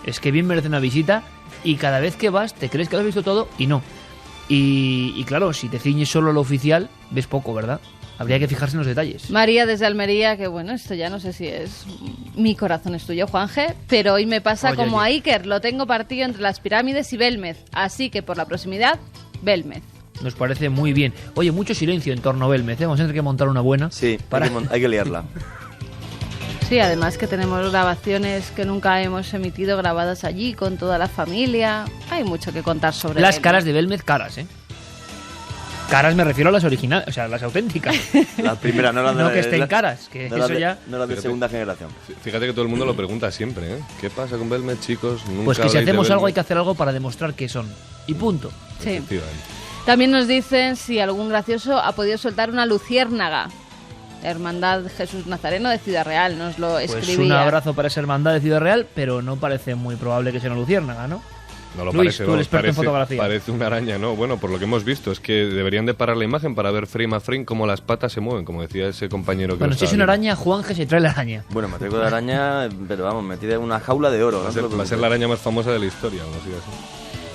es que bien merece una visita y cada vez que vas te crees que lo has visto todo y no. Y claro, si te ciñes solo a lo oficial, ves poco, ¿verdad? Habría que fijarse en los detalles. María desde Almería, que bueno, esto ya no sé si es mi corazón es tuyo, Juanje, pero hoy me pasa como a Iker, lo tengo partido entre las pirámides y Belmez, así que por la proximidad, Belmez. Nos parece muy bien. Oye, mucho silencio en torno a Belmez, Vamos a tener que montar una buena. Sí, hay que liarla. Sí, además que tenemos grabaciones que nunca hemos emitido grabadas allí con toda la familia. Hay mucho que contar sobre las Belmez. caras de Belmez, caras, Caras me refiero a las originales, o sea, las auténticas. Las primeras, no las de no que estén caras, que no eso las de, ya... No las de segunda generación. Fíjate que todo el mundo lo pregunta siempre, ¿Qué pasa con Belmez, chicos? Nunca Pues que si habláis de hacemos algo hay Belmez. que hacer algo para demostrar que son. Y punto. Sí. Efectivamente. También nos dicen si algún gracioso ha podido soltar una luciérnaga. Hermandad Jesús Nazareno de Ciudad Real nos lo Pues escribía. un abrazo para esa hermandad de Ciudad Real, pero no parece muy probable que sea una luciérnaga, ¿no? No lo Luis, parece, tú el experto en fotografía. Parece una araña, ¿no? Bueno, por lo que hemos visto, es que deberían de parar la imagen para ver frame a frame cómo las patas se mueven, como decía ese compañero que Bueno, lo si es estaba una viendo. araña, Juanje se trae la araña. Bueno, me traigo de araña, pero vamos, metida en una jaula de oro. Va a ser la araña más famosa de la historia, o así.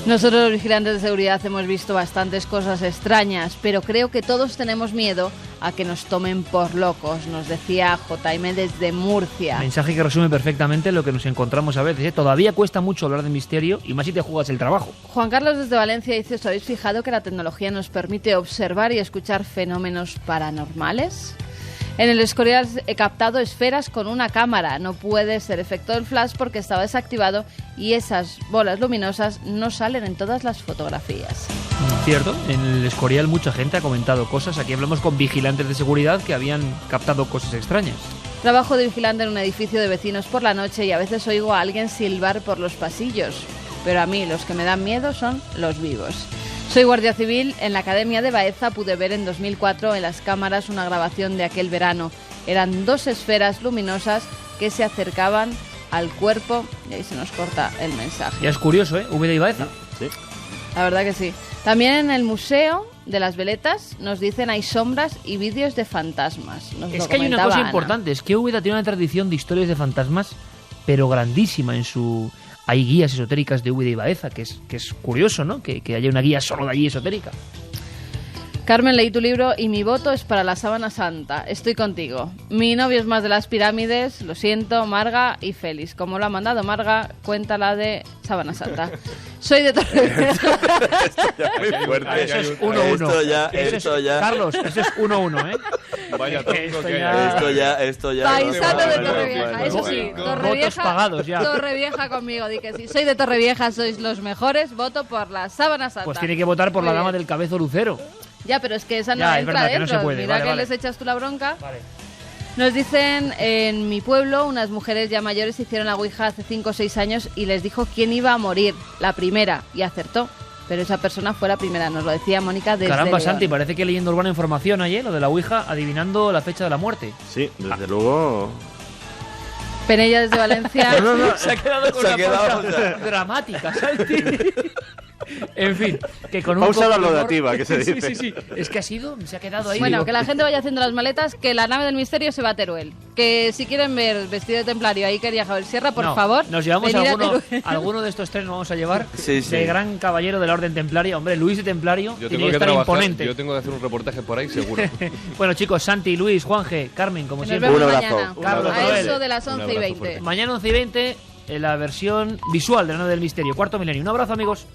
Nosotros los vigilantes de seguridad hemos visto bastantes cosas extrañas, pero creo que todos tenemos miedo a que nos tomen por locos, nos decía JM desde Murcia. Mensaje que resume perfectamente lo que nos encontramos a veces. Todavía cuesta mucho hablar de misterio y más si te juegas el trabajo. Juan Carlos desde Valencia dice, ¿os habéis fijado que la tecnología nos permite observar y escuchar fenómenos paranormales? En el Escorial he captado esferas con una cámara. No puede ser efecto del flash porque estaba desactivado y esas bolas luminosas no salen en todas las fotografías. Cierto, en el Escorial mucha gente ha comentado cosas. Aquí hablamos con vigilantes de seguridad que habían captado cosas extrañas. Trabajo de vigilante en un edificio de vecinos por la noche y a veces oigo a alguien silbar por los pasillos. Pero a mí los que me dan miedo son los vivos. Soy guardia civil. En la Academia de Baeza pude ver en 2004 en las cámaras una grabación de aquel verano. Eran 2 esferas luminosas que se acercaban al cuerpo. Y ahí se nos corta el mensaje. Ya es curioso, ¿eh? Úbeda y Baeza. Sí. La verdad que sí. También en el Museo de las Veletas nos dicen hay sombras y vídeos de fantasmas. Es que hay una cosa importante, es que Úbeda tiene una tradición de historias de fantasmas, pero grandísima en su... Hay guías esotéricas de Úbeda y Baeza, que es curioso, ¿no? Que haya una guía solo de allí esotérica. Carmen, leí tu libro y mi voto es para la Sábana Santa. Estoy contigo. Mi novio es más de las pirámides, lo siento, Marga y Félix. Como lo ha mandado Marga, cuéntala de Sábana Santa. Soy de Torrevieja. Muy fuerte. Eso es 1-1. Esto ya. Carlos, eso es 1-1, ¿eh? Vaya tonto que Esto ya. Paisano de Bueno, Torrevieja, bueno, eso sí. bueno. Torrevieja, Votos pagados ya. Torrevieja conmigo, di que sí. Soy de Torrevieja, sois los mejores. Voto por la Sábana Santa. Pues tiene que votar por Muy la bien. dama del cabezo lucero. Ya, pero es que esa no Ya, es entra verdad que no dentro. se puede. Mira Vale, que vale. les echas tú la bronca. Vale. Nos dicen, en mi pueblo, unas mujeres ya mayores hicieron la ouija hace 5 o 6 años y les dijo quién iba a morir, la primera, y acertó. Pero esa persona fue la primera, nos lo decía Mónica desde Caramba, León. Santi, parece que leyendo Urbana Información ayer, lo de la Ouija, adivinando la fecha de la muerte. Sí, desde luego. Penella desde Valencia. No. Se ha quedado con una pausa dramática, Santi. En fin, que con un Pausa poco de humor- valorativa, que se dice. Sí. Es que se ha quedado ahí. Bueno, digo, que la gente vaya haciendo las maletas, que la nave del misterio se va a Teruel. Que si quieren ver vestido de templario ahí quería Javier Sierra, por no, favor. Nos llevamos venid a alguno Teruel. de estos 3, nos vamos a llevar. Sí. De gran caballero de la Orden Templaria. Hombre, Luis de Templario Yo tiene tengo que estar trabajar, imponente. yo tengo que hacer un reportaje por ahí, seguro. Bueno, chicos, Santi, Luis, Juanje, Carmen, como Nos siempre. vemos Un abrazo. mañana. Carlos a Noel. eso de las Un 11 y abrazo 20. fuerte. Mañana 11 y 20, en la versión visual de la Nave del Misterio. Cuarto Milenio. Un abrazo, amigos.